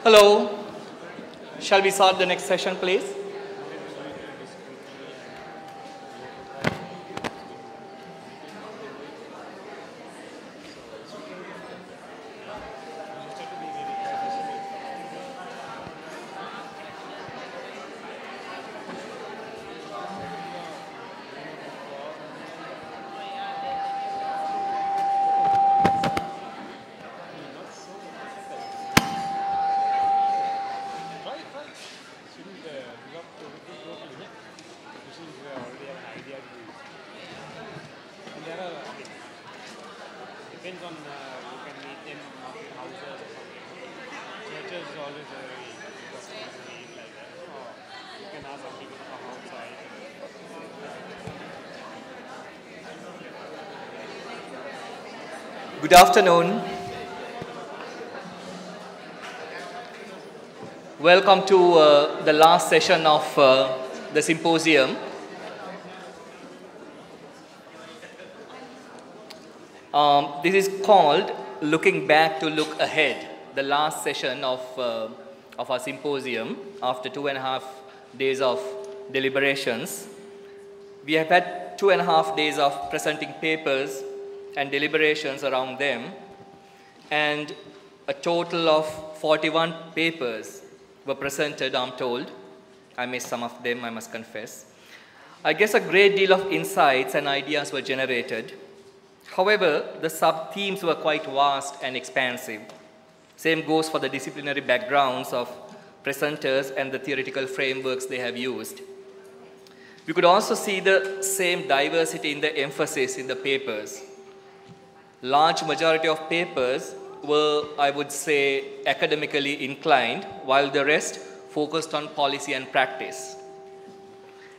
Hello. Shall we start the next session, please? Good afternoon. Welcome to the last session of the symposium. This is called Looking Back to Look Ahead, the last session of our symposium after 2.5 days of deliberations. We have had 2.5 days of presenting papers and deliberations around them, and a total of 41 papers were presented, I'm told. I missed some of them, I must confess. I guess a great deal of insights and ideas were generated. However, the sub-themes were quite vast and expansive. Same goes for the disciplinary backgrounds of presenters and the theoretical frameworks they have used. We could also see the same diversity in the emphasis in the papers. Large majority of papers were, I would say, academically inclined, while the rest focused on policy and practice.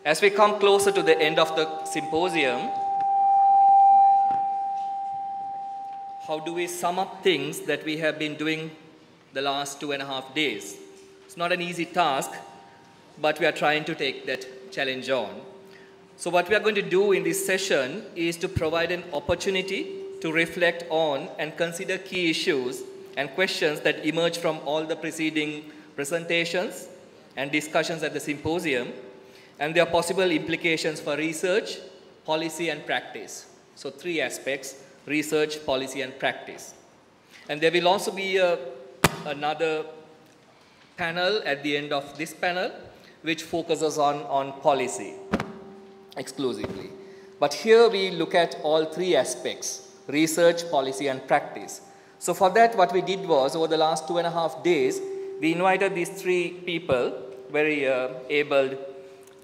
As we come closer to the end of the symposium, how do we sum up things that we have been doing the last 2.5 days? It's not an easy task, but we are trying to take that challenge on. So what we are going to do in this session is to provide an opportunity to reflect on and consider key issues and questions that emerge from all the preceding presentations and discussions at the symposium, and their possible implications for research, policy, and practice. So 3 aspects: research, policy, and practice. And there will also be another panel at the end of this panel, which focuses on policy exclusively. But here we look at all 3 aspects: research, policy, and practice. So for that, what we did was, over the last 2.5 days, we invited these 3 people, very abled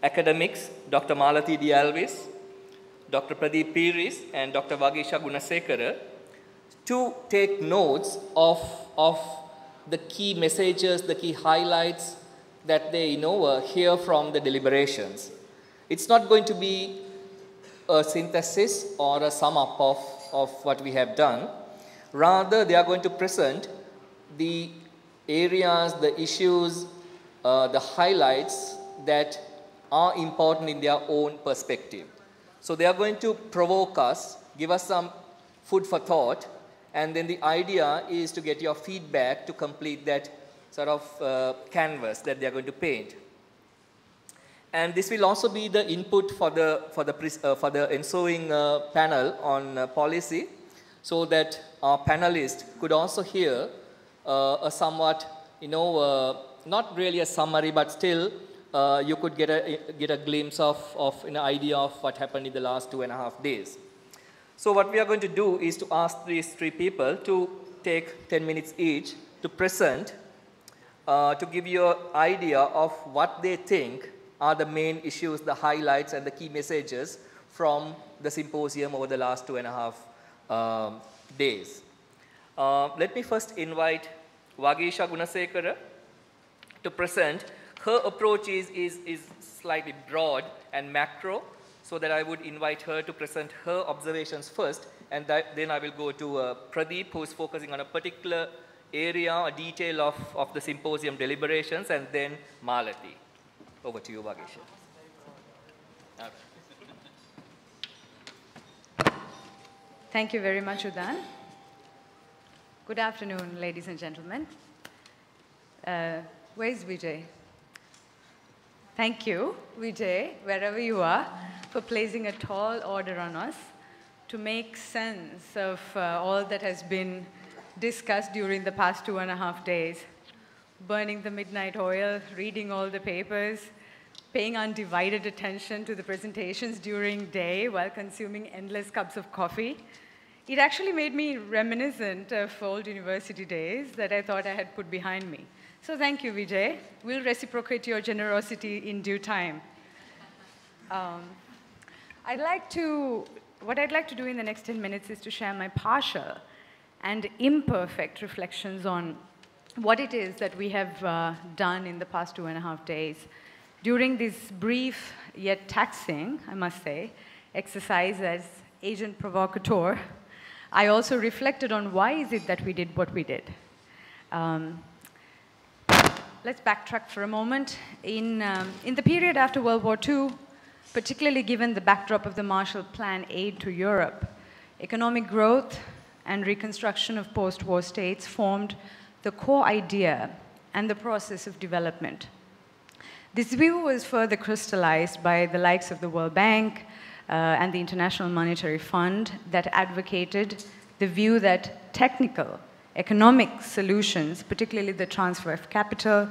academics, Dr. Malathi Alwis, Dr. Pradeep Peiris, and Dr. Vagisha Gunasekera, to take notes of the key messages, the key highlights that they hear from the deliberations. It's not going to be a synthesis or a sum up of what we have done. Rather, they are going to present the areas, the issues, the highlights that are important in their own perspective. So they are going to provoke us, give us some food for thought, and then the idea is to get your feedback to complete that sort of canvas that they are going to paint. And this will also be the input for the ensuing panel on policy, so that our panelists could also hear a somewhat, not really a summary, but still you could get a glimpse of an idea of what happened in the last 2.5 days. So what we are going to do is to ask these 3 people to take 10 minutes each to present, to give you an idea of what they think are the main issues, the highlights, and the key messages from the symposium over the last 2.5 days. Let me first invite Vagisha Gunasekera to present. Her approach is slightly broad and macro, so that I would invite her to present her observations first, and then I will go to Pradeep, who is focusing on a particular area, a detail of the symposium deliberations, and then Malathi. Over to you, Vagisha. Thank you very much, Udan. Good afternoon, ladies and gentlemen. Where's Vijay? Thank you, Vijay, wherever you are, for placing a tall order on us to make sense of all that has been discussed during the past 2.5 days. Burning the midnight oil, reading all the papers, paying undivided attention to the presentations during day while consuming endless cups of coffee. It actually made me reminiscent of old university days that I thought I had put behind me. So thank you, Vijay. We'll reciprocate your generosity in due time. What I'd like to do in the next 10 minutes is to share my partial and imperfect reflections on what it is that we have done in the past 2.5 days. During this brief yet taxing, I must say, exercise as agent provocateur, I also reflected on why is it that we did what we did. Let's backtrack for a moment. In the period after World War II, particularly given the backdrop of the Marshall Plan aid to Europe, economic growth and reconstruction of post-war states formed the core idea and the process of development. This view was further crystallized by the likes of the World Bank and the International Monetary Fund that advocated the view that technical, economic solutions, particularly the transfer of capital,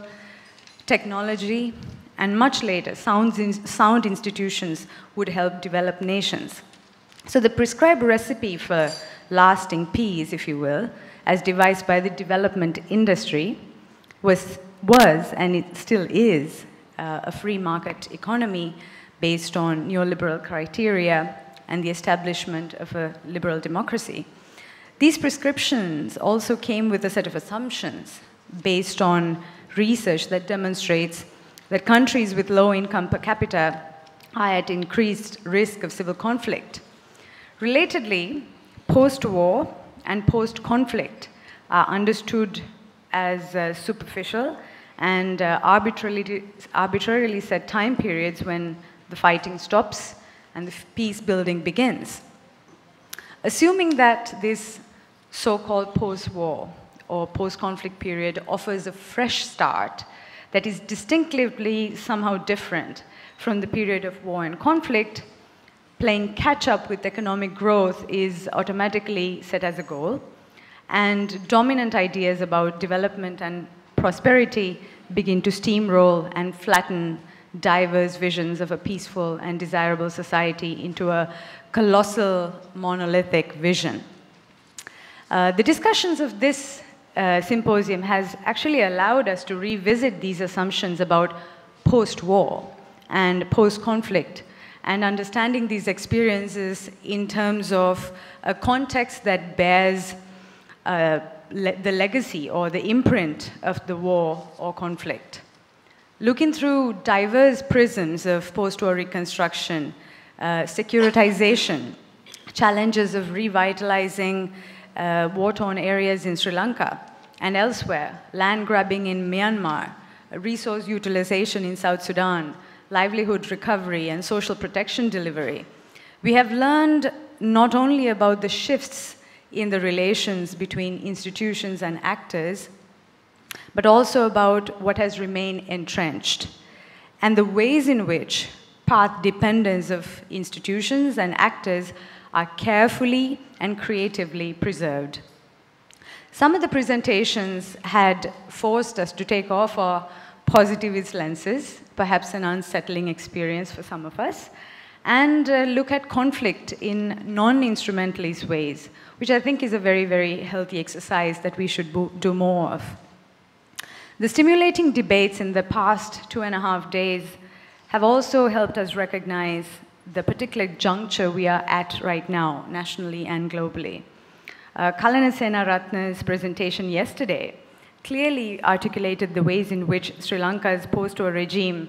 technology, and much later, sound institutions would help develop nations. So the prescribed recipe for lasting peace, if you will, as devised by the development industry, was and it still is, a free market economy based on neoliberal criteria and the establishment of a liberal democracy. These prescriptions also came with a set of assumptions based on research that demonstrates that countries with low income per capita are at increased risk of civil conflict. Relatedly, post-war and post-conflict are understood as superficial and arbitrarily set time periods when the fighting stops and the peace building begins. Assuming that this so-called post-war or post-conflict period offers a fresh start that is distinctively somehow different from the period of war and conflict, playing catch-up with economic growth is automatically set as a goal, and dominant ideas about development and prosperity begin to steamroll and flatten diverse visions of a peaceful and desirable society into a colossal monolithic vision. The discussions of this symposium has actually allowed us to revisit these assumptions about post-war and post-conflict and understanding these experiences in terms of a context that bears the legacy or the imprint of the war or conflict. Looking through diverse prisms of post-war reconstruction, securitization, challenges of revitalizing war-torn areas in Sri Lanka and elsewhere, land grabbing in Myanmar, resource utilization in South Sudan, livelihood recovery, and social protection delivery, we have learned not only about the shifts in the relations between institutions and actors, but also about what has remained entrenched and the ways in which path dependence of institutions and actors are carefully and creatively preserved. Some of the presentations had forced us to take off our positivist lenses, perhaps an unsettling experience for some of us, and look at conflict in non-instrumentalist ways, which I think is a very, very healthy exercise that we should do more of. The stimulating debates in the past 2.5 days have also helped us recognize the particular juncture we are at right now, nationally and globally. Kalana Senaratne's presentation yesterday clearly articulated the ways in which Sri Lanka's post-war regime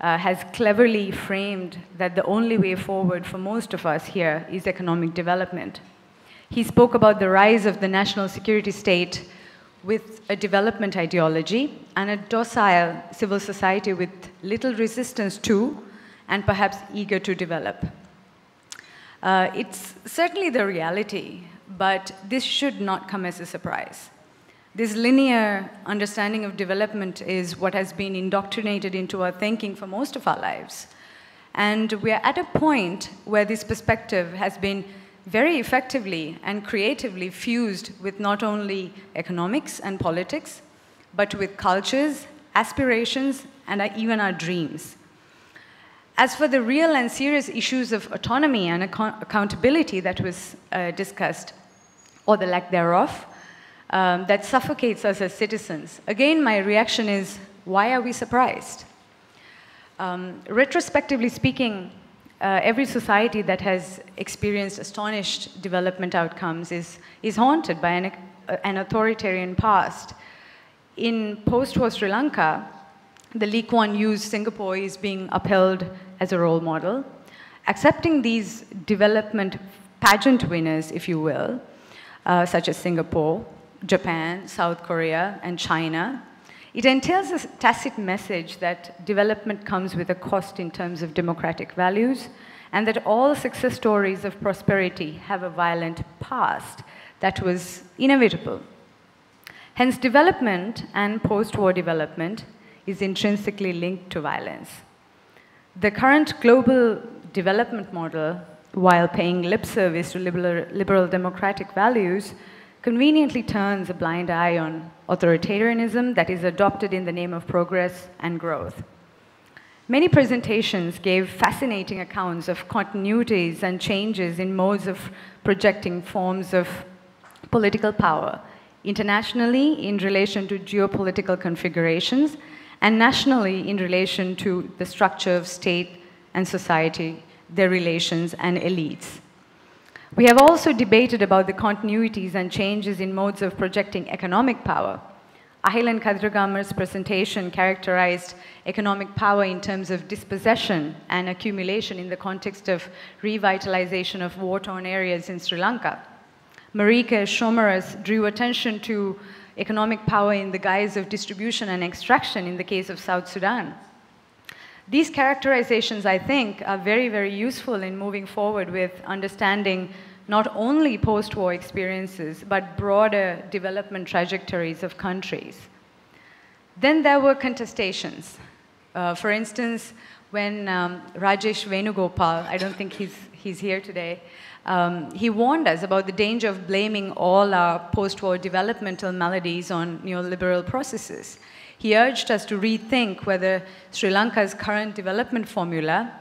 has cleverly framed that the only way forward for most of us here is economic development. He spoke about the rise of the national security state with a development ideology and a docile civil society with little resistance to and perhaps eager to develop. It's certainly the reality, but this should not come as a surprise. This linear understanding of development is what has been indoctrinated into our thinking for most of our lives. And we are at a point where this perspective has been very effectively and creatively fused with not only economics and politics, but with cultures, aspirations, and even our dreams. As for the real and serious issues of autonomy and accountability that was discussed, or the lack thereof, that suffocates us as citizens, again, my reaction is, why are we surprised? Retrospectively speaking, every society that has experienced astonished development outcomes is haunted by an authoritarian past. In post-war Sri Lanka, the Lee Kuan Yew's Singapore is being upheld as a role model. Accepting these development pageant winners, if you will, such as Singapore, Japan, South Korea, and China, it entails a tacit message that development comes with a cost in terms of democratic values, and that all success stories of prosperity have a violent past that was inevitable. Hence, development and post-war development is intrinsically linked to violence. The current global development model, while paying lip service to liberal democratic values, conveniently turns a blind eye on authoritarianism that is adopted in the name of progress and growth. Many presentations gave fascinating accounts of continuities and changes in modes of projecting forms of political power, internationally in relation to geopolitical configurations, and nationally in relation to the structure of state and society, their relations and elites. We have also debated about the continuities and changes in modes of projecting economic power. Ahil and Kadragammar's presentation characterized economic power in terms of dispossession and accumulation in the context of revitalization of war-torn areas in Sri Lanka. Marika Shomaras drew attention to economic power in the guise of distribution and extraction in the case of South Sudan. These characterizations, I think, are very, very useful in moving forward with understanding not only post-war experiences, but broader development trajectories of countries. Then there were contestations. For instance, when Rajesh Venugopal, I don't think he's here today, he warned us about the danger of blaming all our post-war developmental maladies on neoliberal processes. He urged us to rethink whether Sri Lanka's current development formula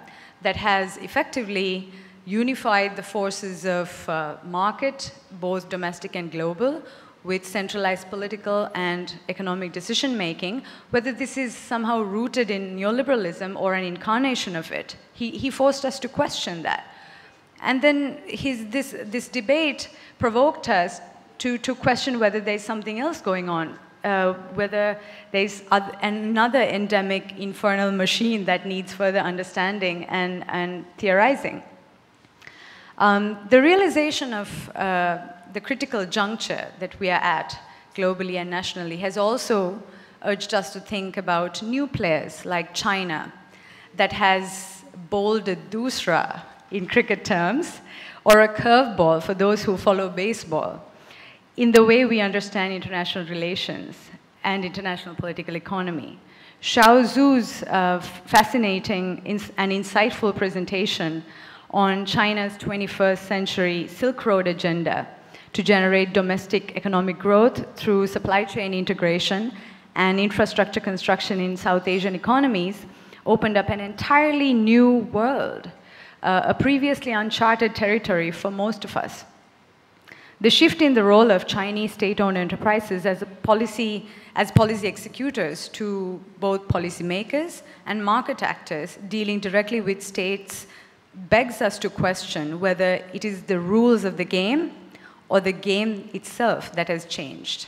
that has effectively unified the forces of market, both domestic and global, with centralized political and economic decision-making, whether this is somehow rooted in neoliberalism or an incarnation of it. He forced us to question that. And then this debate provoked us to question whether there's something else going on, whether there's another endemic infernal machine that needs further understanding and theorizing. The realization of the critical juncture that we are at globally and nationally has also urged us to think about new players like China that has bowled a doosra in cricket terms, or a curveball for those who follow baseball, in the way we understand international relations and international political economy. Xiao Zhu's fascinating and insightful presentation on China's 21st century Silk Road agenda to generate domestic economic growth through supply chain integration and infrastructure construction in South Asian economies opened up an entirely new world, a previously uncharted territory for most of us. The shift in the role of Chinese state-owned enterprises as policy executors to both policymakers and market actors dealing directly with states begs us to question whether it is the rules of the game or the game itself that has changed.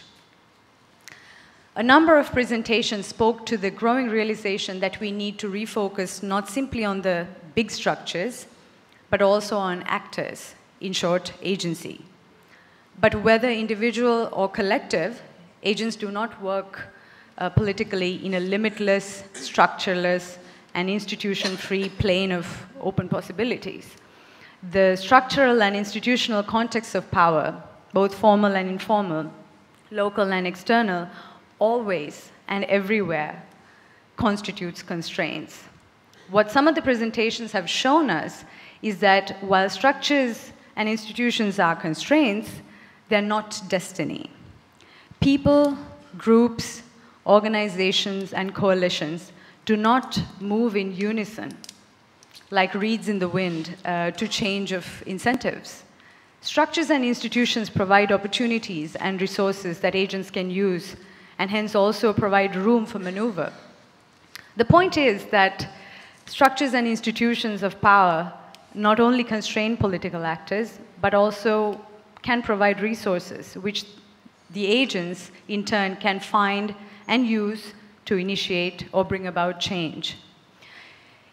A number of presentations spoke to the growing realization that we need to refocus not simply on the big structures, but also on actors, in short, agency. But whether individual or collective, agents do not work politically in a limitless, structureless, and institution-free plane of open possibilities. The structural and institutional contexts of power, both formal and informal, local and external, always and everywhere constitutes constraints. What some of the presentations have shown us is that while structures and institutions are constraints, they're not destiny. People, groups, organizations, and coalitions do not move in unison like reeds in the wind to change of incentives. Structures and institutions provide opportunities and resources that agents can use, and hence also provide room for maneuver. The point is that structures and institutions of power not only constrain political actors, but also can provide resources which the agents, in turn, can find and use to initiate or bring about change.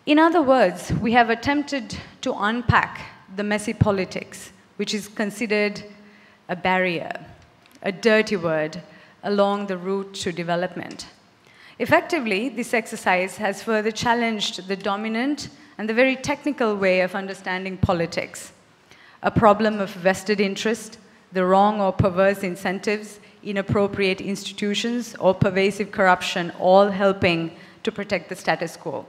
In other words, we have attempted to unpack the messy politics, which is considered a barrier, a dirty word, along the route to development. Effectively, this exercise has further challenged the dominant and the very technical way of understanding politics, a problem of vested interest, the wrong or perverse incentives, inappropriate institutions, or pervasive corruption, all helping to protect the status quo.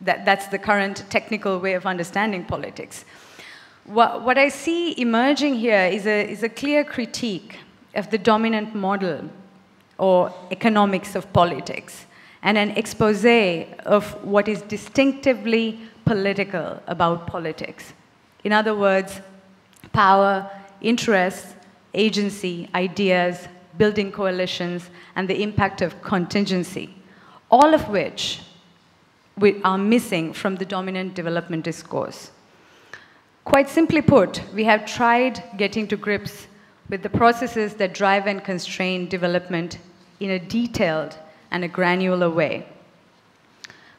That's the current technical way of understanding politics. What I see emerging here is a clear critique of the dominant model or economics of politics, and an expose of what is distinctively political about politics. In other words, power, interests, agency, ideas, building coalitions, and the impact of contingency, all of which are missing from the dominant development discourse. Quite simply put, we have tried getting to grips with the processes that drive and constrain development in a detailed and a granular way.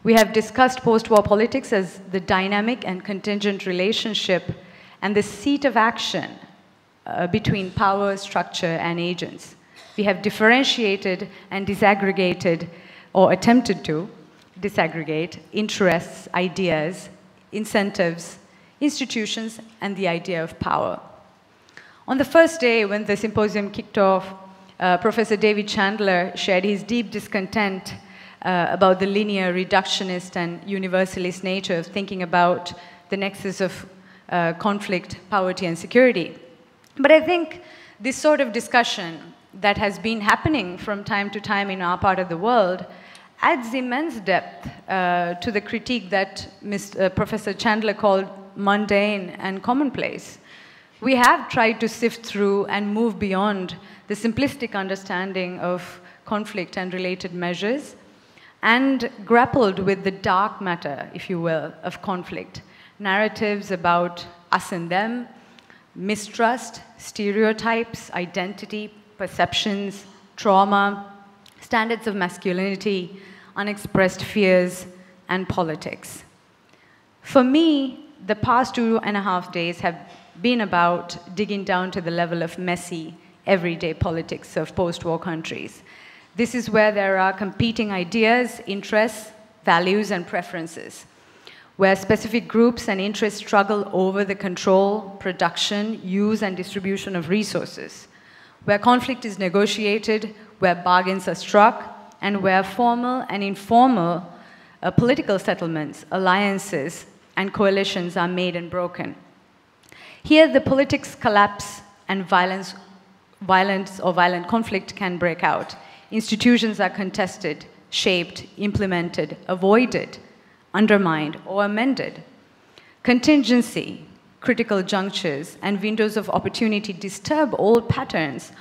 We have discussed post-war politics as the dynamic and contingent relationship and the seat of action between power, structure, and agents. We have differentiated and disaggregated, or attempted to disaggregate, interests, ideas, incentives, institutions, and the idea of power. On the first day when the symposium kicked off, Professor David Chandler shared his deep discontent about the linear, reductionist, and universalist nature of thinking about the nexus of conflict, poverty, and security. But I think this sort of discussion that has been happening from time to time in our part of the world adds immense depth to the critique that Professor Chandler called mundane and commonplace. We have tried to sift through and move beyond the simplistic understanding of conflict and related measures, and grappled with the dark matter, if you will, of conflict. Narratives about us and them, mistrust, stereotypes, identity, perceptions, trauma, standards of masculinity, unexpressed fears, and politics. For me, the past 2.5 days have been about digging down to the level of messy, everyday politics of post-war countries. This is where there are competing ideas, interests, values, and preferences, where specific groups and interests struggle over the control, production, use, and distribution of resources, where conflict is negotiated, where bargains are struck, and where formal and informal political settlements, alliances, and coalitions are made and broken. Here, the politics collapse and violent conflict can break out. Institutions are contested, shaped, implemented, avoided, undermined, or amended. Contingency, critical junctures, and windows of opportunity disturb old patterns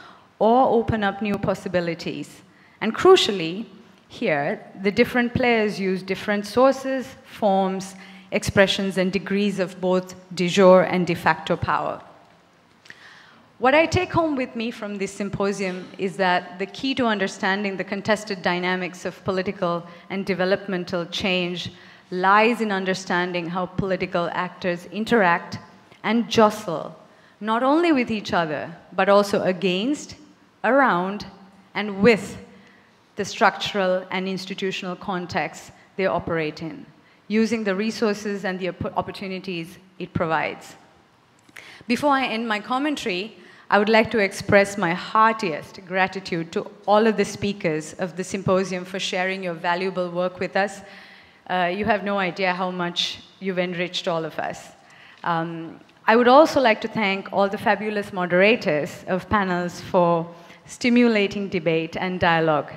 or open up new possibilities. And crucially, here, the different players use different sources, forms, expressions, and degrees of both de jure and de facto power. What I take home with me from this symposium is that the key to understanding the contested dynamics of political and developmental change lies in understanding how political actors interact and jostle, not only with each other, but also against, around, and with the structural and institutional context they operate in, using the resources and the opportunities it provides. Before I end my commentary, I would like to express my heartiest gratitude to all of the speakers of the symposium for sharing your valuable work with us. You have no idea how much you've enriched all of us. I would also like to thank all the fabulous moderators of panels for stimulating debate and dialogue.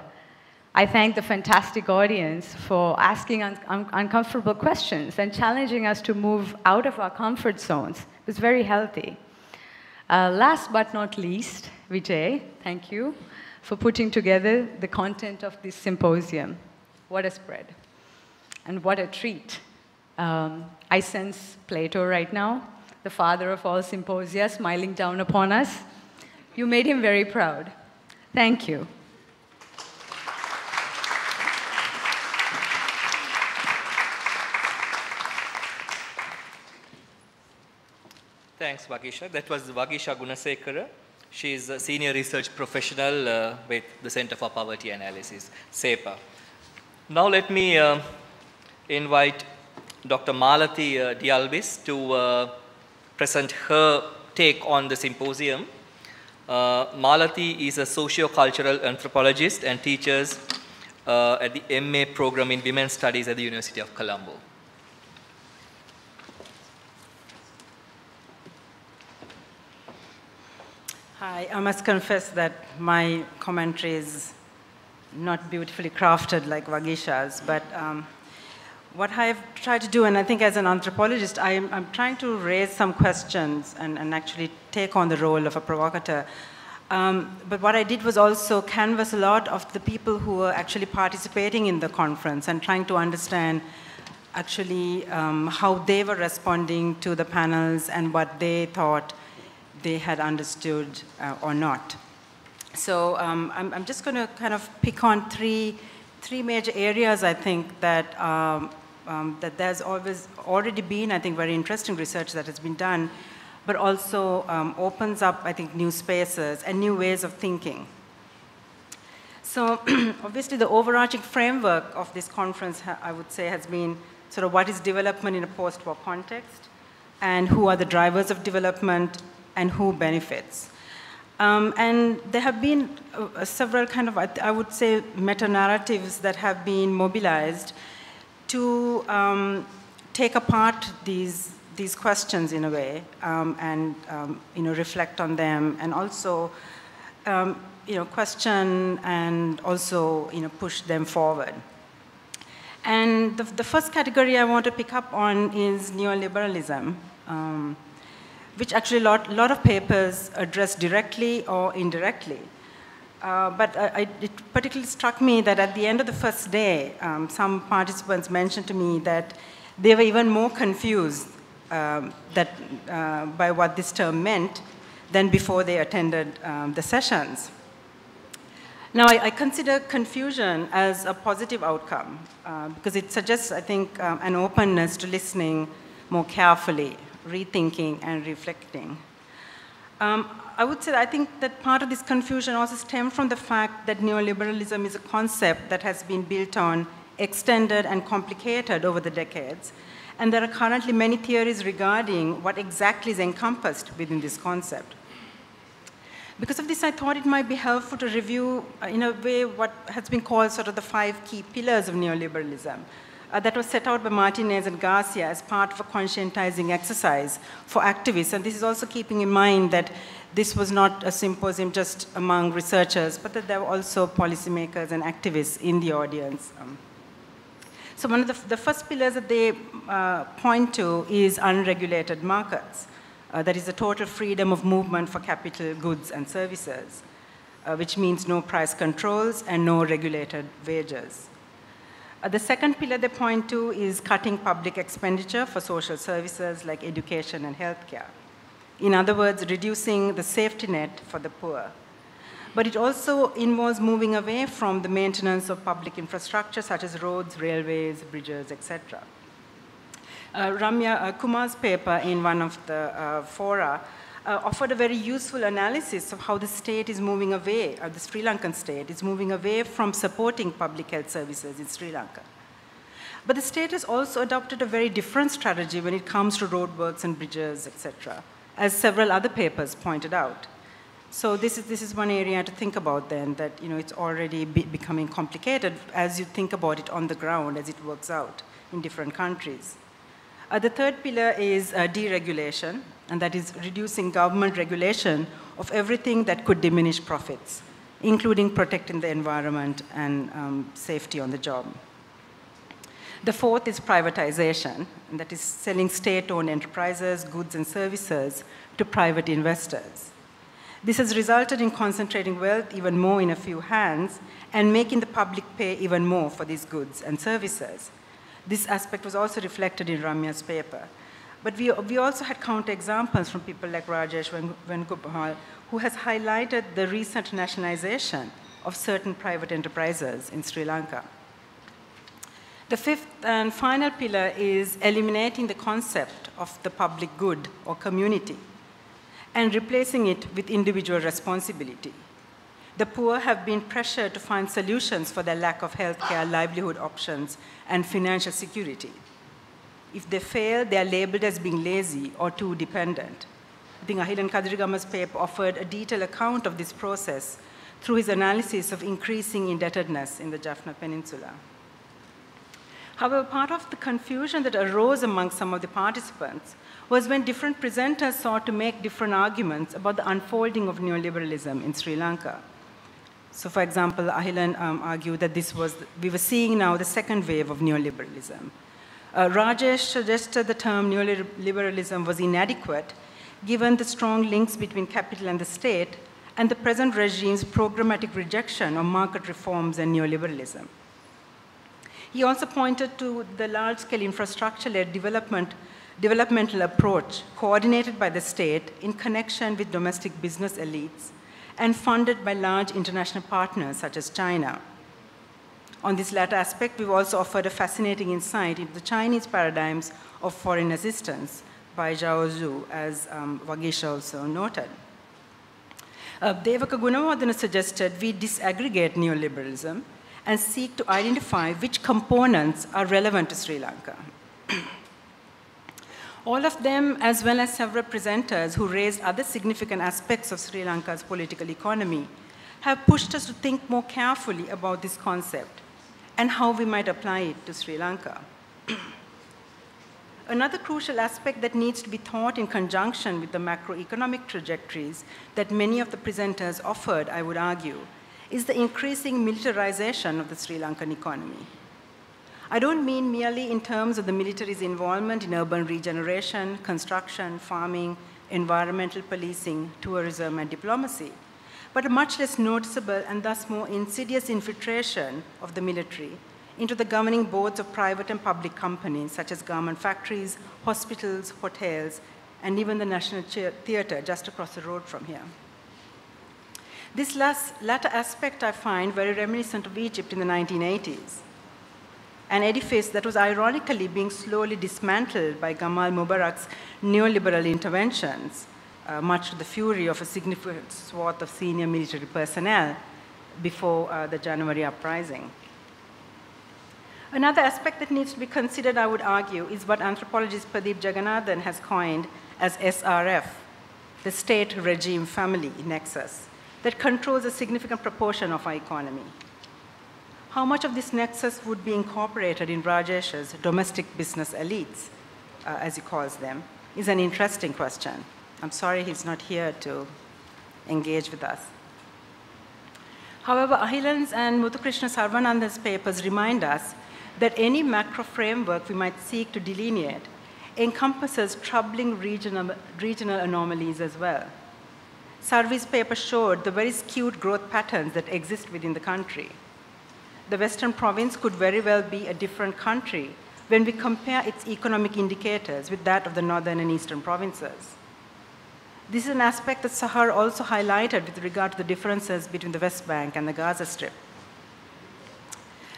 I thank the fantastic audience for asking uncomfortable questions and challenging us to move out of our comfort zones. It was very healthy. Last but not least, Vijay, thank you for putting together the content of this symposium. What a spread. And what a treat. I sense Plato right now, the father of all symposia, smiling down upon us. You made him very proud. Thank you. Thanks, Vagisha. That was Vagisha Gunasekera. She is a senior research professional with the Center for Poverty Analysis, CEPA. Now let me invite Dr. Malathi Alwis to present her take on the symposium. Malathi is a socio-cultural anthropologist and teaches at the MA program in Women's Studies at the University of Colombo. Hi, I must confess that my commentary is not beautifully crafted like Vagisha's, but what I've tried to do, and I think as an anthropologist, I'm trying to raise some questions and actually take on the role of a provocateur. But what I did was also canvass a lot of the people who were actually participating in the conference and trying to understand actually how they were responding to the panels and what they thought they had understood or not. So I'm just going to kind of pick on three major areas, I think, that that there's always already been, I think, very interesting research that has been done, but also opens up, I think, new spaces and new ways of thinking. So obviously the overarching framework of this conference, I would say, has been sort of what is development in a post-war context, and who are the drivers of development, and who benefits. And there have been several kind of, I would say, meta-narratives that have been mobilized to take apart these questions in a way, and reflect on them, and also question and also push them forward. And the first category I want to pick up on is neoliberalism, which actually a lot of papers address directly or indirectly. But it particularly struck me that at the end of the first day, some participants mentioned to me that they were even more confused by what this term meant than before they attended the sessions. Now, I consider confusion as a positive outcome because it suggests, I think, an openness to listening more carefully, rethinking and reflecting. I would say that I think that part of this confusion also stems from the fact that neoliberalism is a concept that has been built on, extended and complicated over the decades, and there are currently many theories regarding what exactly is encompassed within this concept. Because of this, I thought it might be helpful to review, in a way, what has been called sort of the 5 key pillars of neoliberalism. That was set out by Martinez and Garcia as part of a conscientizing exercise for activists. And this is also keeping in mind that this was not a symposium just among researchers, but that there were also policymakers and activists in the audience. So one of the first pillars that they point to is unregulated markets. That is the total freedom of movement for capital, goods, and services, which means no price controls and no regulated wages. The second pillar they point to is cutting public expenditure for social services like education and healthcare. In other words, reducing the safety net for the poor. But it also involves moving away from the maintenance of public infrastructure such as roads, railways, bridges, etc. Ramya Kumar's paper in one of the fora offered a very useful analysis of how the state is moving away, or the Sri Lankan state is moving away from supporting public health services in Sri Lanka. But the state has also adopted a very different strategy when it comes to roadworks and bridges, etc., as several other papers pointed out. So this is one area to think about then, that it's already becoming complicated as you think about it on the ground, as it works out in different countries. The third pillar is deregulation, and that is reducing government regulation of everything that could diminish profits, including protecting the environment and safety on the job. The fourth is privatization, and that is selling state-owned enterprises, goods and services to private investors. This has resulted in concentrating wealth even more in a few hands and making the public pay even more for these goods and services. This aspect was also reflected in Ramya's paper. But we also had counterexamples from people like Rajesh Venugopal, who has highlighted the recent nationalization of certain private enterprises in Sri Lanka. The fifth and final pillar is eliminating the concept of the public good or community and replacing it with individual responsibility. The poor have been pressured to find solutions for their lack of healthcare, livelihood options, and financial security. If they fail, they are labeled as being lazy or too dependent. I think Ahilan Kadirigama's paper offered a detailed account of this process through his analysis of increasing indebtedness in the Jaffna Peninsula. However, part of the confusion that arose among some of the participants was when different presenters sought to make different arguments about the unfolding of neoliberalism in Sri Lanka. So, for example, Ahilan argued that we were seeing now the second wave of neoliberalism. Rajesh suggested the term neoliberalism was inadequate given the strong links between capital and the state and the present regime's programmatic rejection of market reforms and neoliberalism. He also pointed to the large-scale infrastructure-led developmental approach coordinated by the state in connection with domestic business elites and funded by large international partners such as China. On this latter aspect, we've also offered a fascinating insight into the Chinese paradigms of foreign assistance by Zhao Zhu, as Vagisha also noted. Devaka Gunawardena suggested we disaggregate neoliberalism and seek to identify which components are relevant to Sri Lanka. All of them, as well as several presenters who raised other significant aspects of Sri Lanka's political economy, have pushed us to think more carefully about this concept and how we might apply it to Sri Lanka. Another crucial aspect that needs to be thought in conjunction with the macroeconomic trajectories that many of the presenters offered, I would argue, is the increasing militarization of the Sri Lankan economy. I don't mean merely in terms of the military's involvement in urban regeneration, construction, farming, environmental policing, tourism, and diplomacy, but a much less noticeable and thus more insidious infiltration of the military into the governing boards of private and public companies such as garment factories, hospitals, hotels, and even the National Theatre just across the road from here. This latter aspect I find very reminiscent of Egypt in the 1980s, an edifice that was ironically being slowly dismantled by Gamal Mubarak's neoliberal interventions, much to the fury of a significant swath of senior military personnel before the January uprising. Another aspect that needs to be considered, I would argue, is what anthropologist Pradeep Jagannathan has coined as SRF, the state-regime family nexus, that controls a significant proportion of our economy. How much of this nexus would be incorporated in Rajesh's domestic business elites, as he calls them, is an interesting question. I'm sorry he's not here to engage with us. However, Ahilan's and Muthukrishna Sarvanandan's papers remind us that any macro framework we might seek to delineate encompasses troubling regional anomalies as well. Sarvi's paper showed the very skewed growth patterns that exist within the country. The Western province could very well be a different country when we compare its economic indicators with that of the northern and eastern provinces. This is an aspect that Sahar also highlighted with regard to the differences between the West Bank and the Gaza Strip.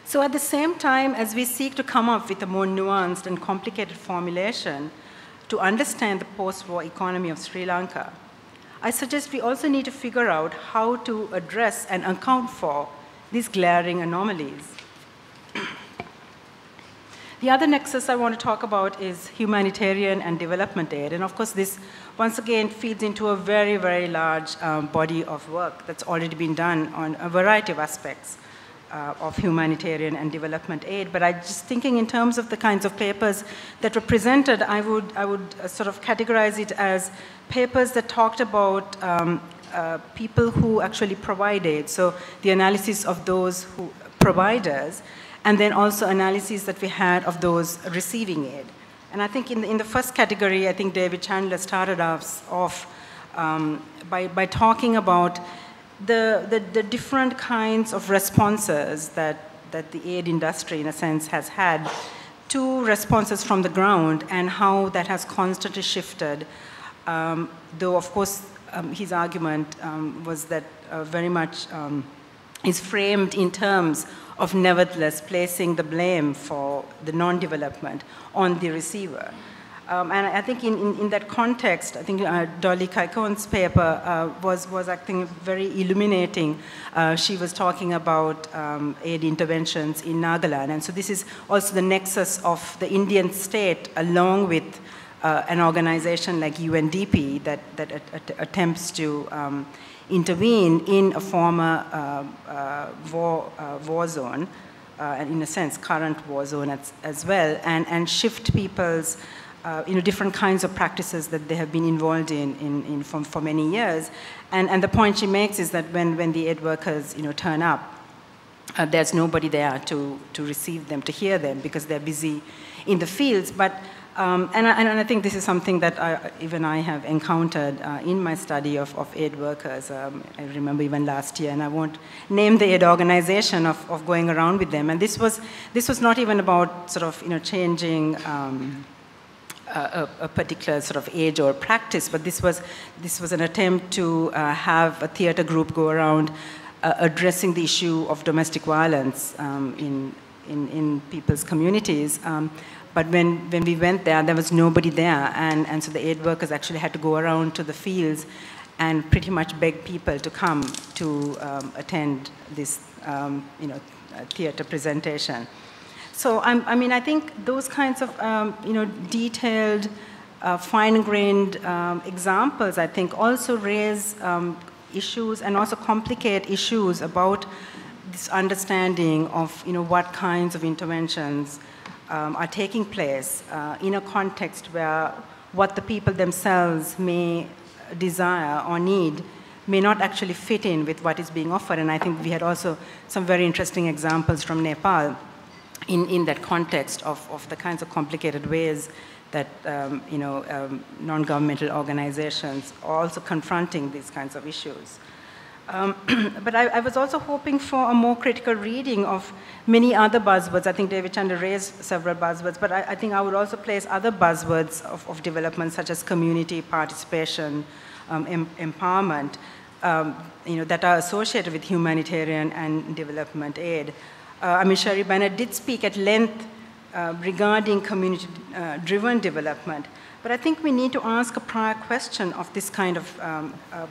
So at the same time as we seek to come up with a more nuanced and complicated formulation to understand the post-war economy of Sri Lanka, I suggest we also need to figure out how to address and account for these glaring anomalies. The other nexus I want to talk about is humanitarian and development aid. And of course, this once again feeds into a very, very large body of work that's already been done on a variety of aspects of humanitarian and development aid. But I just thinking in terms of the kinds of papers that were presented, I would sort of categorize it as papers that talked about people who actually provide aid. So the analysis of those who providers, and then also analyses that we had of those receiving aid. And I think in the first category, I think David Chandler started off by talking about the different kinds of responses that the aid industry, in a sense, has had to responses from the ground and how that has constantly shifted. Though, of course, his argument was that very much is framed in terms of nevertheless placing the blame for the non-development on the receiver. And I think in that context, I think Dolly Kaikon's paper was I think, very illuminating. She was talking about aid interventions in Nagaland. And so this is also the nexus of the Indian state along with an organization like UNDP that attempts to intervene in a former war zone, and in a sense, current war zone as well, and shift people's different kinds of practices that they have been involved in for many years. And the point she makes is that when the aid workers turn up, there's nobody there to receive them, to hear them, because they're busy in the fields. But and I think this is something that even I have encountered in my study of aid workers. I remember even last year, and I won't name the aid organization of going around with them. And this was not even about sort of changing a particular sort of age or practice, but this was an attempt to have a theater group go around addressing the issue of domestic violence in people's communities. But when we went there was nobody there, and so the aid workers actually had to go around to the fields and pretty much beg people to come to attend this theater presentation. So I mean, I think those kinds of detailed, fine-grained examples, I think, also raise issues and also complicate issues about this understanding of what kinds of interventions are taking place in a context where what the people themselves may desire or need may not actually fit in with what is being offered. And I think we had also some very interesting examples from Nepal in that context of the kinds of complicated ways that non-governmental organizations are also confronting these kinds of issues. But I was also hoping for a more critical reading of many other buzzwords. I think David Chandler raised several buzzwords, but I think I would also place other buzzwords of development, such as community participation, empowerment, that are associated with humanitarian and development aid. I mean, Sherry Bennett did speak at length regarding community-driven development. But I think we need to ask a prior question of this kind of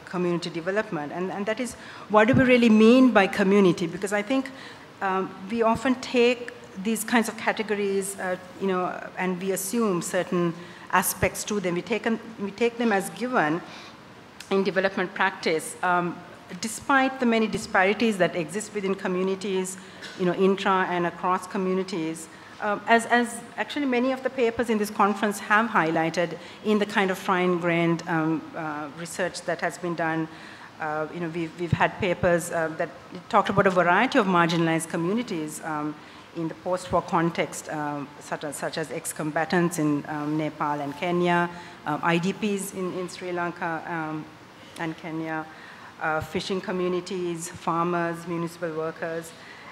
community development, and that is, what do we really mean by community? Because I think we often take these kinds of categories, and we assume certain aspects to them. We take them as given in development practice, despite the many disparities that exist within communities, intra and across communities. As actually many of the papers in this conference have highlighted in the kind of fine-grained research that has been done. We've had papers that talked about a variety of marginalized communities in the post-war context, such as ex-combatants in Nepal and Kenya, IDPs in Sri Lanka and Kenya, fishing communities, farmers, municipal workers.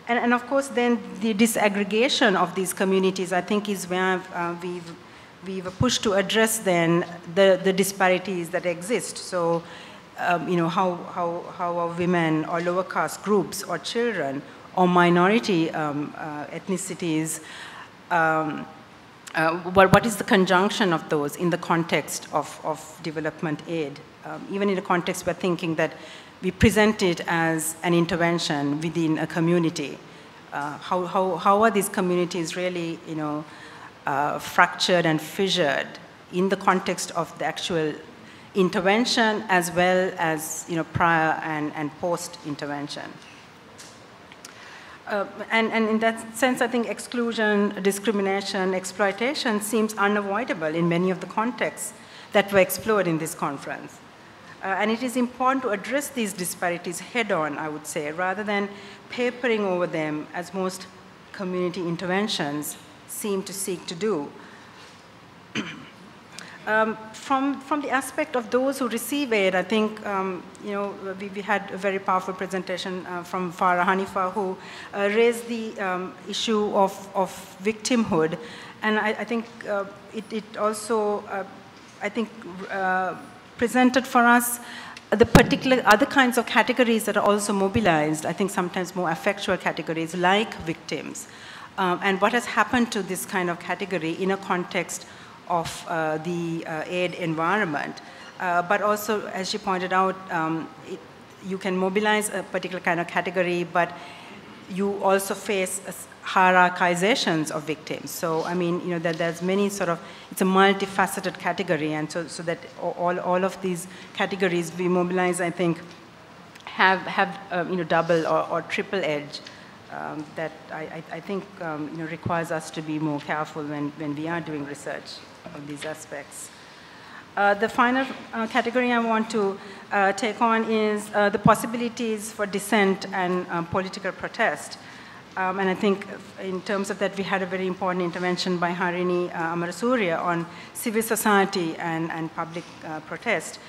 And of course, then the disaggregation of these communities, I think, is where we've pushed to address then the disparities that exist. So, how are women or lower caste groups or children or minority ethnicities, what is the conjunction of those in the context of development aid? Even in a context we're thinking that we present it as an intervention within a community. how are these communities really, fractured and fissured in the context of the actual intervention as well as, prior and post-intervention. And in that sense, I think exclusion, discrimination, exploitation seems unavoidable in many of the contexts that were explored in this conference. And it is important to address these disparities head-on, I would say, rather than papering over them as most community interventions seem to seek to do. From the aspect of those who receive aid, I think, we had a very powerful presentation from Farah Hanifa, who raised the issue of victimhood. And I think it also, presented for us the particular other kinds of categories that are also mobilized, I think sometimes more affectual categories like victims. And what has happened to this kind of category in a context of the aid environment. But also, as she pointed out, you can mobilize a particular kind of category, but you also face hierarchizations of victims. So, I mean, there's many sort of, it's a multifaceted category, and so that all of these categories we mobilize, I think, have double or triple edge that I think, requires us to be more careful when we are doing research on these aspects. The final category I want to take on is the possibilities for dissent and political protest. And I think in terms of that, we had a very important intervention by Harini Amarasuriya on civil society and public protest.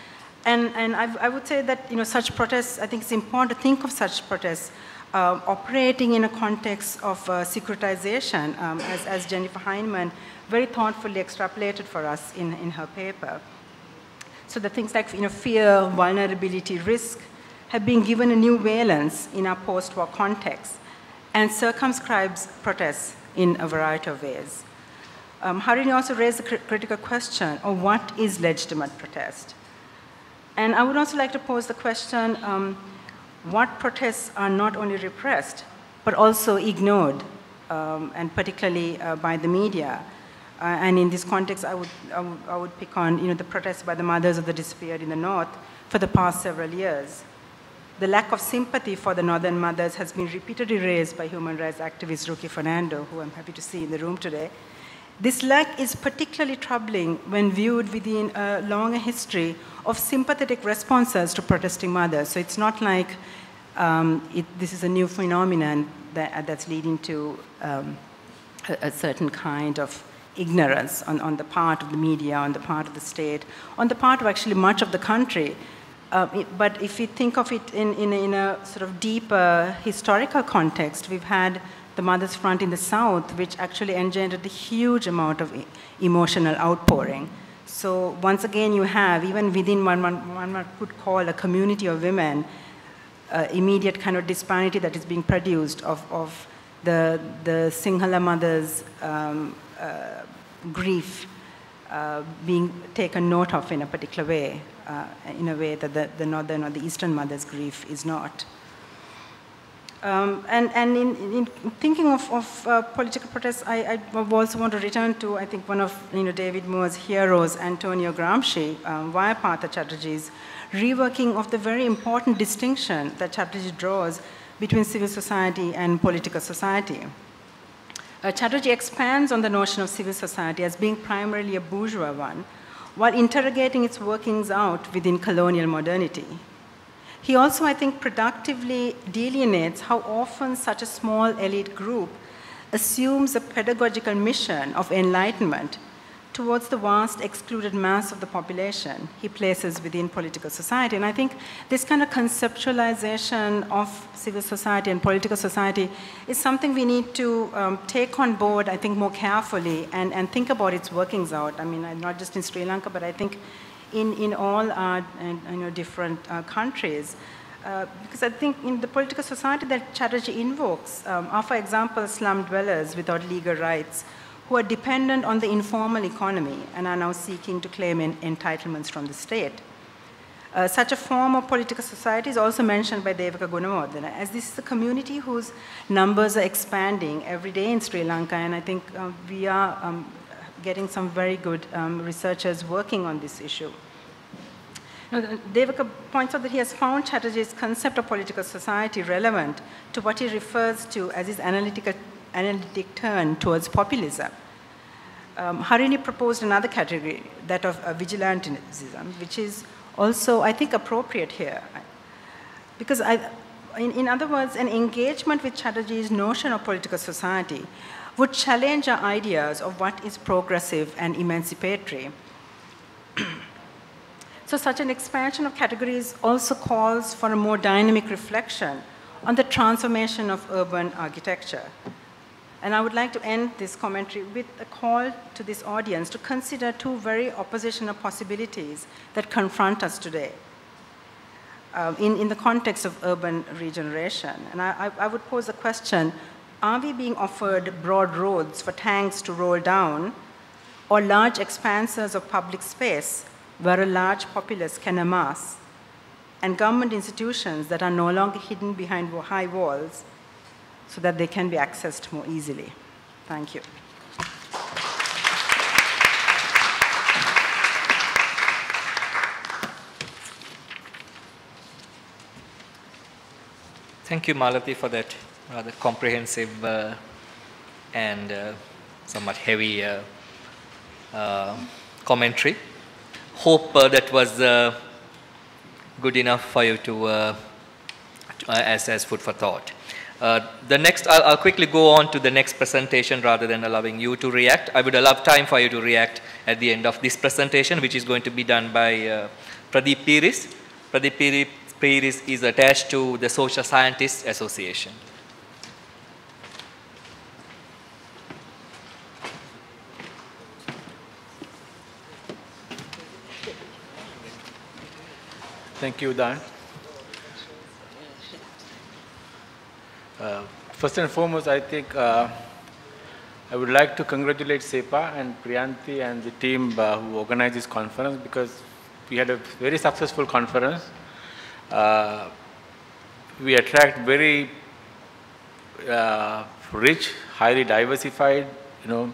And I would say that, such protests, I think it's important to think of such protests operating in a context of securitization, as Jennifer Heinemann very thoughtfully extrapolated for us in her paper. So the things like fear, vulnerability, risk have been given a new valence in our post-war context and circumscribes protests in a variety of ways. Harini also raised the critical question of what is legitimate protest. And I would also like to pose the question, what protests are not only repressed, but also ignored, and particularly by the media. And in this context, I would pick on the protests by the mothers of the disappeared in the North for the past several years. The lack of sympathy for the Northern mothers has been repeatedly raised by human rights activist Rookie Fernando, who I'm happy to see in the room today. This lack is particularly troubling when viewed within a longer history of sympathetic responses to protesting mothers. So it's not like this is a new phenomenon that's leading to a certain kind of ignorance on the part of the media, on the part of the state, on the part of actually much of the country. But if we think of it in a sort of deeper historical context, we've had the Mothers' Front in the South, which actually engendered a huge amount of emotional outpouring. So once again, you have, even within one could call a community of women, immediate kind of disparity that is being produced of the Sinhala mothers' grief being taken note of in a particular way, in a way that the Northern or the Eastern mothers' grief is not. And in thinking of political protests, I also want to return to, I think, one of David Moore's heroes, Antonio Gramsci, via Partha Chatterjee's reworking of the very important distinction that Chatterjee draws between civil society and political society. Chatterjee expands on the notion of civil society as being primarily a bourgeois one, while interrogating its workings out within colonial modernity. He also, I think, productively delineates how often such a small elite group assumes a pedagogical mission of enlightenment towards the vast excluded mass of the population he places within political society. And I think this kind of conceptualization of civil society and political society is something we need to take on board, I think, more carefully and think about its workings out. I mean, not just in Sri Lanka, but I think in all our different countries. Because I think in the political society that Chatterjee invokes are, for example, slum dwellers without legal rights who are dependent on the informal economy and are now seeking to claim entitlements from the state. Such a form of political society is also mentioned by Devaka Gunawardena, as this is a community whose numbers are expanding every day in Sri Lanka, and I think we are getting some very good researchers working on this issue. Now, Devaka points out that he has found Chatterjee's concept of political society relevant to what he refers to as his analytic turn towards populism. Harini proposed another category, that of vigilantism, which is also, I think, appropriate here. Because, in other words, an engagement with Chatterjee's notion of political society would challenge our ideas of what is progressive and emancipatory. So such an expansion of categories also calls for a more dynamic reflection on the transformation of urban architecture. And I would like to end this commentary with a call to this audience to consider two very oppositional possibilities that confront us today in the context of urban regeneration. And I would pose a question, are we being offered broad roads for tanks to roll down, or large expanses of public space where a large populace can amass, and government institutions that are no longer hidden behind high walls so that they can be accessed more easily? Thank you. Thank you, Malathi, for that rather comprehensive and somewhat heavy commentary. Hope that was good enough for you to as food for thought. The next, I'll quickly go on to the next presentation rather than allowing you to react. I would allow time for you to react at the end of this presentation, which is going to be done by Pradeep Peiris. Pradeep Peiris is attached to the Social Scientists Association. Thank you, Udan. First and foremost, I think I would like to congratulate CEPA and Priyanti and the team who organized this conference, because we had a very successful conference. We attract very rich, highly diversified, and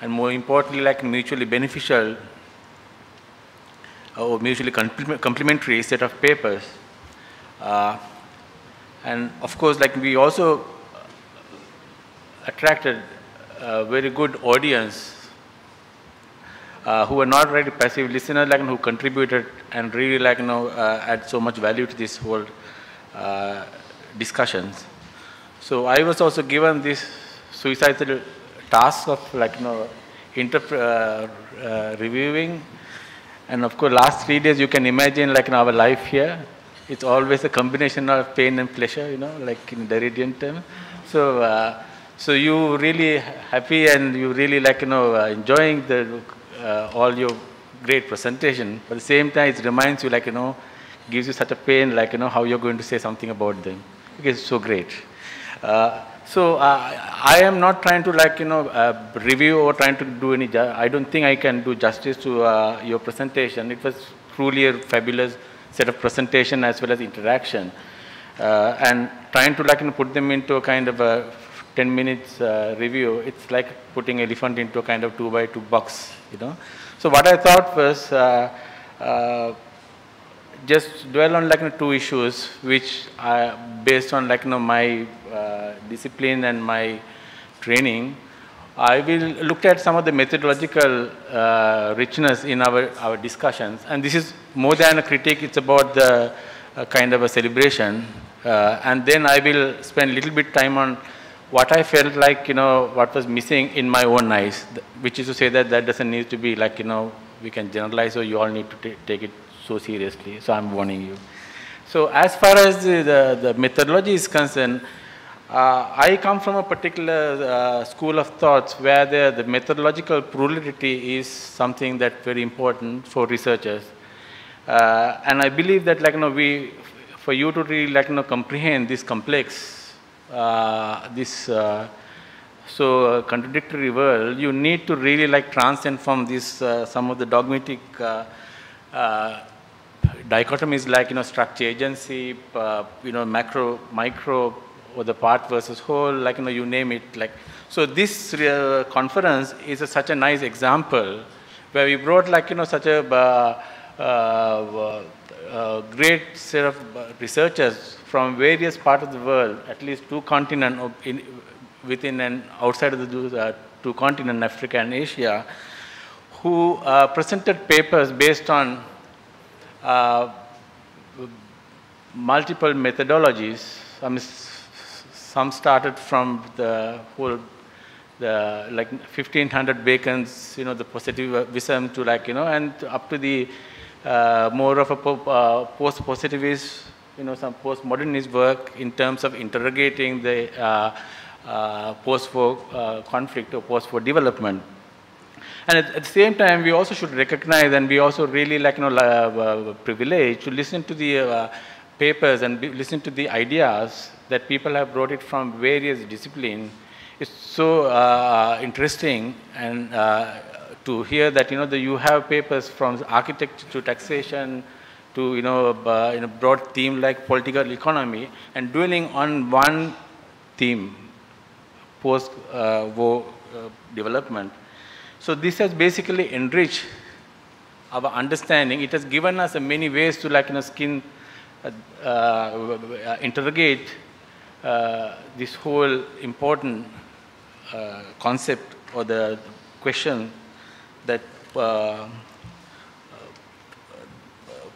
more importantly, like mutually beneficial or mutually complementary set of papers. And of course, like we also attracted a very good audience who were not really passive listeners, like who contributed and really like add so much value to this whole discussions. So I was also given this suicidal task of like reviewing. And of course, last 3 days, you can imagine like in our life here, it's always a combination of pain and pleasure, like in Derridian term. So, so you really happy and you really like, enjoying the, all your great presentation. But at the same time, it reminds you like, gives you such a pain, like, how you're going to say something about them. Because it's so great. So I am not trying to like, review or trying to do any, I don't think I can do justice to your presentation. It was truly a fabulous set of presentation as well as interaction. And trying to like, put them into a kind of a 10 minutes review, it's like putting an elephant into a kind of 2x2 box, So what I thought was, just dwell on like two issues which are based on like my discipline and my training. I will look at some of the methodological richness in our discussions, and this is more than a critique, it's about the kind of a celebration, and then I will spend a little bit time on what I felt like, what was missing in my own eyes, which is to say that that doesn't need to be like, we can generalize or you all need to take it so seriously, so I'm warning you. So as far as the methodology is concerned, I come from a particular school of thoughts where the methodological plurality is something that's very important for researchers. And I believe that like, for you to really like, comprehend this complex, so contradictory world, you need to really like transcend from this, some of the dogmatic dichotomies like, structure agency, macro, micro, or the part versus whole, like, you name it. Like, so this conference is such a nice example where we brought, like, such a great set of researchers from various parts of the world, at least 2 continents within and outside of the 2 continents, Africa and Asia, who presented papers based on multiple methodologies. Some started from the whole, like 1500 Bacon's, the positivism to, like, and up to the more of a post-positivist, some postmodernist work in terms of interrogating the post-war conflict or post-war development. And at the same time, we also should recognize, and we also really, like, privileged to listen to the papers and listen to the ideas that people have brought it from various disciplines. It's so interesting, and to hear that, you have papers from architecture to taxation to, broad theme like political economy, and dwelling on one theme, post-war development. So this has basically enriched our understanding. It has given us many ways to, like, interrogate this whole important concept or the question that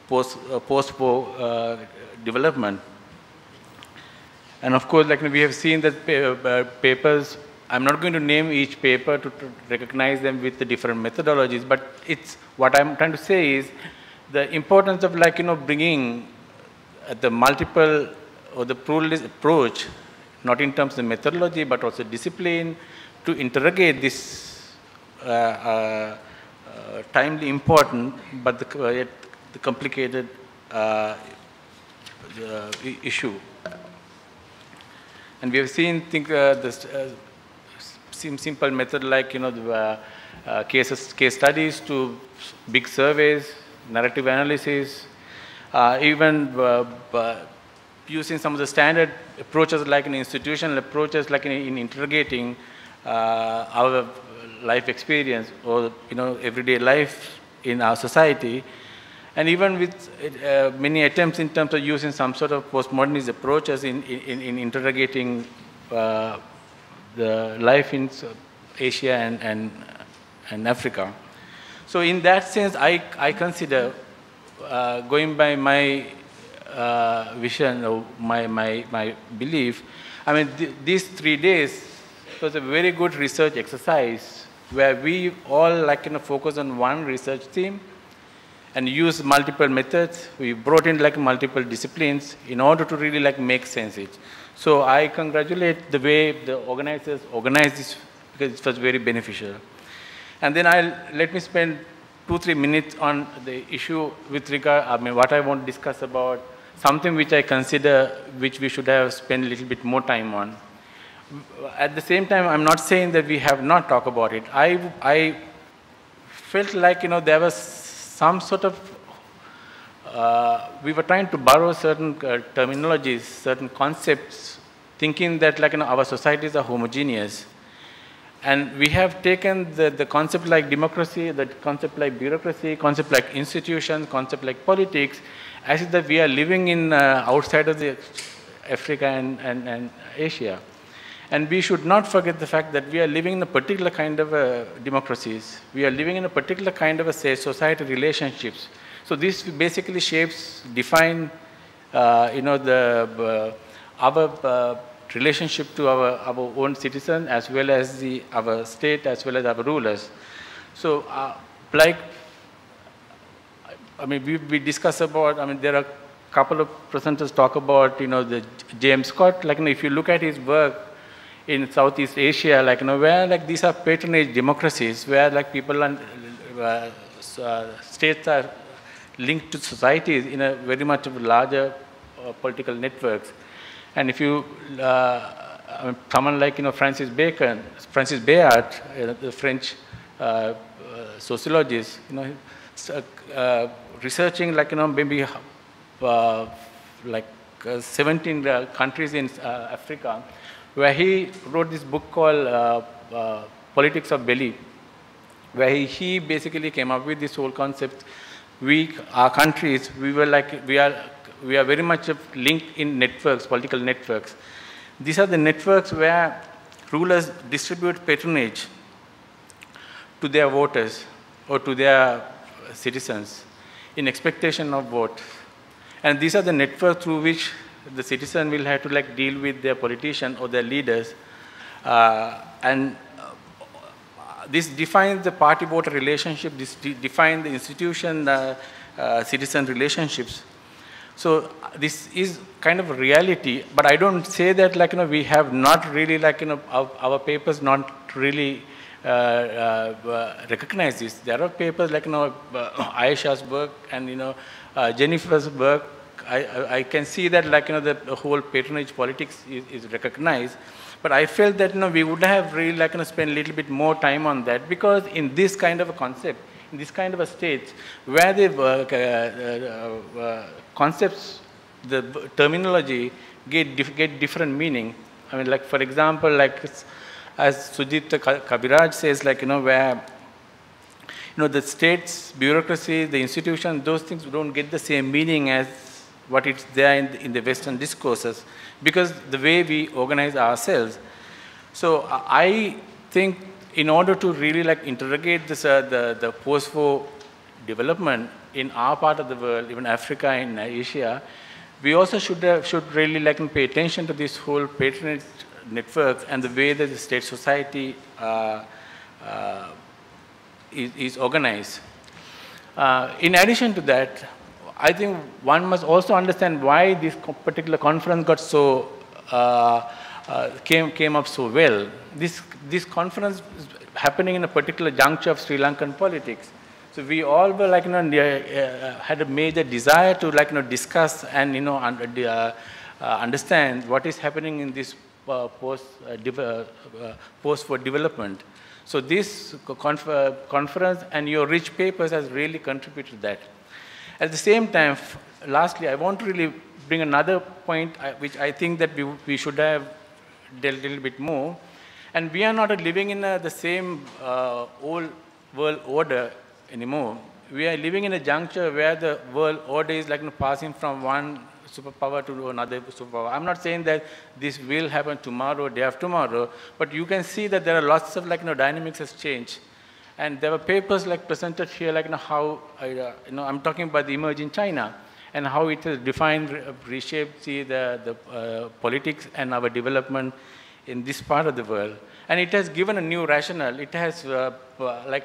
post-war development. And of course, like, we have seen that papers, I'm not going to name each paper to recognize them with the different methodologies, but it's, what I'm trying to say is the importance of, like, bringing the multiple or the pluralist approach, not in terms of methodology, but also discipline, to interrogate this timely important, but the complicated issue. And we have seen, this simple method like, the case studies to big surveys, narrative analysis, even using some of the standard approaches like institutional approaches, like in interrogating our life experience or, everyday life in our society. And even with many attempts in terms of using some sort of postmodernist approaches in interrogating the life in Asia and Africa. So in that sense, I consider, going by my vision or my belief, I mean, these 3 days was a very good research exercise where we all, like, focus on one research theme and use multiple methods. We brought in, like, multiple disciplines in order to really, like, make sense of it. So I congratulate the way the organizers organized this, because it was very beneficial. And then let me spend 2-3 minutes on the issue with regard, I mean, what I want to discuss about, something which I consider which we should have spent a little bit more time on. At the same time, I'm not saying that we have not talked about it. I felt like, there was some sort of, we were trying to borrow certain terminologies, certain concepts, thinking that, like, our societies are homogeneous. And we have taken the concept like democracy, the concept like bureaucracy, concept like institutions, concept like politics, as if that we are living in outside of the Africa and Asia. And we should not forget the fact that we are living in a particular kind of democracies. We are living in a particular kind of society relationships. So this basically define, our relationship to our own citizens, as well as our state, as well as our rulers. So, like, I mean, we discuss about, I mean, there are a couple of presenters talk about, the James Scott, like, if you look at his work in Southeast Asia, like, where, like, these are patronage democracies, where, like, people and states are linked to societies in a very much of larger political networks. And if you, someone like, Francis Bacon, Francis Bayard, the French sociologist, researching maybe 17 countries in Africa, where he wrote this book called Politics of Belly, where he basically came up with this whole concept. Our countries, we are very much linked in networks, political networks. These are the networks where rulers distribute patronage to their voters or to their citizens in expectation of vote. And these are the networks through which the citizen will have to deal with their politician or their leaders. This defines the party-voter relationship, this defines the institution-citizen relationships. So this is kind of a reality, but I don't say that we have not really our papers not really recognize this. There are papers Aisha's work and Jennifer's work. I can see that the whole patronage politics is recognized. But I felt that we would have really spent a little bit more time on that, because in this kind of a concept, in this kind of a state, where the concepts, the terminology get different meaning. I mean, for example, as Sujit Kabiraj says, where the state's bureaucracy, the institution, those things don't get the same meaning as what it's there in the Western discourses, because the way we organize ourselves. So I think in order to really interrogate this, the post-war development in our part of the world, even Africa and Asia, we also should really pay attention to this whole patronage network and the way that the state society is organized. In addition to that, I think one must also understand why this particular conference got so came up so well. This conference is happening in a particular juncture of Sri Lankan politics. So we all were had a major desire to discuss and understand what is happening in this post-war development. So this conference and your rich papers has really contributed to that. At the same time, lastly, I want to really bring another point which I think that we should have dealt a little bit more. And we are not living in the same old world order anymore. We are living in a juncture where the world order is passing from one superpower to another superpower. I'm not saying that this will happen tomorrow, day after tomorrow, but you can see that there are lots of dynamics has changed. And there were papers presented here, how, I'm talking about the emerging China and how it has defined, reshaped the politics and our development in this part of the world. And it has given a new rationale. It has,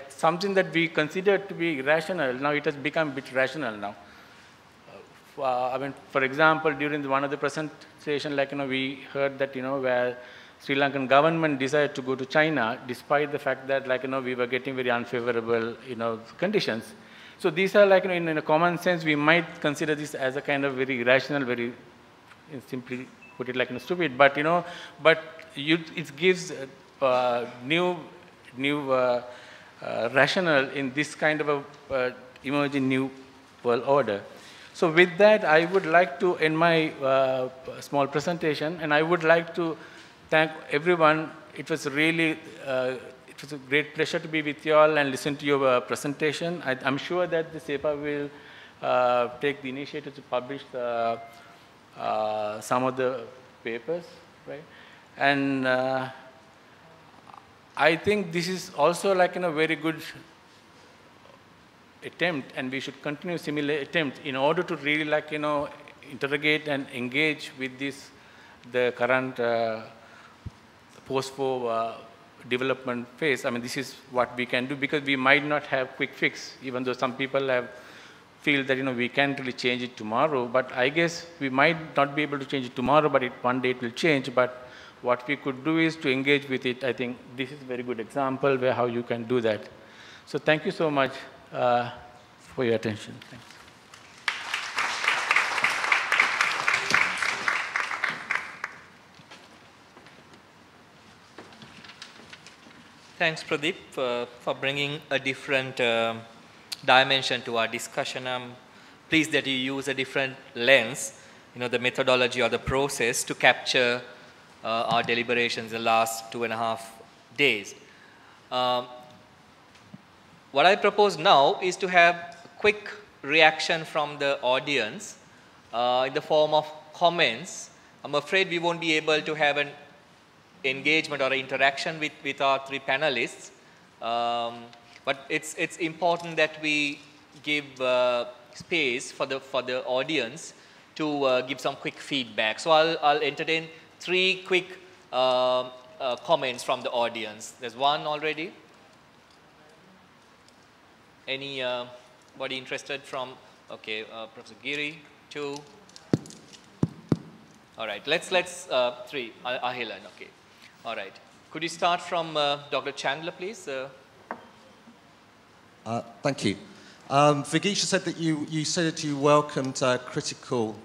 something that we considered to be irrational, now it has become a bit rational now. I mean, for example, during one of the presentation, we heard that, where Sri Lankan government decided to go to China, despite the fact that, we were getting very unfavorable, conditions. So these are, in a common sense, we might consider this as a kind of very irrational, very, simply put it stupid. But, it gives new rationale in this kind of a emerging new world order. So with that, I would like to end my small presentation, and I would like to thank everyone. It was really, it was a great pleasure to be with you all and listen to your presentation. I'm sure that the CEPA will take the initiative to publish some of the papers, right? And I think this is also a very good attempt, and we should continue similar attempts in order to really interrogate and engage with the current post-war development phase. I mean, this is what we can do, because we might not have quick fix, even though some people feel that we can't really change it tomorrow. But I guess we might not be able to change it tomorrow, but one day it will change. But what we could do is to engage with it. I think this is a very good example where how you can do that. So thank you so much for your attention. Thanks. Thanks, Pradeep, for bringing a different dimension to our discussion. I'm pleased that you use a different lens, the methodology or the process to capture our deliberations the last 2.5 days. What I propose now is to have a quick reaction from the audience in the form of comments. I'm afraid we won't be able to have an engagement or interaction with our 3 panelists, but it's important that we give space for the audience to give some quick feedback. So I'll entertain 3 quick comments from the audience. There's one already. Anybody interested from? Okay, Professor Giri, 2. All right, let's 3. Ahilan, okay. All right. Could you start from Dr. Chandler, please? Thank you. Vagisha said that you said that you welcomed critical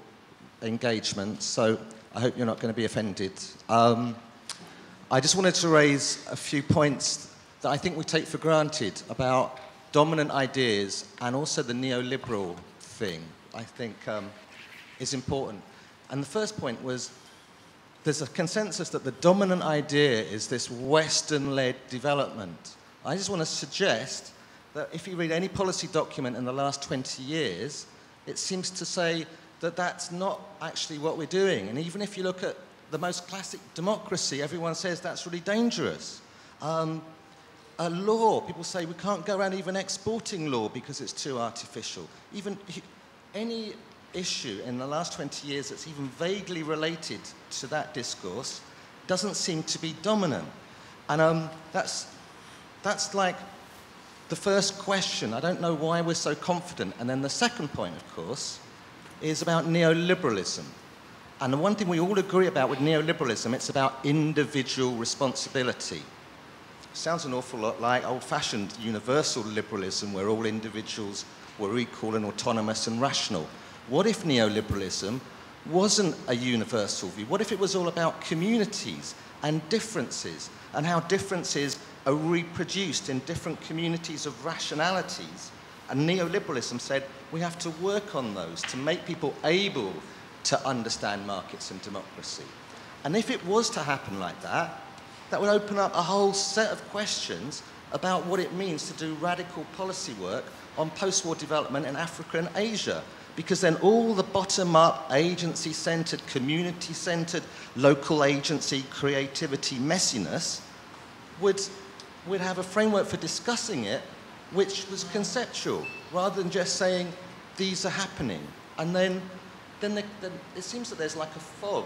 engagement, so I hope you're not going to be offended. I just wanted to raise a few points that I think we take for granted about dominant ideas and also the neoliberal thing, I think is important. And the first point was there's a consensus that the dominant idea is this Western-led development. I just want to suggest that if you read any policy document in the last 20 years, it seems to say that that's not actually what we're doing. And even if you look at the most classic democracy, everyone says that's really dangerous. A law, people say we can't go around even exporting law because it's too artificial. Even any issue in the last 20 years that's even vaguely related to that discourse doesn't seem to be dominant. And that's like the first question. I don't know why we're so confident. And then the second point, of course, is about neoliberalism. And the one thing we all agree about with neoliberalism, it's about individual responsibility. Sounds an awful lot like old-fashioned universal liberalism where all individuals were equal and autonomous and rational. What if neoliberalism wasn't a universal view? What if it was all about communities and differences and how differences are reproduced in different communities of rationalities? And neoliberalism said we have to work on those to make people able to understand markets and democracy. And if it was to happen like that, that would open up a whole set of questions about what it means to do radical policy work on post-war development in Africa and Asia. Because then all the bottom-up, agency-centered, community-centered, local agency, creativity, messiness would have a framework for discussing it which was conceptual, rather than just saying, these are happening. And then it seems that there's like a fog.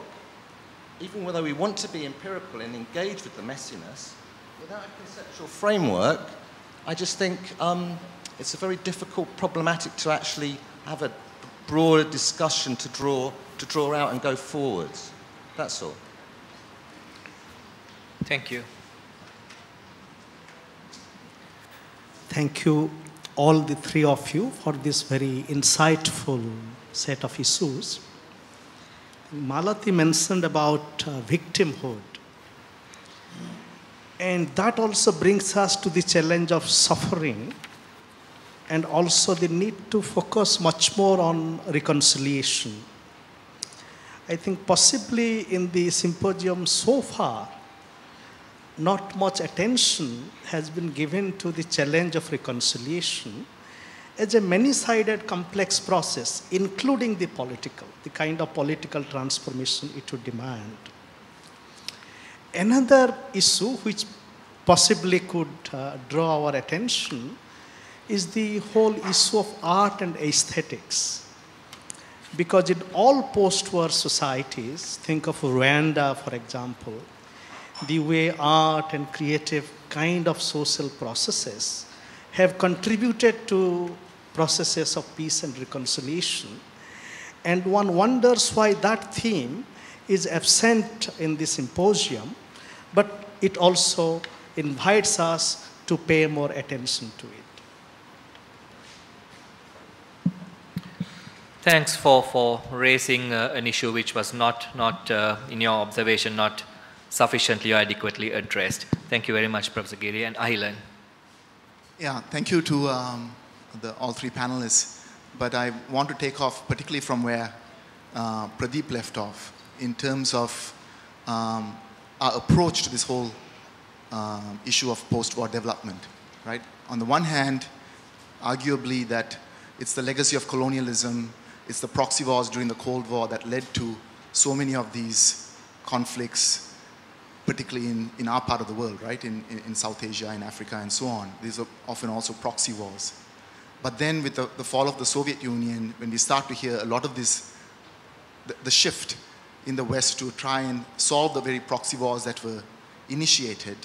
Even though we want to be empirical and engage with the messiness, without a conceptual framework, I just think it's a very difficult, problematic to actually have a broader discussion to draw out and go forwards. That's all. Thank you. Thank you, all the 3 of you, for this very insightful set of issues. Malathi mentioned about victimhood. And that also brings us to the challenge of suffering and also the need to focus much more on reconciliation. I think possibly in the symposium so far, not much attention has been given to the challenge of reconciliation as a many-sided complex process, including the political, the kind of political transformation it would demand. Another issue which possibly could draw our attention is the whole issue of art and aesthetics. Because in all post-war societies, think of Rwanda, for example, the way art and creative kind of social processes have contributed to processes of peace and reconciliation. And one wonders why that theme is absent in the symposium, but it also invites us to pay more attention to it. Thanks for raising an issue which was not in your observation, not sufficiently or adequately addressed. Thank you very much, Professor Giri. And Ahilan. Yeah, thank you to all three panelists, but I want to take off particularly from where Pradeep left off in terms of our approach to this whole issue of post-war development, right? On the one hand, arguably that it's the legacy of colonialism, it's the proxy wars during the Cold War that led to so many of these conflicts, particularly in our part of the world, right? In South Asia, in Africa, and so on. These are often also proxy wars. But then with the fall of the Soviet Union, when we start to hear a lot of this, the shift in the West to try and solve the very proxy wars that were initiated,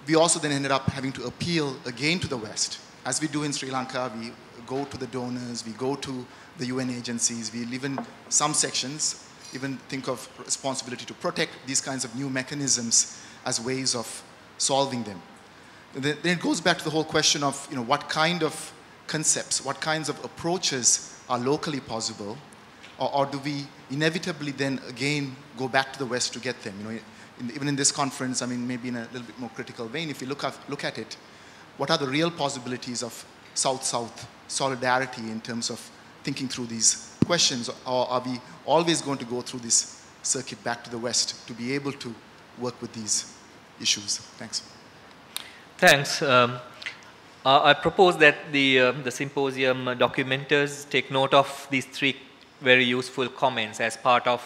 we also then ended up having to appeal again to the West. As we do in Sri Lanka, we go to the donors, we go to the UN agencies, we live in some sections, even think of responsibility to protect these kinds of new mechanisms as ways of solving them. Then it goes back to the whole question of, you know, what kind of concepts, what kinds of approaches are locally possible, or do we inevitably then again go back to the West to get them? You know, even in this conference, I mean, maybe in a little bit more critical vein, if you look at it, what are the real possibilities of South-South solidarity in terms of thinking through these questions, or are we always going to go through this circuit back to the West to be able to work with these issues? Thanks. Thanks. I propose that the symposium documenters take note of these three very useful comments as part of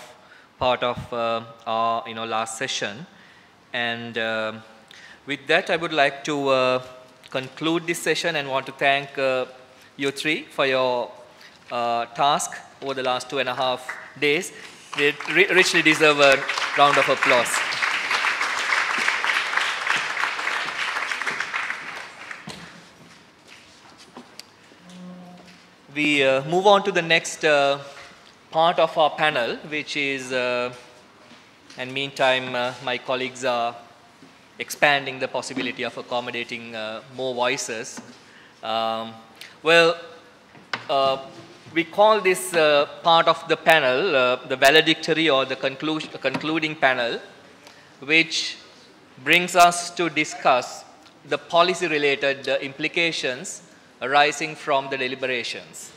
our last session, and with that I would like to conclude this session and want to thank you three for your task over the last 2.5 days. They richly deserve a round of applause. We move on to the next part of our panel, which is, and meantime my colleagues are expanding the possibility of accommodating more voices. We call this part of the panel the valedictory, or the concluding panel, which brings us to discuss the policy-related implications arising from the deliberations.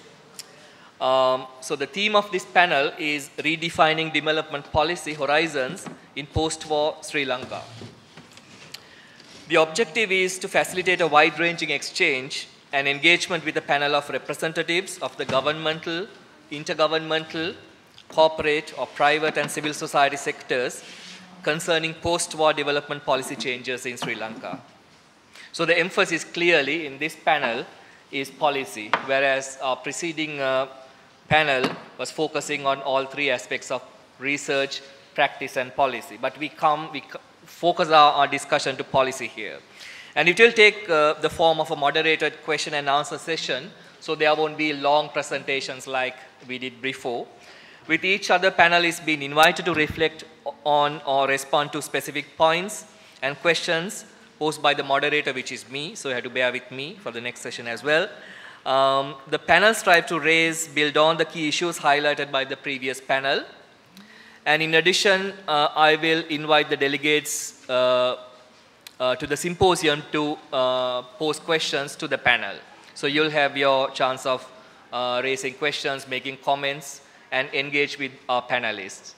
So the theme of this panel is Redefining Development Policy Horizons in Post-War Sri Lanka. The objective is to facilitate a wide-ranging exchange and engagement with a panel of representatives of the governmental, intergovernmental, corporate or private and civil society sectors concerning post-war development policy changes in Sri Lanka. So the emphasis clearly in this panel is policy, whereas our preceding panel was focusing on all three aspects of research, practice and policy. But we focus our discussion to policy here. And it will take the form of a moderated question and answer session, so there won't be long presentations like we did before, with each other panelist being invited to reflect on or respond to specific points and questions posed by the moderator, which is me, so you have to bear with me for the next session as well. The panel strive to build on the key issues highlighted by the previous panel. And in addition, I will invite the delegates to the symposium to pose questions to the panel. So you'll have your chance of raising questions, making comments, and engage with our panelists.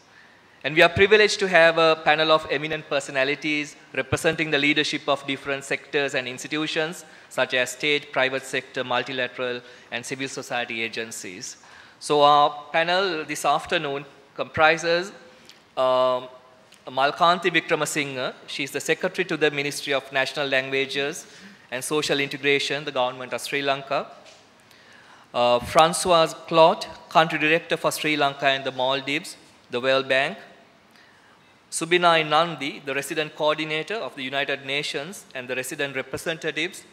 And we are privileged to have a panel of eminent personalities representing the leadership of different sectors and institutions, such as state, private sector, multilateral, and civil society agencies. So our panel this afternoon comprises Malkanthi Wickramasinghe. She is the Secretary to the Ministry of National Languages and Social Integration, the Government of Sri Lanka. Francoise Clottes, Country Director for Sri Lanka and the Maldives, the World Bank. Subinay Nandy, the Resident Coordinator of the United Nations and the Resident Representatives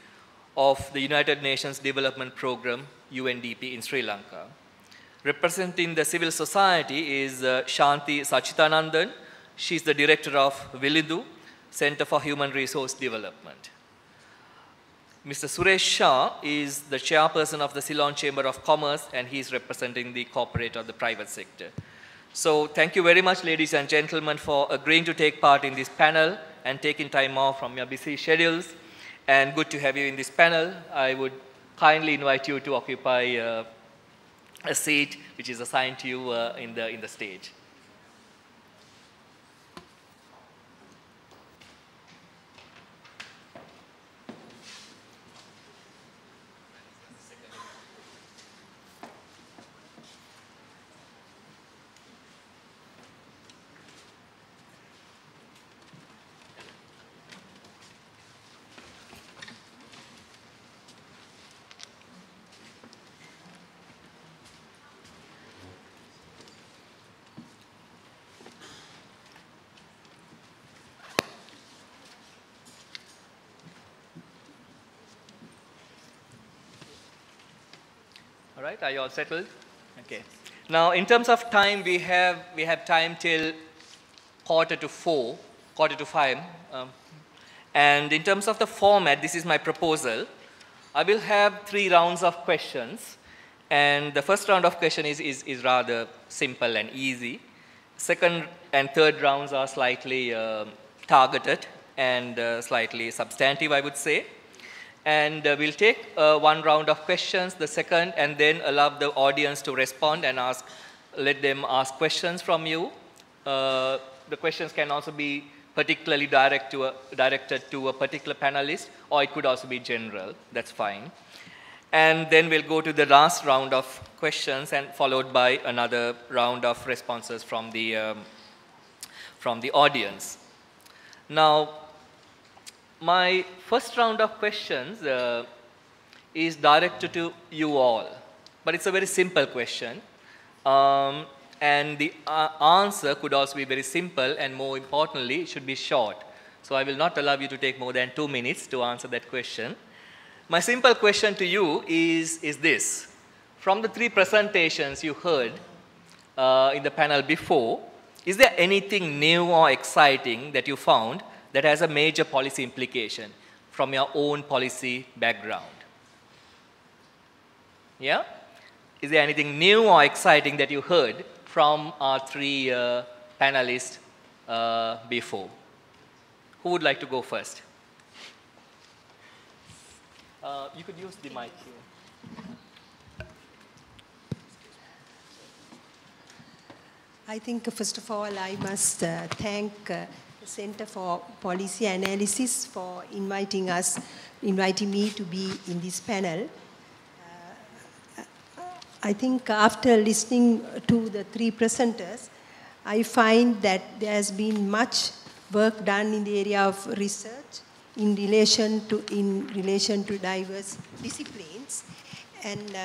of the United Nations Development Programme, UNDP, in Sri Lanka. Representing the civil society is Shanthi Sachithanandam. She is the Director of Viluthu, Center for Human Resource Development. Mr. Suresh Shah is the Chairperson of the Ceylon Chamber of Commerce, and he is representing the corporate or the private sector. So thank you very much, ladies and gentlemen, for agreeing to take part in this panel and taking time off from your busy schedules. and good to have you in this panel. I would kindly invite you to occupy a seat which is assigned to you in the stage. All right, are you all settled? Okay. Now, in terms of time, we have time till 4:45. And in terms of the format, this is my proposal. I will have 3 rounds of questions. And the first round of question is rather simple and easy. Second and third rounds are slightly targeted and slightly substantive, I would say. And we'll take 1 round of questions, the second, and then allow the audience to respond and let them ask questions from you. The questions can also be particularly directed to a particular panelist, or it could also be general. That's fine. And then we'll go to the last round of questions, and followed by another round of responses from the audience. Now, my first round of questions is directed to you all, but it's a very simple question. And the answer could also be very simple, and more importantly, it should be short. So I will not allow you to take more than 2 minutes to answer that question. My simple question to you is this. From the 3 presentations you heard in the panel before, is there anything new or exciting that you found that has a major policy implication from your own policy background? Yeah? Is there anything new or exciting that you heard from our 3 panelists before? Who would like to go first? You could use the mic here. I think, first of all, I must thank Center for Policy Analysis for inviting me to be in this panel. I think after listening to the 3 presenters, I find that there has been much work done in the area of research in relation to diverse disciplines. And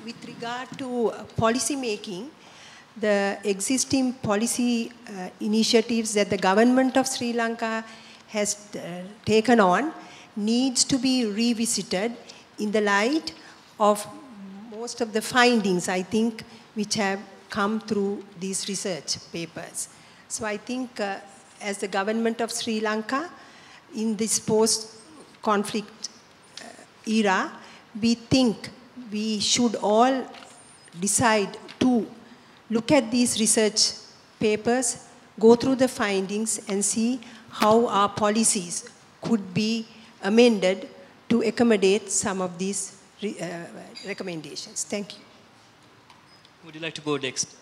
with regard to policy making, the existing policy initiatives that the government of Sri Lanka has taken on needs to be revisited in the light of most of the findings, I think, which have come through these research papers. So I think as the government of Sri Lanka, in this post-conflict era, we think we should all decide to look at these research papers, go through the findings, and see how our policies could be amended to accommodate some of these recommendations. Thank you. Would you like to go next?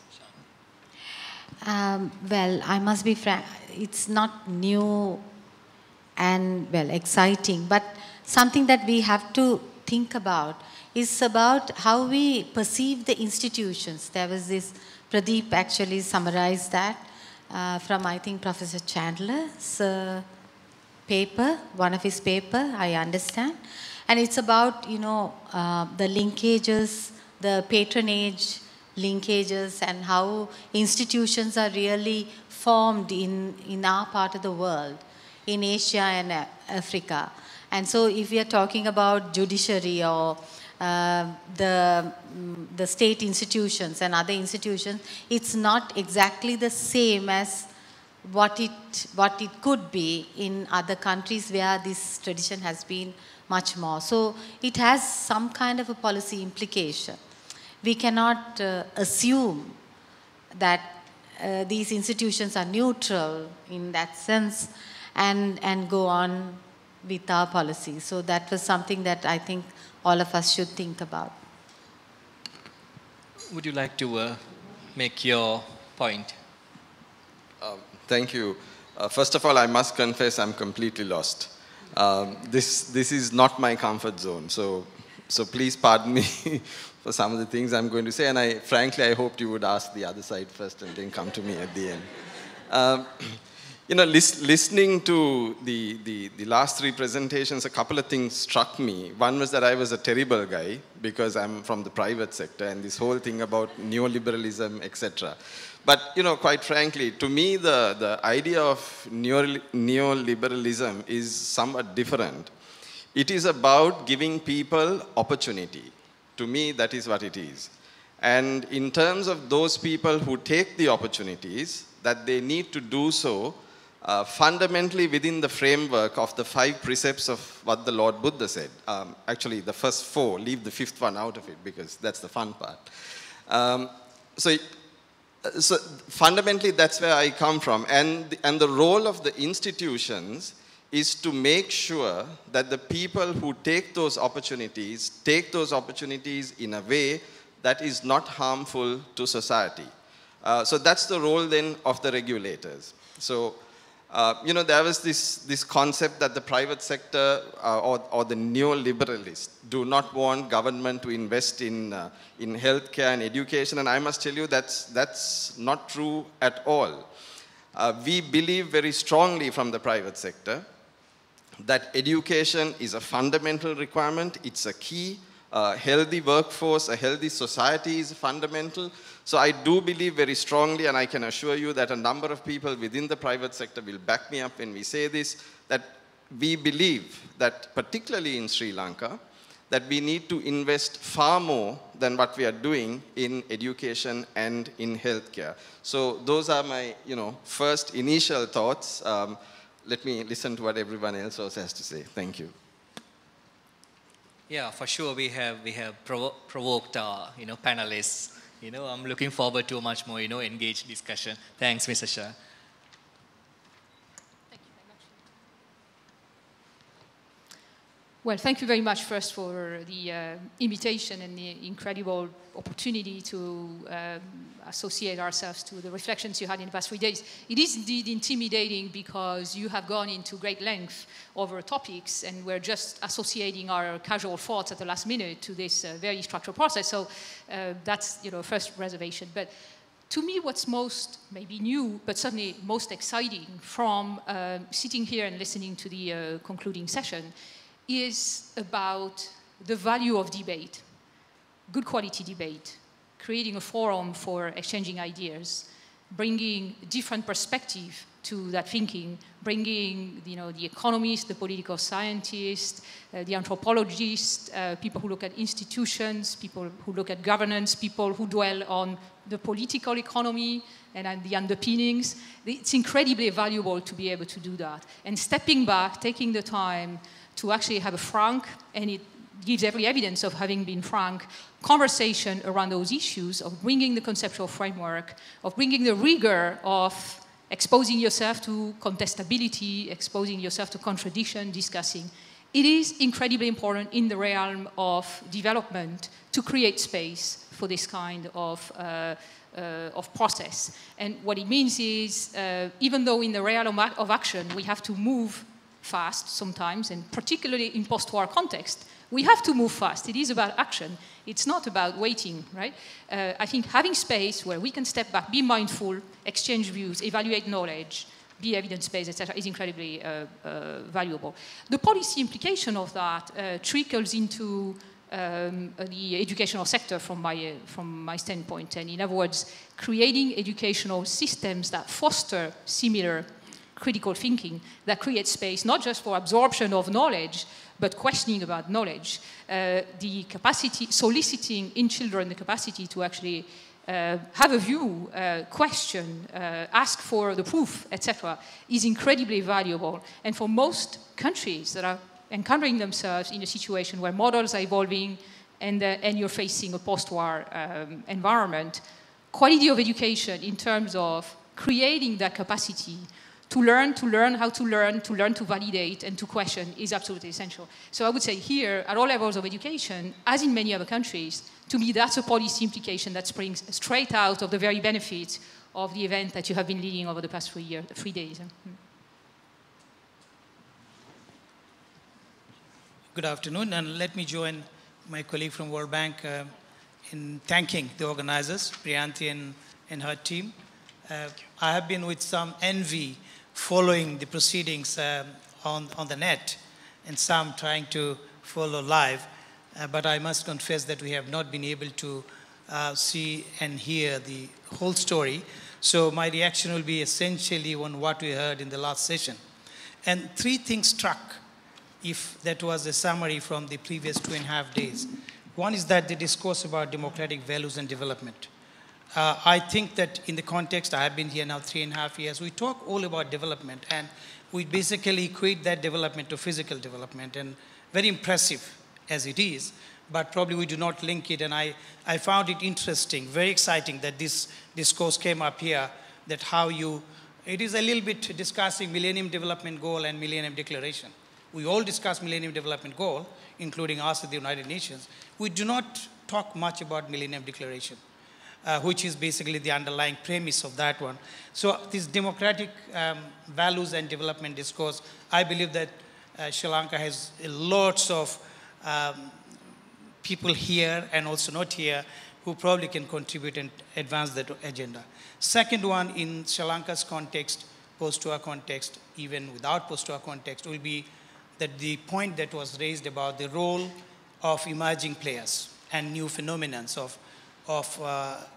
Well, I must be frank, it's not new and, well, exciting, but something that we have to think about is about how we perceive the institutions. There was this, Pradeep actually summarized that from, I think, Professor Chandler's paper, one of his paper, I understand. And it's about, you know, the linkages, the patronage linkages, and how institutions are really formed in our part of the world, in Asia and Africa. And so if we are talking about judiciary or the state institutions and other institutions, it's not exactly the same as what it could be in other countries where this tradition has been much more. So it has some kind of a policy implication. We cannot assume that these institutions are neutral in that sense and go on with our policies. So that was something that I think all of us should think about. Would you like to make your point? Thank you. First of all, I must confess I'm completely lost. This is not my comfort zone, so please pardon me for some of the things I'm going to say, and frankly, I hoped you would ask the other side first and then come to me at the end. You know, listening to the last three presentations, a couple of things struck me. One was that I was a terrible guy because I'm from the private sector, and this whole thing about neoliberalism, etc. But, you know, quite frankly, to me, the idea of neoliberalism is somewhat different. It is about giving people opportunity. To me, that is what it is. And in terms of those people who take the opportunities, that they need to do so fundamentally within the framework of the 5 precepts of what the Lord Buddha said. Actually, the first 4, leave the 5th one out of it because that's the fun part. So fundamentally, that's where I come from. And the role of the institutions is to make sure that the people who take those opportunities in a way that is not harmful to society. So that's the role then of the regulators. So, you know, there was this concept that the private sector or the neoliberalists do not want government to invest in healthcare and education, and I must tell you that's not true at all. We believe very strongly from the private sector that education is a fundamental requirement, it's a key. A healthy workforce, a healthy society is fundamental. So I do believe very strongly, and I can assure you that a number of people within the private sector will back me up when we say this, that we believe that particularly in Sri Lanka, that we need to invest far more than what we are doing in education and in healthcare. So those are my, you know, first initial thoughts. Let me listen to what everyone else also has to say. Thank you. Yeah, for sure we have provoked our, you know, panelists. You know, I'm looking forward to a much more, you know, engaged discussion. Thanks, Mr. Shah. Well, thank you very much first for the invitation and the incredible opportunity to associate ourselves to the reflections you had in the past 3 days. It is indeed intimidating because you have gone into great length over topics and we're just associating our casual thoughts at the last minute to this very structured process. So that's, you know, first reservation. But to me, what's most maybe new, but certainly most exciting from sitting here and listening to the concluding session is about the value of debate, good quality debate, creating a forum for exchanging ideas, bringing different perspective to that thinking, bringing, you know, the economists, the political scientists, the anthropologists, people who look at institutions, people who look at governance, people who dwell on the political economy and the underpinnings. It's incredibly valuable to be able to do that. And stepping back, taking the time to actually have a frank, and it gives every evidence of having been frank, conversation around those issues, of bringing the conceptual framework, of bringing the rigor of exposing yourself to contestability, exposing yourself to contradiction, discussing. It is incredibly important in the realm of development to create space for this kind of process. And what it means is, even though in the realm of action we have to move fast sometimes, and particularly in post-war context, we have to move fast. It is about action. It's not about waiting, right? I think having space where we can step back, be mindful, exchange views, evaluate knowledge, be evidence-based, etc., is incredibly valuable. The policy implication of that trickles into the educational sector from my standpoint. And in other words, creating educational systems that foster similar critical thinking, that creates space not just for absorption of knowledge, but questioning about knowledge. The capacity, soliciting in children the capacity to actually have a view, question, ask for the proof, etc., is incredibly valuable. And for most countries that are encountering themselves in a situation where models are evolving and you're facing a post-war environment, quality of education in terms of creating that capacity to learn how to learn to validate, and to question is absolutely essential. So I would say here, at all levels of education, as in many other countries, to me that's a policy implication that springs straight out of the very benefits of the event that you have been leading over the past 3 days. Good afternoon, and let me join my colleague from World Bank in thanking the organizers, Priyanthi and her team. I have been with some envy following the proceedings on the net, and some trying to follow live. But I must confess that we have not been able to see and hear the whole story. So my reaction will be essentially on what we heard in the last session. And 3 things struck, if that was a summary from the previous 2.5 days. One is that the discourse about democratic values and development. I think that in the context, I have been here now 3.5 years, we talk all about development, and we basically equate that development to physical development, and very impressive as it is, but probably we do not link it. And I found it interesting, very exciting that this discourse came up here, that how it is a little bit discussing Millennium Development Goal and Millennium Declaration. We all discuss Millennium Development Goal, including us at the United Nations. We do not talk much about Millennium Declaration, which is basically the underlying premise of that one. So this democratic values and development discourse, I believe that Sri Lanka has lots of people here and also not here who probably can contribute and advance that agenda. Second one, in Sri Lanka's context, post-war context, even without post-war context, will be that the point that was raised about the role of emerging players and new phenomena of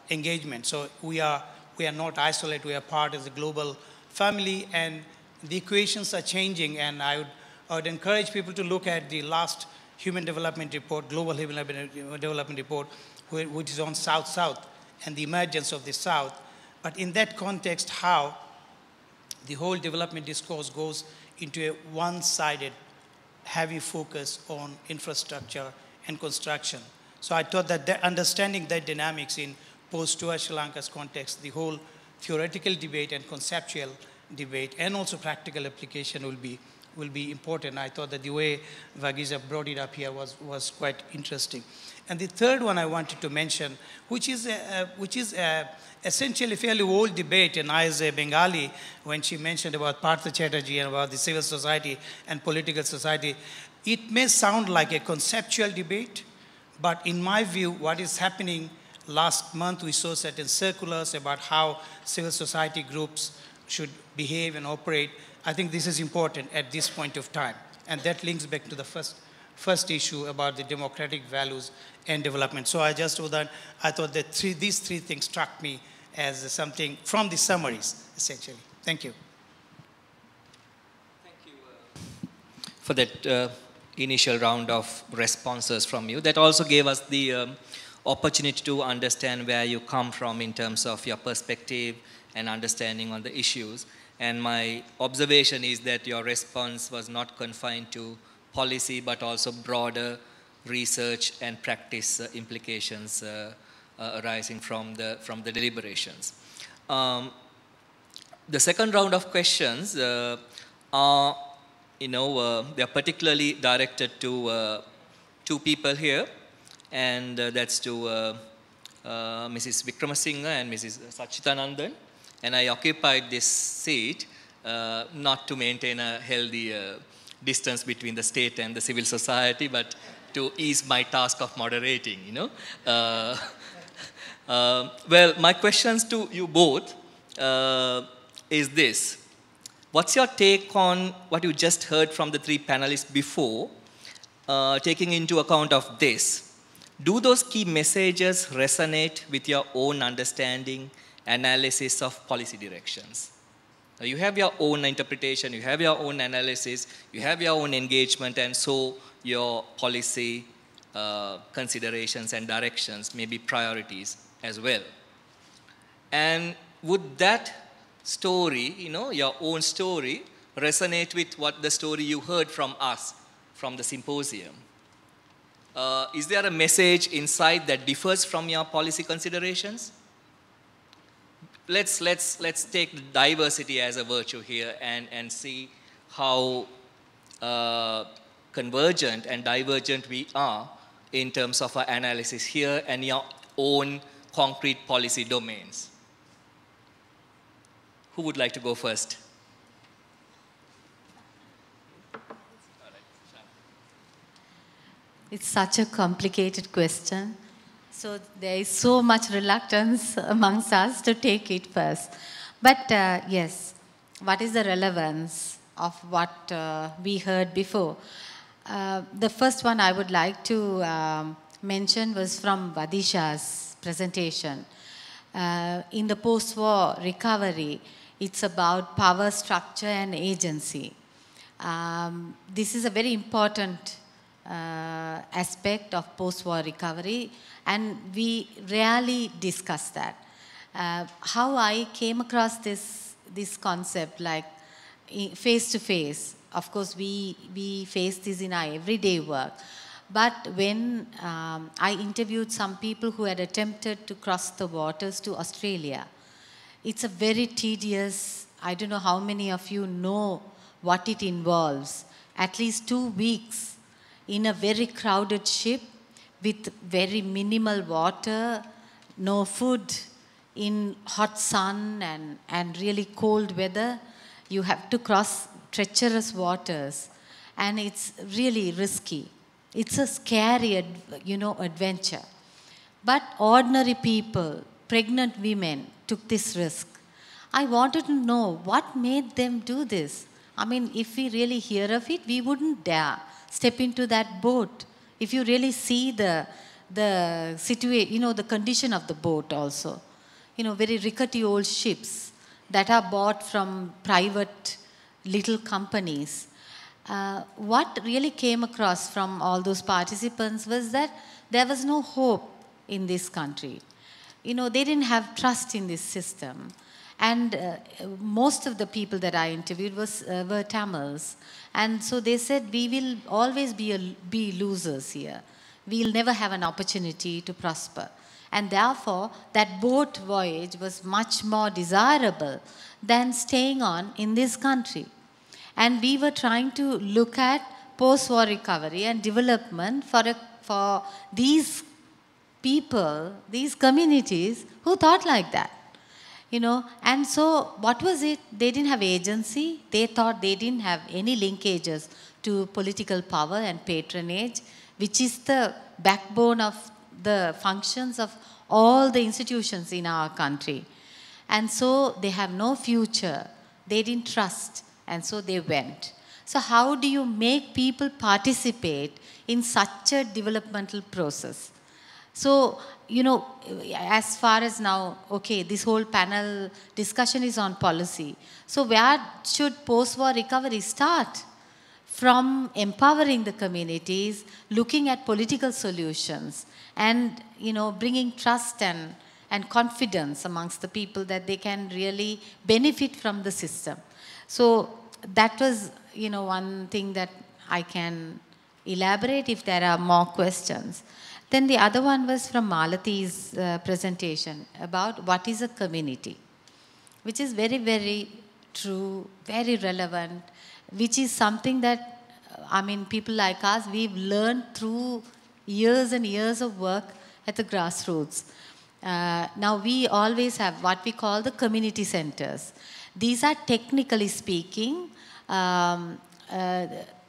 engagement. So we are not isolated, we are part of the global family, and the equations are changing, and I would encourage people to look at the last Human Development Report, Global Human Development Report, which is on South-South and the emergence of the South. But in that context, how the whole development discourse goes into a one-sided, heavy focus on infrastructure and construction. So I thought that understanding that dynamics in post-war Sri Lanka's context, the whole theoretical debate and conceptual debate and also practical application will be important. I thought that the way Vagisha brought it up here was quite interesting. And the third one I wanted to mention, which is essentially a fairly old debate, and I as a Bengali, when she mentioned about Partha Chatterjee and about the civil society and political society, it may sound like a conceptual debate, but in my view, what is happening last month, we saw certain circulars about how civil society groups should behave and operate. I think this is important at this point of time. And that links back to the first issue about the democratic values and development. So I thought that these three things struck me as something from the summaries, essentially. Thank you. Thank you for that initial round of responses from you. That also gave us the opportunity to understand where you come from in terms of your perspective and understanding on the issues. And my observation is that your response was not confined to policy, but also broader research and practice implications arising from the deliberations. The second round of questions are, they are particularly directed to two people here, and that's to Mrs. Wickramasinghe and Mrs. Sachithanandam. And I occupied this seat not to maintain a healthy distance between the state and the civil society, but to ease my task of moderating, well, my questions to you both is this. What's your take on what you just heard from the three panelists before, taking into account of this? Do those key messages resonate with your own understanding, analysis of policy directions? You have your own interpretation, you have your own analysis, you have your own engagement, and so your policy considerations and directions may be priorities as well. And would that story, your own story, resonate with what the story you heard from us from the symposium? Is there a message inside that differs from your policy considerations? let's take the diversity as a virtue here and see how convergent and divergent we are in terms of our analysis here and your own concrete policy domains. Who would like to go first? It's such a complicated question. So there is so much reluctance amongst us to take it first. But yes, what is the relevance of what we heard before? The first one I would like to mention was from Vagisha's presentation. In the post-war recovery, it's about power structure and agency. This is a very important aspect of post-war recovery, and we rarely discuss that. How I came across this concept, like face-to-face, of course we face this in our everyday work, but when I interviewed some people who had attempted to cross the waters to Australia, it's a very tedious, I don't know how many of you know what it involves, at least 2 weeks in a very crowded ship with very minimal water, no food, in hot sun and really cold weather. You have to cross treacherous waters, and it's really risky. It's a scary, adventure. But ordinary people, pregnant women, took this risk. I wanted to know what made them do this. I mean, if we really hear of it, we wouldn't dare step into that boat. If you really see the situation, the condition of the boat also. Very rickety old ships that are bought from private little companies. What really came across from all those participants was that there was no hope in this country. They didn't have trust in this system. And most of the people that I interviewed were Tamils. And so they said, we will always be losers here. We'll never have an opportunity to prosper. And therefore, that boat voyage was much more desirable than staying on in this country. And we were trying to look at post-war recovery and development for these people, these communities who thought like that. And so what was it? They didn't have agency. They thought they didn't have any linkages to political power and patronage, which is the backbone of the functions of all the institutions in our country. And so they have no future. They didn't trust, and so they went. So how do you make people participate in such a developmental process? So, as far as now, okay, this whole panel discussion is on policy. So where should post-war recovery start? From empowering the communities, looking at political solutions, and, bringing trust and confidence amongst the people that they can really benefit from the system. So that was, one thing that I can elaborate if there are more questions. Then the other one was from Malathi's presentation about what is a community, which is very, very true, very relevant, which is something that, people like us, we've learned through years and years of work at the grassroots. Now we always have what we call the community centers. These are, technically speaking,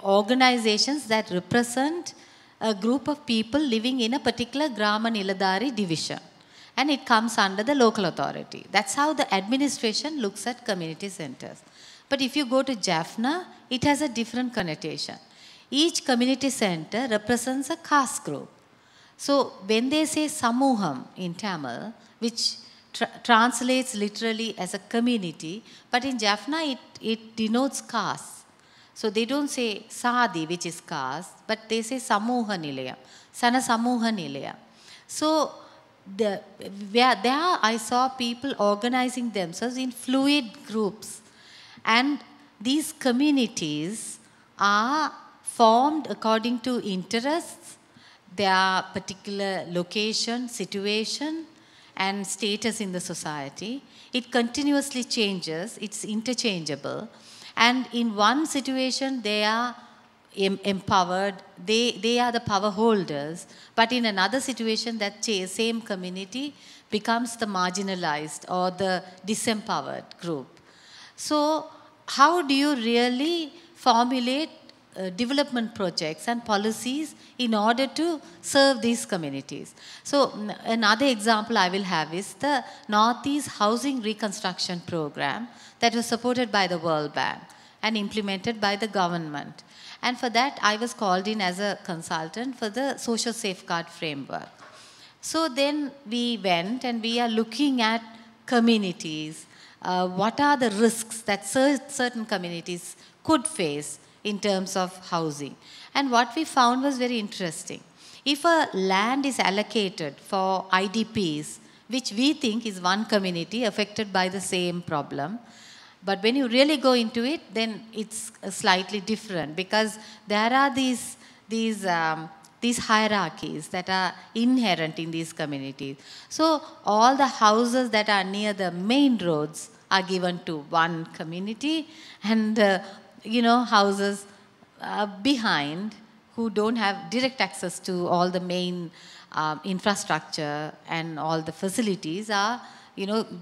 organizations that represent a group of people living in a particular Grama Niladhari division. And it comes under the local authority. That's how the administration looks at community centers. But if you go to Jaffna, it has a different connotation. Each community center represents a caste group. So when they say Samuham in Tamil, which translates literally as a community, but in Jaffna it denotes caste. So they don't say Sadi, which is caste, but they say Samuha Nilayam, Sana Samuha Nilayam. So there I saw people organizing themselves in fluid groups. And these communities are formed according to interests, their particular location, situation, and status in the society. It continuously changes, it's interchangeable. And in one situation, they are empowered, they are the power holders, but in another situation, that same community becomes the marginalized or the disempowered group. So how do you really formulate development projects and policies in order to serve these communities? So another example I will have is the Northeast Housing Reconstruction Program that was supported by the World Bank and implemented by the government. And for that, I was called in as a consultant for the social safeguard framework. So then we went and we are looking at communities. What are the risks that certain communities could face in terms of housing? And what we found was very interesting. If a land is allocated for IDPs, which we think is one community affected by the same problem, but when you really go into it, then it's slightly different, because there are these hierarchies that are inherent in these communities. So all the houses that are near the main roads are given to one community, and houses behind who don't have direct access to all the main infrastructure and all the facilities are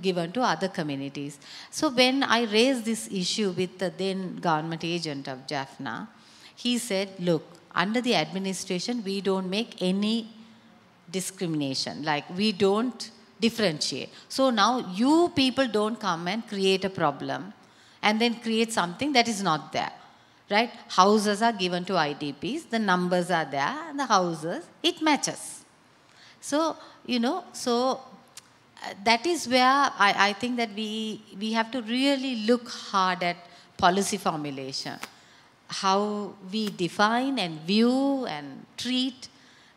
given to other communities. So when I raised this issue with the then government agent of Jaffna, he said, look, under the administration, we don't make any discrimination, like we don't differentiate. So now you people don't come and create a problem and then create something that is not there, right? Houses are given to IDPs, the numbers are there, and the houses, it matches. So, that is where I think that we have to really look hard at policy formulation, how we define and view and treat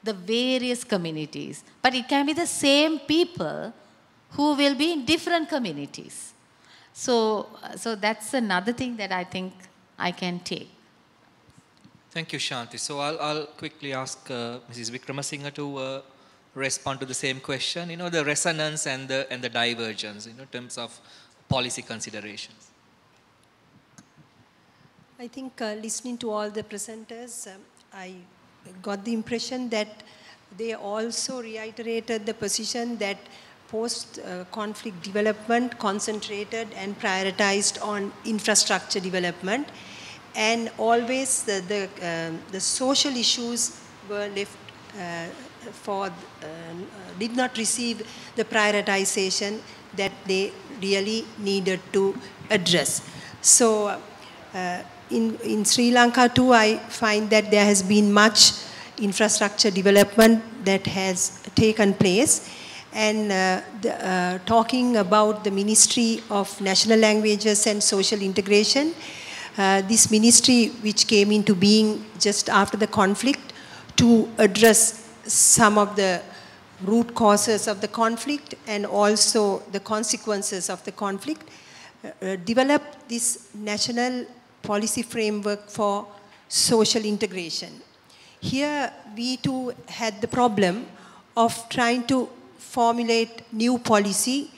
the various communities. But it can be the same people who will be in different communities. So that's another thing that I think I can take. Thank you, Shanthi. So I'll quickly ask Mrs. Wickramasinghe to respond to the same question, the resonance and the divergence, in terms of policy considerations. I think listening to all the presenters, I got the impression that they also reiterated the position that post-conflict development concentrated and prioritized on infrastructure development, and always the social issues were left did not receive the prioritization that they really needed to address. So in Sri Lanka too, I find that there has been much infrastructure development that has taken place. And talking about the Ministry of National Languages and Social Integration, this ministry which came into being just after the conflict to address some of the root causes of the conflict and also the consequences of the conflict, developed this national policy framework for social integration. Here we too had the problem of trying to formulate new policy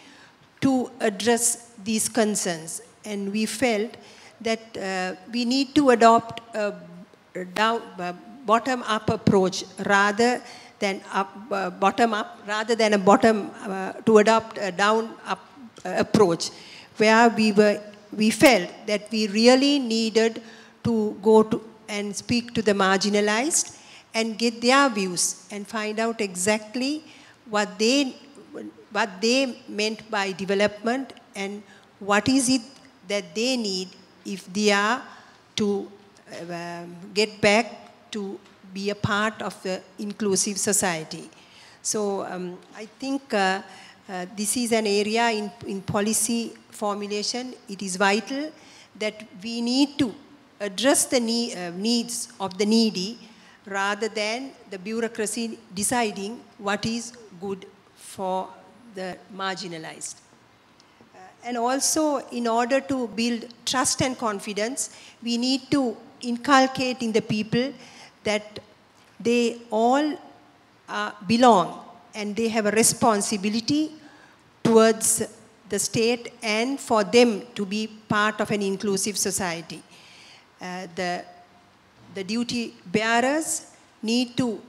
to address these concerns, and we felt that we need to adopt a bottom-up approach rather than bottom-up, rather than a to adopt a down-up approach, where we felt that we really needed to go to and speak to the marginalized and get their views and find out exactly what they meant by development and what is it that they need if they are to get back to be a part of the inclusive society. So I think this is an area in policy formulation. It is vital that we need to address the needs of the needy rather than the bureaucracy deciding what is good for the marginalized. And also, in order to build trust and confidence, we need to inculcate in the people that they all belong and they have a responsibility towards the state and for them to be part of an inclusive society. The duty bearers need to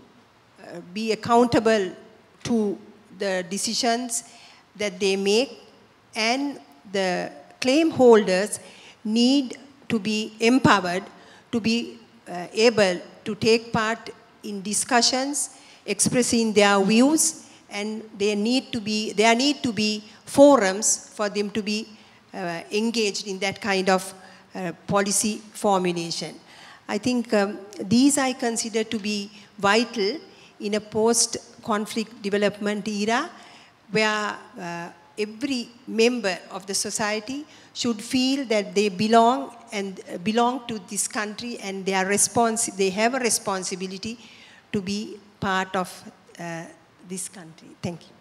be accountable to the decisions that they make, and the claim holders need to be empowered to be able to take part in discussions, expressing their views, and there need to be forums for them to be engaged in that kind of policy formulation. I think these I consider to be vital in a post-conflict development era where every member of the society should feel that they belong to this country, and they have a responsibility to be part of this country. Thank you.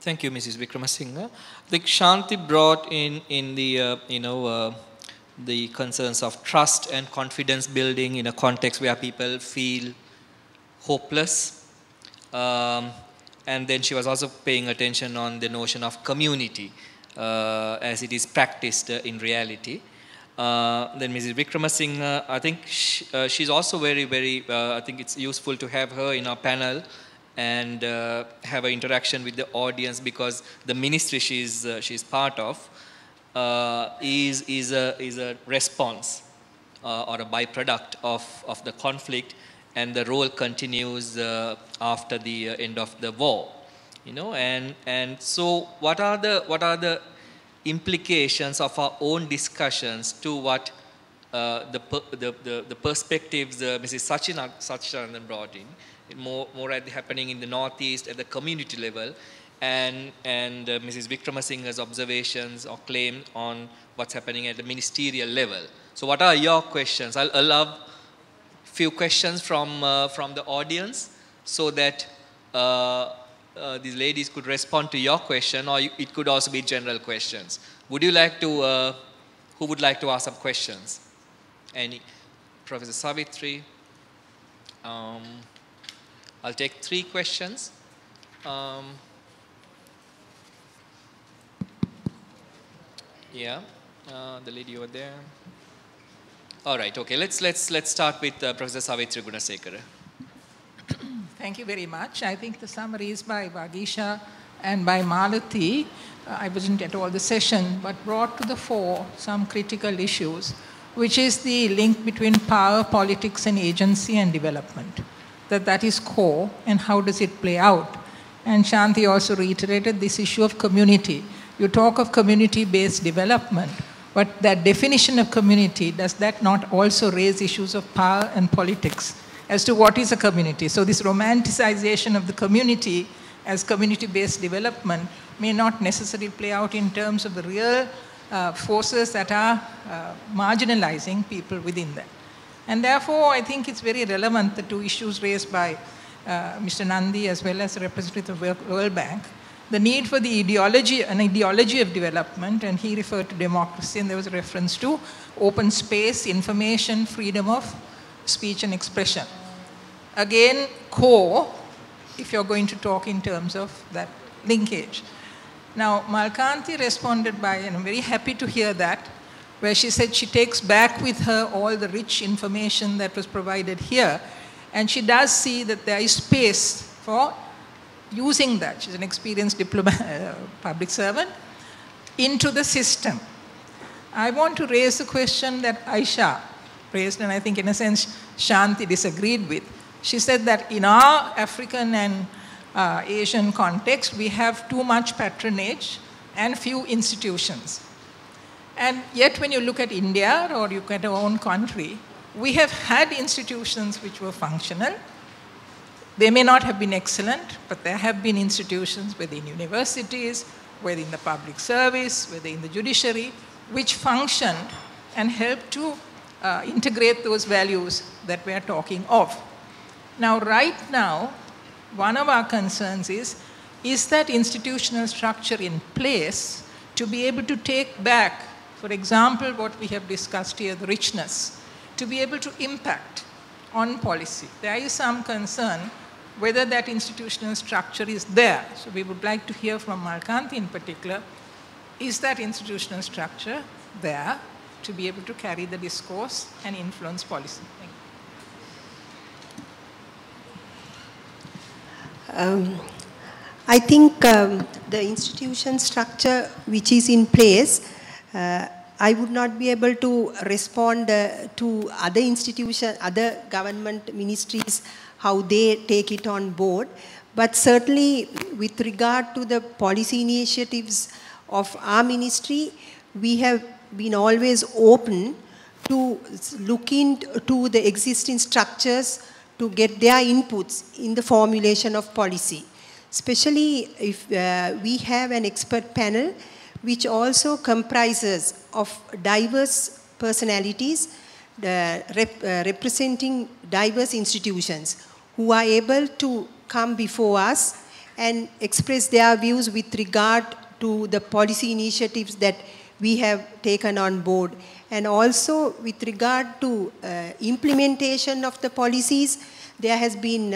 Thank you, Mrs. Wickramasinghe. I think Shanthi brought in the the concerns of trust and confidence building in a context where people feel hopeless. And then she was also paying attention on the notion of community as it is practiced in reality. Then Mrs. Wickramasinghe, I think she's also very, very, I think it's useful to have her in our panel and have an interaction with the audience, because the ministry she's part of is a response or a byproduct of the conflict, and the role continues after the end of the war, and so what are the implications of our own discussions to what the perspectives Mrs. Sachithanandam brought in, more happening in the Northeast at the community level, and Mrs. Wickramasinghe's observations or claim on what's happening at the ministerial level. So what are your questions? I'll love few questions from the audience, so that these ladies could respond to your question, or it could also be general questions. Would you like to, who would like to ask some questions? Any? Professor Savitri? I'll take 3 questions. Yeah, the lady over there. All right, okay, let's start with Professor Savitri Gunasekera. Thank you very much. I think the summaries by Vagisha and by Malathi, I wasn't at all the session, but brought to the fore some critical issues, which is the link between power, politics, and agency and development. That is core, and how does it play out? And Shanthi also reiterated this issue of community. You talk of community-based development, but that definition of community, does that not also raise issues of power and politics as to what is a community? So this romanticization of the community as community-based development may not necessarily play out in terms of the real forces that are marginalizing people within that. And therefore, I think it's very relevant, the 2 issues raised by Mr. Nandy as well as the representative of the World Bank, the need for the ideology, an ideology of development, and he referred to democracy, and there was a reference to open space, information, freedom of speech and expression. Again, core, if you're going to talk in terms of that linkage. Now, Malkanthi responded by, and I'm very happy to hear that, where she said she takes back with her all the rich information that was provided here, and she does see that there is space for using that. She's an experienced public servant, into the system. I want to raise a question that Aisha raised, and I think in a sense Shanthi disagreed with. She said that in our African and Asian context, we have too much patronage and few institutions. And yet when you look at India or you look at our own country, we have had institutions which were functional. They may not have been excellent, but there have been institutions within universities, within the public service, within the judiciary, which functioned and helped to integrate those values that we are talking of. Now, right now, one of our concerns is that institutional structure in place to be able to take back, for example, what we have discussed here, the richness, to be able to impact on policy. There is some concern whether that institutional structure is there. So we would like to hear from Malkanthi in particular, is that institutional structure there to be able to carry the discourse and influence policy? Thank you. I think the institution structure which is in place, I would not be able to respond to other institutions, other government ministries, how they take it on board. But certainly with regard to the policy initiatives of our ministry, we have been always open to look into the existing structures to get their inputs in the formulation of policy. Especially if we have an expert panel which also comprises of diverse personalities representing diverse institutions who are able to come before us and express their views with regard to the policy initiatives that we have taken on board. And also with regard to implementation of the policies, there has been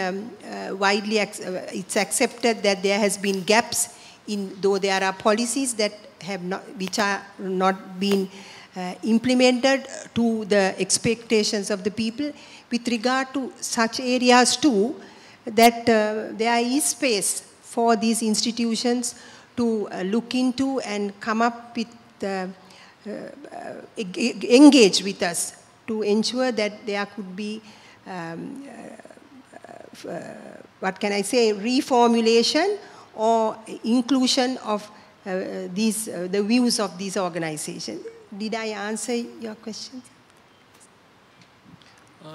widely, it's accepted that there has been gaps in, though there are policies that have not, which are not been implemented to the expectations of the people. With regard to such areas too, that there is space for these institutions to look into and come up with, engage with us to ensure that there could be what can I say, reformulation or inclusion of these, the views of these organizations. Did I answer your question?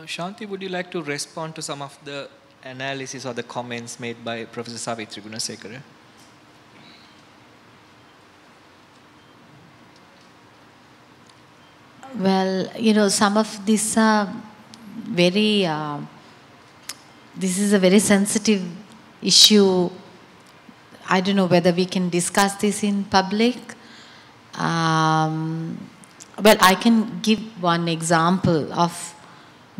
Shanthi, would you like to respond to some of the analysis or the comments made by Professor Savitri Gunasekera? Well, you know, some of these are very, this is a very sensitive issue. I don't know whether we can discuss this in public. Well, I can give one example of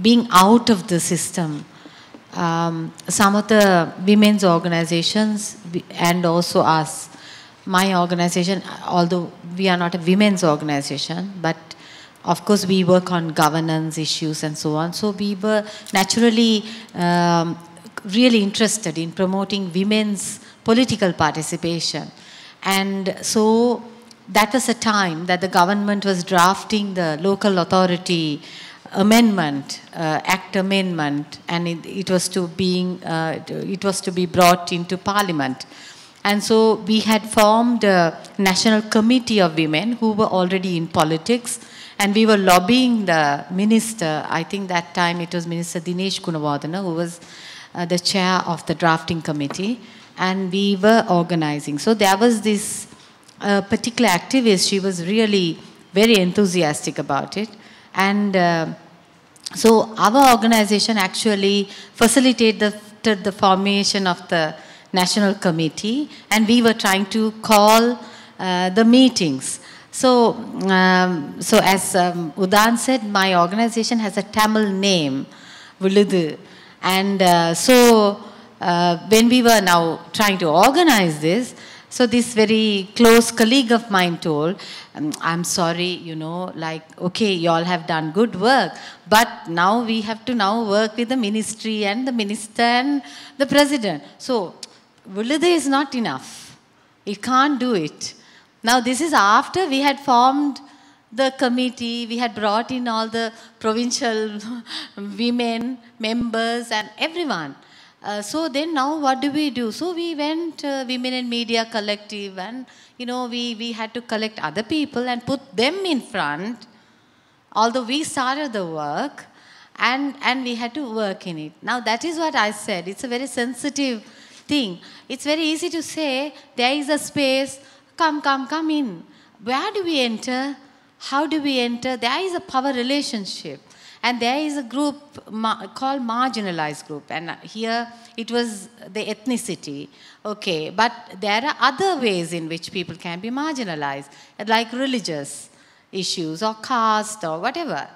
being out of the system. Some of the women's organizations and also us, my organization, although we are not a women's organization, but of course we work on governance issues and so on. So we were naturally really interested in promoting women's political participation. And so that was a time that the government was drafting the local authority amendment, act amendment, and it was to be brought into parliament. And so we had formed a national committee of women who were already in politics, and we were lobbying the minister. I think that time it was Minister Dinesh Gunawardena who was the chair of the drafting committee, and we were organizing. So there was this particular activist, she was really very enthusiastic about it. And so our organization actually facilitated the formation of the national committee, and we were trying to call the meetings. So, so as Udan said, my organization has a Tamil name, Viluthu. And so when we were now trying to organize this, so this very close colleague of mine told, I'm sorry, you know, like, okay, you all have done good work, but now we have to now work with the ministry and the minister and the president. So, Viluthu is not enough. It can't do it. Now, this is after we had formed the committee, we had brought in all the provincial women, members and everyone. So then now what do we do? So we went Women in Media Collective, and you know, we had to collect other people and put them in front, although we started the work, and we had to work in it. Now that is what I said, it's a very sensitive thing. It's very easy to say, there is a space, come in. Where do we enter? How do we enter? There is a power relationship. And there is a group called marginalized group. And here it was the ethnicity. Okay, but there are other ways in which people can be marginalized, like religious issues or caste or whatever.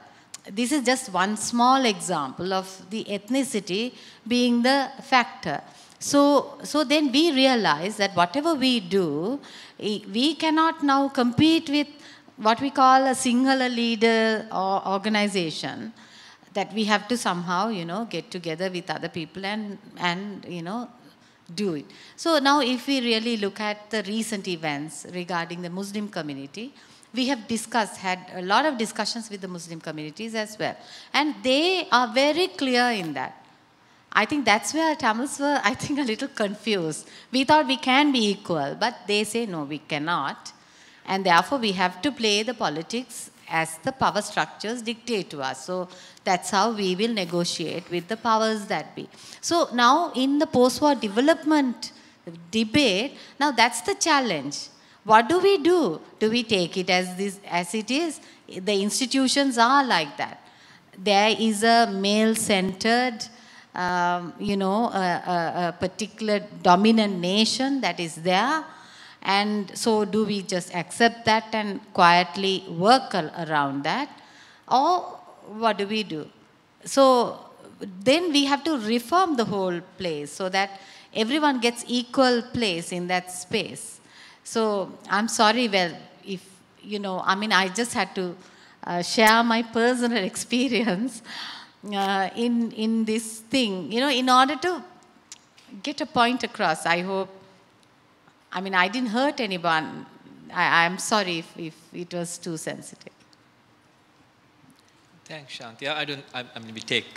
this is just one small example of the ethnicity being the factor. So then we realize that whatever we do, we cannot now compete with what we call a single leader or organization, that we have to somehow, get together with other people and do it. So now if we really look at the recent events regarding the Muslim community, we have had a lot of discussions with the Muslim communities as well. And they are very clear in that. I think that's where Tamils were, I think, a little confused. We thought we can be equal, but they say, no, we cannot. And therefore, we have to play the politics as the power structures dictate to us. So that's how we will negotiate with the powers that be. So now in the post-war development debate, now that's the challenge. What do we do? Do we take it as it is? The institutions are like that. There is a male-centered, a particular dominant nation that is there. And so do we just accept that and quietly work around that? Or what do we do? So then we have to reform the whole place so that everyone gets equal place in that space. So I'm sorry, well, if, I just had to share my personal experience in this thing, in order to get a point across. I hope, I didn't hurt anyone. I'm sorry if it was too sensitive. Thanks, Shanthi. We take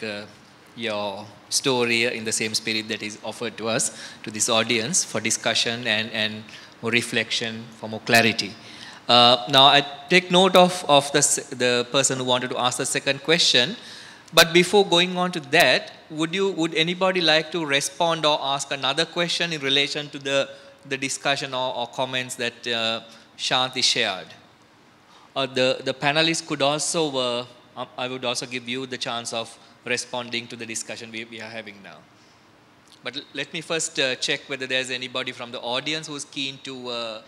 your story in the same spirit that is offered to us, to this audience, for discussion and more reflection, for more clarity. Now, I take note of the person who wanted to ask the second question. But before going on to that, would anybody like to respond or ask another question in relation to the discussion or comments that Shanthi shared? The panelists could also, I would also give you the chance of responding to the discussion we are having now. But let me first check whether there's anybody from the audience who's keen to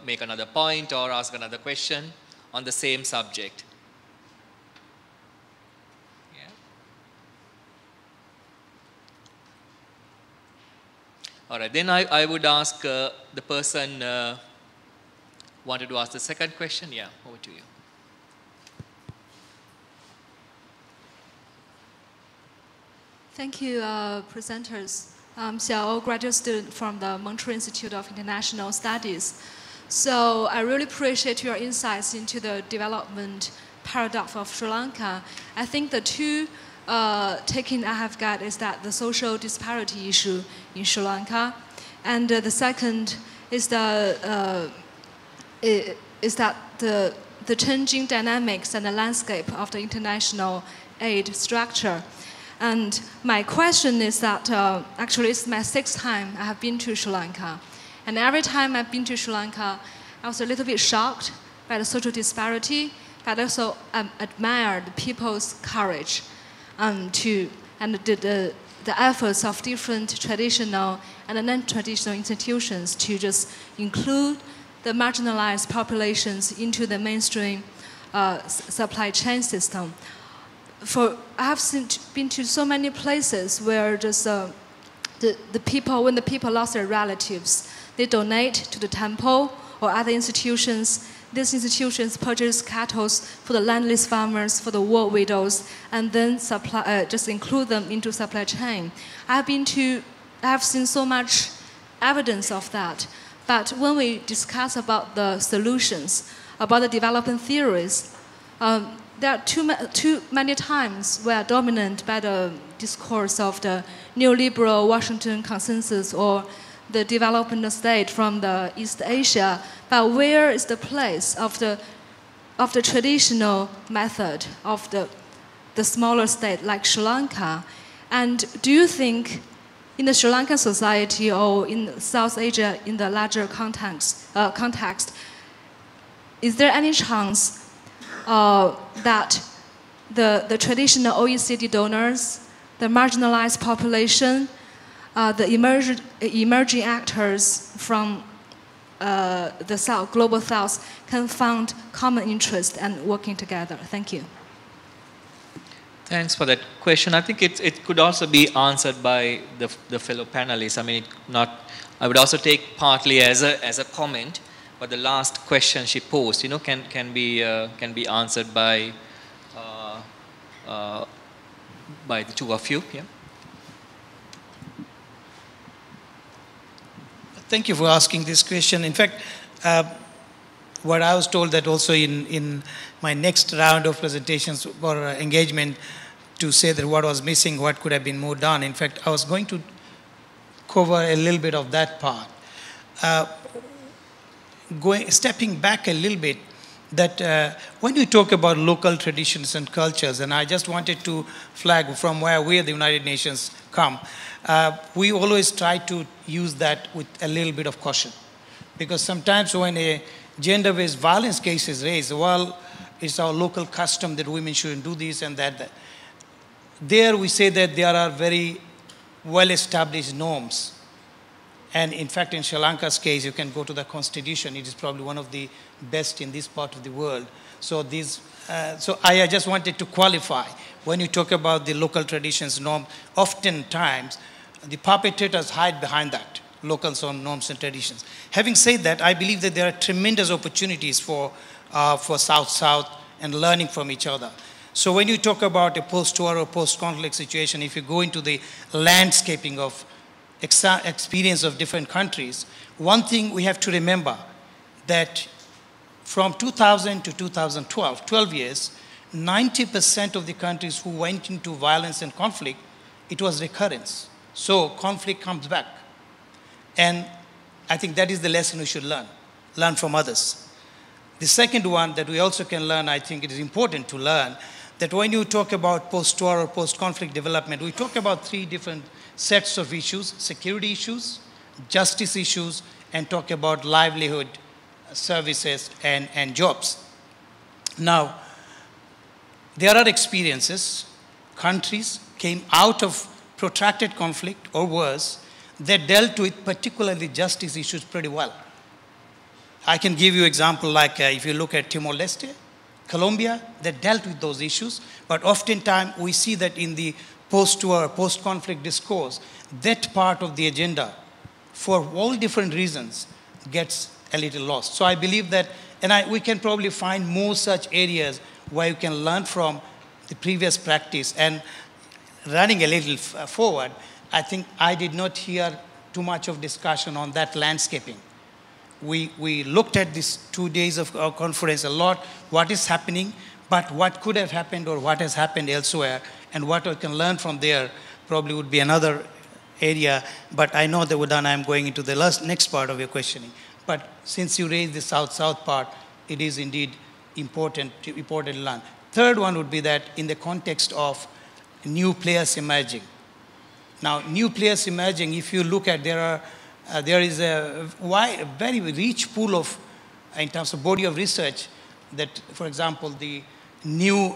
make another point or ask another question on the same subject. Yeah. All right, then I would ask the person wanted to ask the second question. Yeah, over to you. Thank you, presenters. I'm Xiao, graduate student from the Montreal Institute of International Studies. So I really appreciate your insights into the development paradox of Sri Lanka. I think the two taking I have got is that the social disparity issue in Sri Lanka, and the second is that the changing dynamics and the landscape of the international aid structure. And my question is that actually it's my 6th time I have been to Sri Lanka. And every time I've been to Sri Lanka, I was a little bit shocked by the social disparity, but also admired people's courage and the efforts of different traditional and non-traditional institutions to just include the marginalized populations into the mainstream supply chain system. I have been to so many places where just the people, when the people lost their relatives, they donate to the temple or other institutions. These institutions purchase cattle for the landless farmers, for the war widows, and then just include them into supply chain. I have seen so much evidence of that. But when we discuss about the solutions, about the development theories, there are too many times we are dominant by the discourse of the neoliberal Washington consensus or the development state from the East Asia. But where is the place of the traditional method of the smaller state like Sri Lanka? And do you think in the Sri Lankan society or in South Asia in the larger context, is there any chance that the traditional OECD donors, the marginalized population, the emerging actors from the South, global South, can find common interest and working together? Thank you. Thanks for that question. I think it could also be answered by the fellow panelists. I mean, I would also take partly as a comment, but the last question she posed, you know, can be answered by the two of you. Yeah. Thank you for asking this question. In fact, what I was told that also in my next round of presentations or engagement to say that what was missing, what could have been more done. In fact, I was going to cover a little bit of that part. Stepping back a little bit, that when you talk about local traditions and cultures, and I just wanted to flag from where we at the United Nations come, we always try to use that with a little bit of caution. Because sometimes when a gender-based violence case is raised, well, it's our local custom that women shouldn't do this and that. There we say that there are very well-established norms. And in fact, in Sri Lanka's case, you can go to the constitution. It is probably one of the best in this part of the world. So I just wanted to qualify. When you talk about the local traditions norm, oftentimes the perpetrators hide behind that, local norms and traditions. Having said that, I believe that there are tremendous opportunities for South-South and learning from each other. So when you talk about a post-war or post-conflict situation, if you go into the landscaping of experience of different countries, one thing we have to remember that from 2000 to 2012, 12 years, 90% of the countries who went into violence and conflict, it was recurrence. So conflict comes back. And I think that is the lesson we should learn from others. The second one that we also can learn, I think it is important to learn, that when you talk about post-war or post-conflict development, we talk about three different sets of issues: security issues, justice issues, and talk about livelihood, services, and jobs. Now, there are experiences, countries came out of protracted conflict or worse, that dealt with particularly justice issues pretty well. I can give you an example like if you look at Timor-Leste, Colombia, that dealt with those issues, but oftentimes we see that in the post-war, post-conflict discourse, that part of the agenda, for all different reasons, gets a little lost. So I believe that, and we can probably find more such areas where you can learn from the previous practice. And running a little forward, I think I did not hear too much of discussion on that landscaping. We looked at these 2 days of our conference a lot, what is happening, but what could have happened or what has happened elsewhere, and what we can learn from there probably would be another area. But I know that, Udan, I'm going into the next part of your questioning. But since you raised the South-South part, it is indeed important to learn. Third one would be that in the context of new players emerging. Now, new players emerging, if you look at, there is a very rich pool of, in terms of body of research, that, for example, the new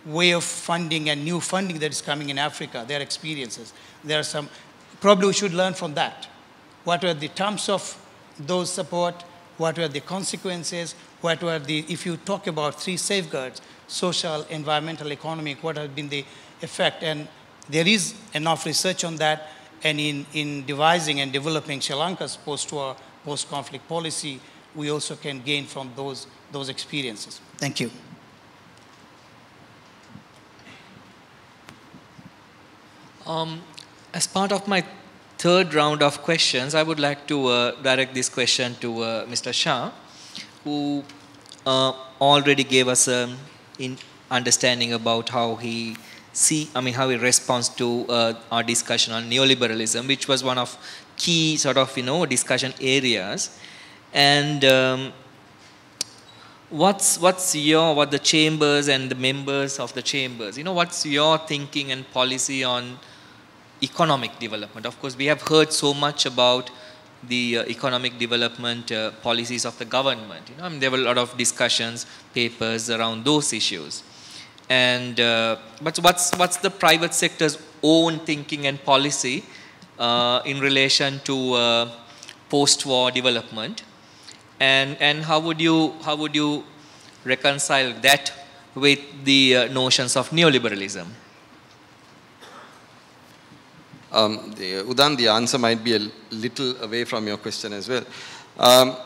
way of funding and new funding that is coming in Africa, their experiences. There are some, probably we should learn from that. What were the terms of those support? What were the consequences? What were the, if you talk about three safeguards, social, environmental, economic, what has been the effect? And there is enough research on that. And in devising and developing Sri Lanka's post-war, post-conflict policy, we also can gain from those experiences. Thank you. As part of my third round of questions, I would like to direct this question to Mr. Shah, who already gave us an understanding about how he how he responds to our discussion on neoliberalism, which was one of key sort of, discussion areas. And what the chambers and the members of the chambers, what's your thinking and policy on economic development? Of course, we have heard so much about the economic development policies of the government. There were a lot of discussions, papers around those issues. And but what's the private sector's own thinking and policy in relation to post-war development, and how would you reconcile that with the notions of neoliberalism? Udan, the answer might be a little away from your question as well.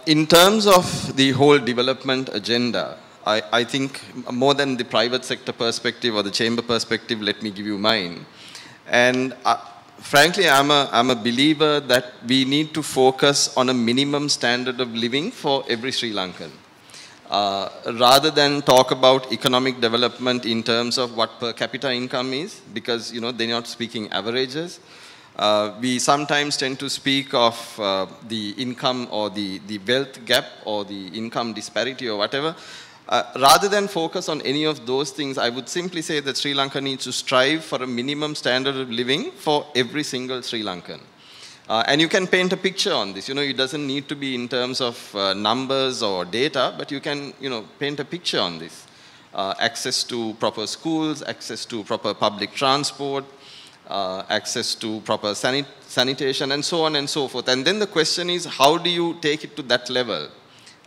In terms of the whole development agenda, I think more than the private sector perspective or the chamber perspective, let me give you mine. And frankly, I'm a believer that we need to focus on a minimum standard of living for every Sri Lankan. Rather than talk about economic development in terms of what per capita income is, because they're not speaking averages. We sometimes tend to speak of the income or the wealth gap or the income disparity or whatever. Rather than focus on any of those things, I would simply say that Sri Lanka needs to strive for a minimum standard of living for every single Sri Lankan. And you can paint a picture on this. It doesn't need to be in terms of numbers or data, but you can, paint a picture on this. Access to proper schools, access to proper public transport, access to proper sanitation, and so on and so forth. And then the question is, how do you take it to that level?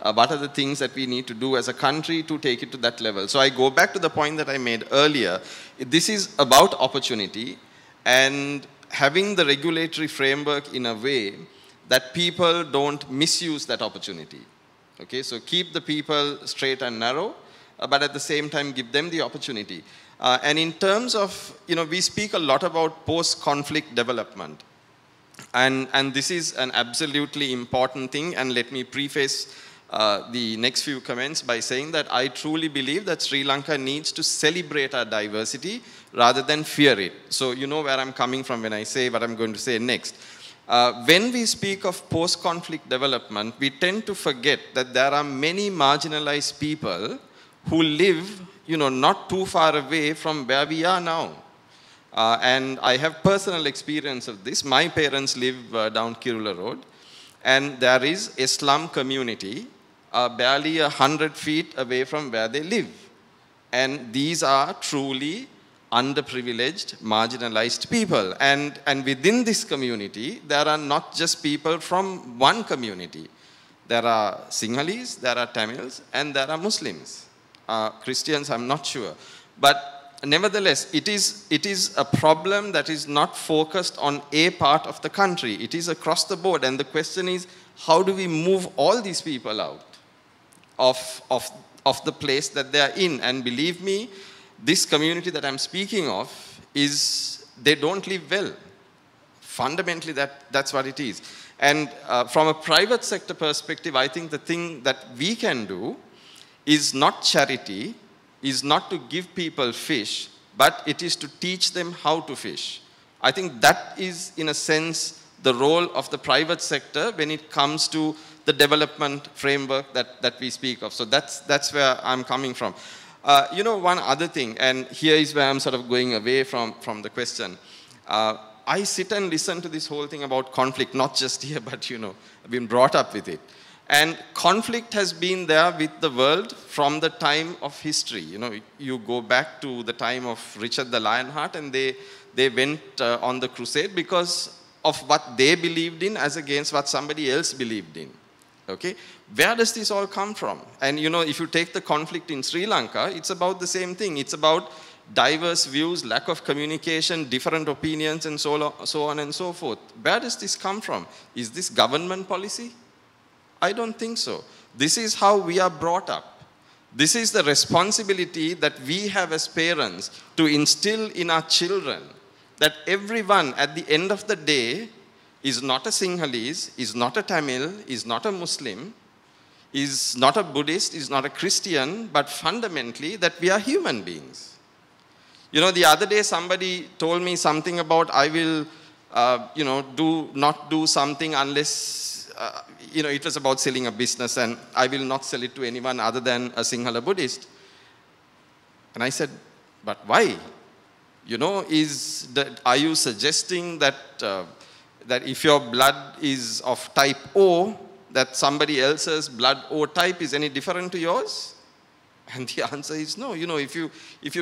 What are the things that we need to do as a country to take it to that level? So I go back to the point that I made earlier. This is about opportunity and having the regulatory framework in a way that people don't misuse that opportunity. Okay, so keep the people straight and narrow, but at the same time give them the opportunity. And in terms of, we speak a lot about post-conflict development. And this is an absolutely important thing, and let me preface the next few comments by saying that I truly believe that Sri Lanka needs to celebrate our diversity rather than fear it. So you know where I'm coming from when I say what I'm going to say next. When we speak of post-conflict development, we tend to forget that there are many marginalized people who live, not too far away from where we are now. And I have personal experience of this. My parents live down Kirula Road, and there is a slum community barely 100 feet away from where they live. And these are truly underprivileged, marginalized people. And within this community, there are not just people from one community. There are Sinhalese, there are Tamils, and there are Muslims. Christians, I'm not sure. But nevertheless, it is a problem that is not focused on a part of the country. It is across the board. And the question is, how do we move all these people out of the place that they are in? And believe me, this community that I'm speaking of they don't live well. Fundamentally, that's what it is. And from a private sector perspective, I think the thing that we can do is not charity, is not to give people fish, but it is to teach them how to fish. I think that is, in a sense, the role of the private sector when it comes to the development framework that we speak of. So that's where I'm coming from. One other thing, and here is where I'm sort of going away from the question. I sit and listen to this whole thing about conflict, not just here, but I've been brought up with it. And conflict has been there with the world from the time of history. You go back to the time of Richard the Lionheart, and they went on the crusade because of what they believed in as against what somebody else believed in. Okay? Where does this all come from? And if you take the conflict in Sri Lanka, it's about the same thing. It's about diverse views, lack of communication, different opinions, and so on and so forth. Where does this come from? Is this government policy? I don't think so. This is how we are brought up. This is the responsibility that we have as parents to instill in our children, that everyone at the end of the day is not a Sinhalese, is not a Tamil, is not a Muslim, is not a Buddhist, is not a Christian, but fundamentally that we are human beings. The other day somebody told me something about I will, not do something unless, it was about selling a business, and I will not sell it to anyone other than a Sinhala Buddhist. And I said, but why? Are you suggesting that if your blood is of type O, that somebody else's blood O type is any different to yours? And the answer is no. You know, if you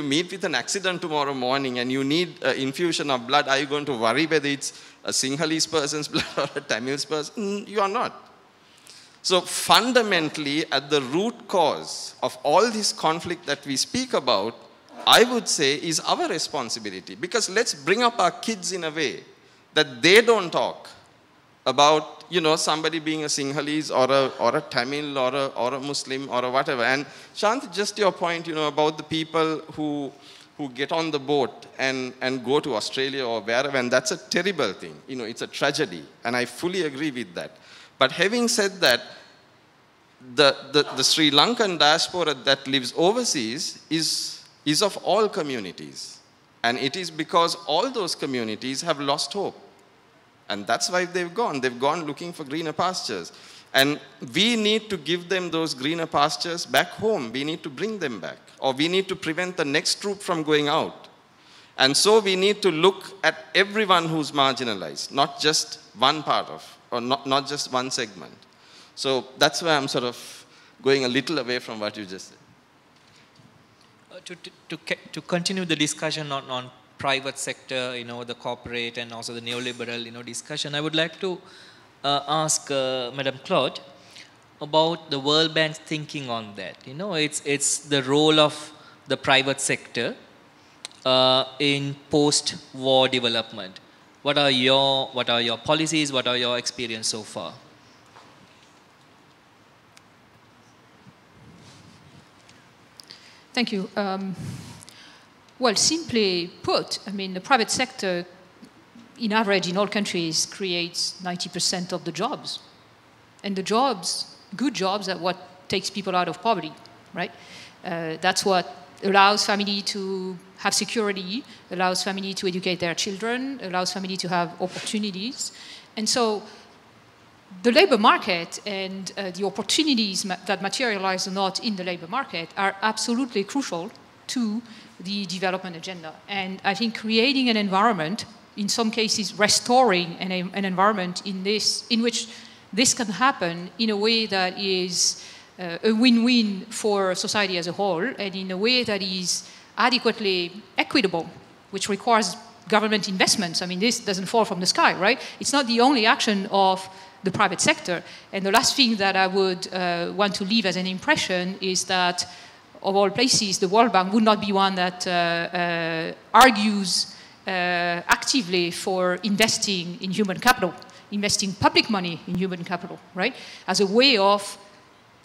meet with an accident tomorrow morning and you need an infusion of blood, are you going to worry whether it's a Sinhalese person's blood or a Tamil's person? You are not. So fundamentally, at the root cause of all this conflict that we speak about, I would say is our responsibility. Because let's bring up our kids in a way that they don't talk about, you know, somebody being a Sinhalese or a Tamil or a Muslim or a whatever. And Shanthi, just your point, you know, about the people who get on the boat and go to Australia or wherever, and that's a terrible thing. You know, it's a tragedy, and I fully agree with that. But having said that, the Sri Lankan diaspora that lives overseas is of all communities. And it is because all those communities have lost hope. And that's why they've gone. They've gone looking for greener pastures. And we need to give them those greener pastures back home. We need to bring them back. Or we need to prevent the next troop from going out. And so we need to look at everyone who's marginalized, not just one part of, or not just one segment. So that's why I'm sort of going a little away from what you just said. To continue the discussion on private sector, you know, the corporate and also the neoliberal, you know, discussion, I would like to ask Madam Claude about the World Bank's thinking on that. You know, it's the role of the private sector in post-war development. What are your policies? What are your experience so far? Thank you. Well, simply put, I mean, the private sector, in average, in all countries, creates 90% of the jobs. And the jobs, good jobs, are what takes people out of poverty, right? That's what allows family to have security, allows family to educate their children, allows family to have opportunities. And so the labor market and the opportunities that materialize or not in the labor market are absolutely crucial to the development agenda. And I think creating an environment, in some cases restoring an environment in which this can happen in a way that is a win-win for society as a whole, and in a way that is adequately equitable, which requires government investments. I mean, this doesn't fall from the sky, right? It's not the only action of the private sector. And the last thing that I would want to leave as an impression is that, of all places, the World Bank would not be one that argues actively for investing in human capital, investing public money in human capital, right? As a way of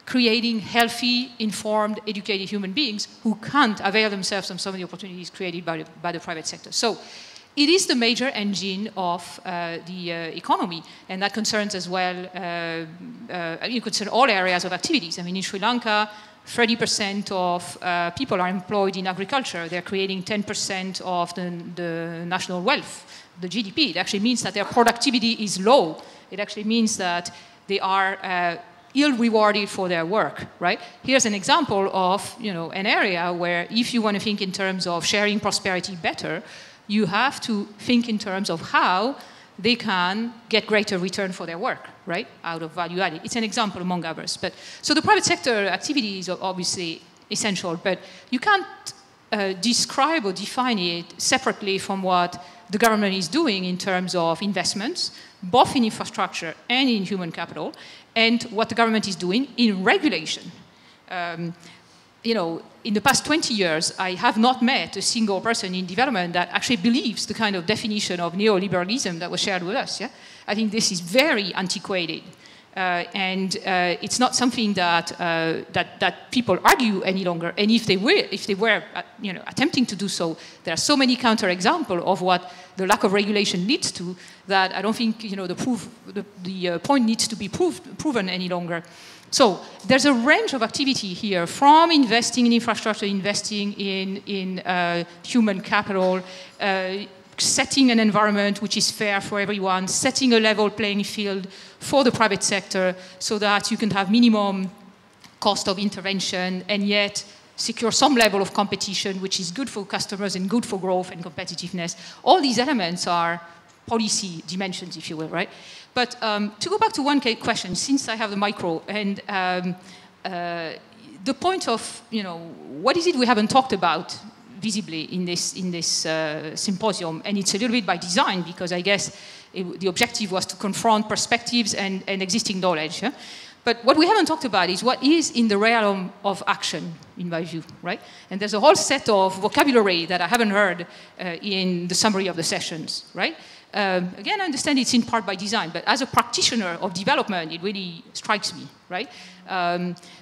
creating healthy, informed, educated human beings who can't avail themselves of some of the opportunities created by the private sector. So it is the major engine of the economy, and that concerns as well, it concerns all areas of activities. I mean, in Sri Lanka, 30% of people are employed in agriculture. They're creating 10% of the national wealth, the GDP. It actually means that their productivity is low. It actually means that they are ill-rewarded for their work, right? Here's an example of, you know, an area where if you want to think in terms of sharing prosperity better, you have to think in terms of how they can get greater return for their work, right, out of value added. It's an example among others. But, so the private sector activities are obviously essential, but you can't describe or define it separately from what the government is doing in terms of investments, both in infrastructure and in human capital, and what the government is doing in regulation. You know, in the past 20 years, I have not met a single person in development that actually believes the kind of definition of neoliberalism that was shared with us. Yeah? I think this is very antiquated. And it's not something that, that people argue any longer. And if they were you know, attempting to do so, there are so many counterexamples of what the lack of regulation leads to that I don't think, you know, the point needs to be proven any longer. So there's a range of activity here, from investing in infrastructure, investing in human capital, setting an environment which is fair for everyone, setting a level playing field for the private sector so that you can have minimum cost of intervention and yet secure some level of competition which is good for customers and good for growth and competitiveness. All these elements are policy dimensions, if you will, right? But to go back to one question, since I have the micro, and the point of, what is it we haven't talked about visibly in this symposium? And it's a little bit by design, because I guess the objective was to confront perspectives and existing knowledge. Yeah? But what we haven't talked about is what is in the realm of action, in my view, right? And there's a whole set of vocabulary that I haven't heard in the summary of the sessions, right? Again, I understand it's in part by design, but as a practitioner of development, it really strikes me, right?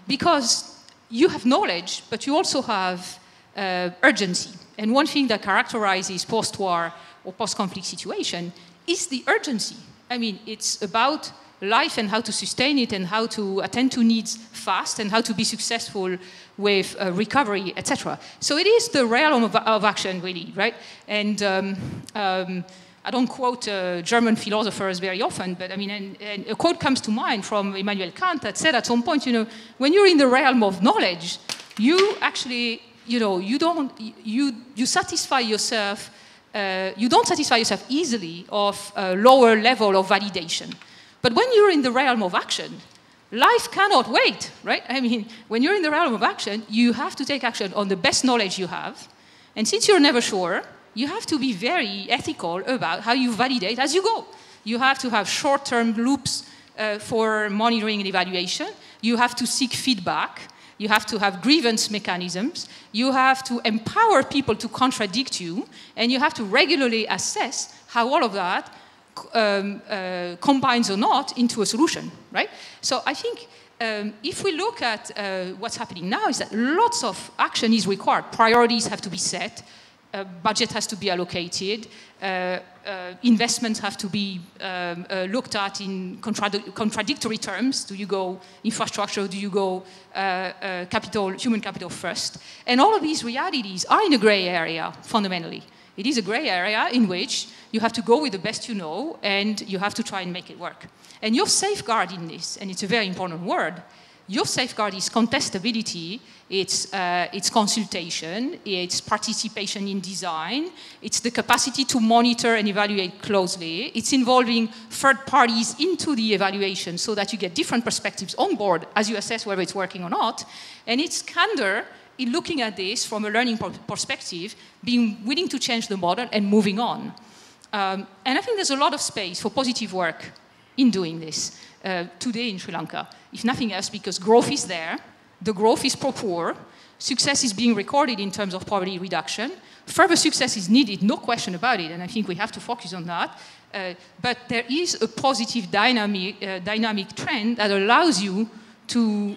Because you have knowledge, but you also have urgency. And one thing that characterizes post-war or post-conflict situation is the urgency. I mean, it's about life and how to sustain it and how to attend to needs fast and how to be successful with recovery, etc. So it is the realm of action, really, right? And I don't quote German philosophers very often, but I mean, and a quote comes to mind from Immanuel Kant that said at some point, when you're in the realm of knowledge, you actually, you satisfy yourself. You don't satisfy yourself easily of a lower level of validation. But when you're in the realm of action, life cannot wait, right? I mean, when you're in the realm of action, you have to take action on the best knowledge you have. And since you're never sure, you have to be very ethical about how you validate as you go. You have to have short-term loops for monitoring and evaluation. You have to seek feedback. You have to have grievance mechanisms. You have to empower people to contradict you. And you have to regularly assess how all of that combines or not into a solution, right? So I think if we look at what's happening now is that lots of action is required. Priorities have to be set. Budget has to be allocated. Investments have to be looked at in contradictory terms. Do you go infrastructure? Do you go human capital first? And all of these realities are in a gray area, fundamentally. It is a gray area in which you have to go with the best you know, and you have to try and make it work. And your safeguard in this, and it's a very important word, your safeguard is contestability, it's consultation, it's participation in design, it's the capacity to monitor and evaluate closely, it's involving third parties into the evaluation so that you get different perspectives on board as you assess whether it's working or not, and it's candor in looking at this from a learning perspective, being willing to change the model and moving on. And I think there's a lot of space for positive work in doing this today in Sri Lanka. If nothing else, because growth is there, the growth is pro-poor, success is being recorded in terms of poverty reduction, further success is needed, no question about it, and I think we have to focus on that. But there is a positive dynamic trend that allows you to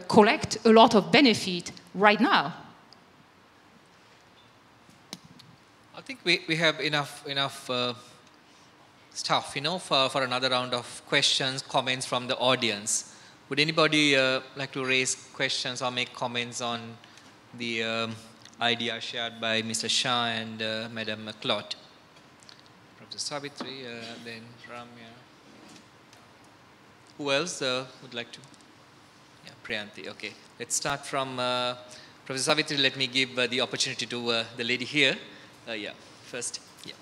collect a lot of benefit right now. I think we have enough stuff, for another round of questions, comments from the audience. Would anybody like to raise questions or make comments on the idea shared by Mr. Shah and Madam Clottes? Professor Savitri, then Ramya. Who else would like to? Yeah, Priyanti, okay. Let's start from Professor Savitri. Let me give the opportunity to the lady here. Yeah, first. Yeah.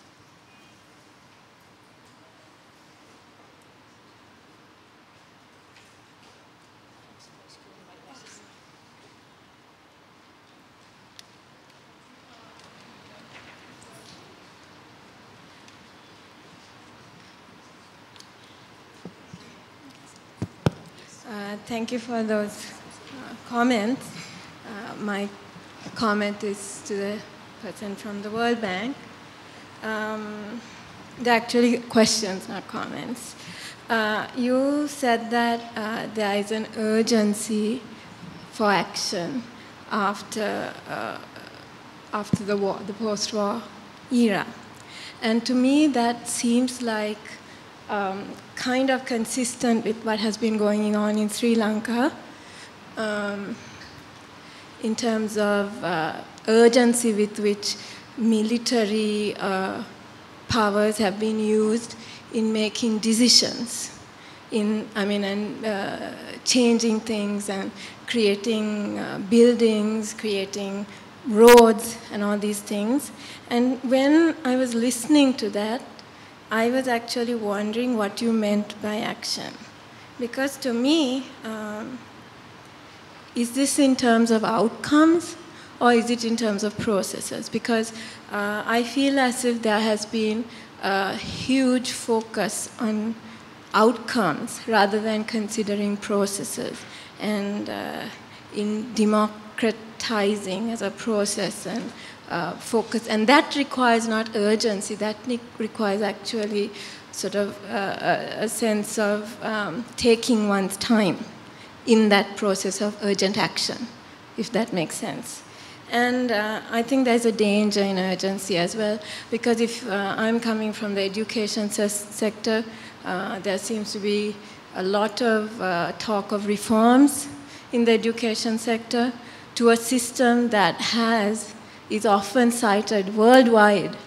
Thank you for those comments. My comment is to the person from the World Bank. They're actually questions, not comments. You said that there is an urgency for action after the war, the post-war era. And to me, that seems like kind of consistent with what has been going on in Sri Lanka in terms of urgency with which military powers have been used in making decisions, changing things and creating buildings, creating roads and all these things. And when I was listening to that, I was actually wondering what you meant by action. Because to me, is this in terms of outcomes or is it in terms of processes? Because I feel as if there has been a huge focus on outcomes rather than considering processes, and in democratizing as a process and focus. And that requires not urgency, that requires actually sort of a sense of taking one's time in that process of urgent action, if that makes sense. And I think there's a danger in urgency as well, because if I'm coming from the education sector, there seems to be a lot of talk of reforms in the education sector to a system that is often cited worldwide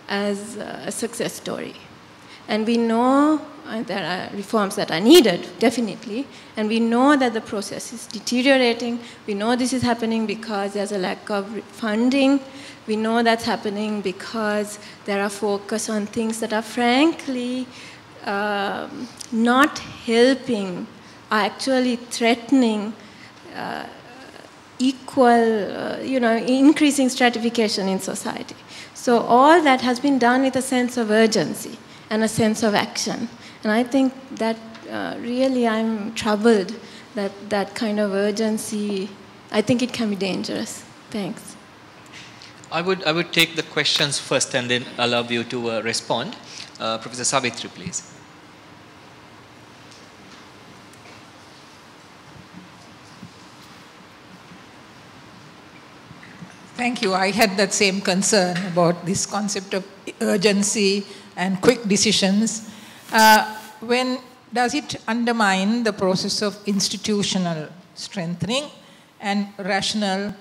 as a success story. And we know there are reforms that are needed, definitely, and we know that the process is deteriorating. We know this is happening because there's a lack of funding. We know that's happening because there are focus on things that are frankly not helping, are actually threatening equal, increasing stratification in society. So all that has been done with a sense of urgency and a sense of action. And I think that really I'm troubled that that kind of urgency, I think it can be dangerous. Thanks. I would take the questions first and then allow you to respond. Professor Savitri, please. Thank you. I had that same concern about this concept of urgency and quick decisions. When does it undermine the process of institutional strengthening and rational,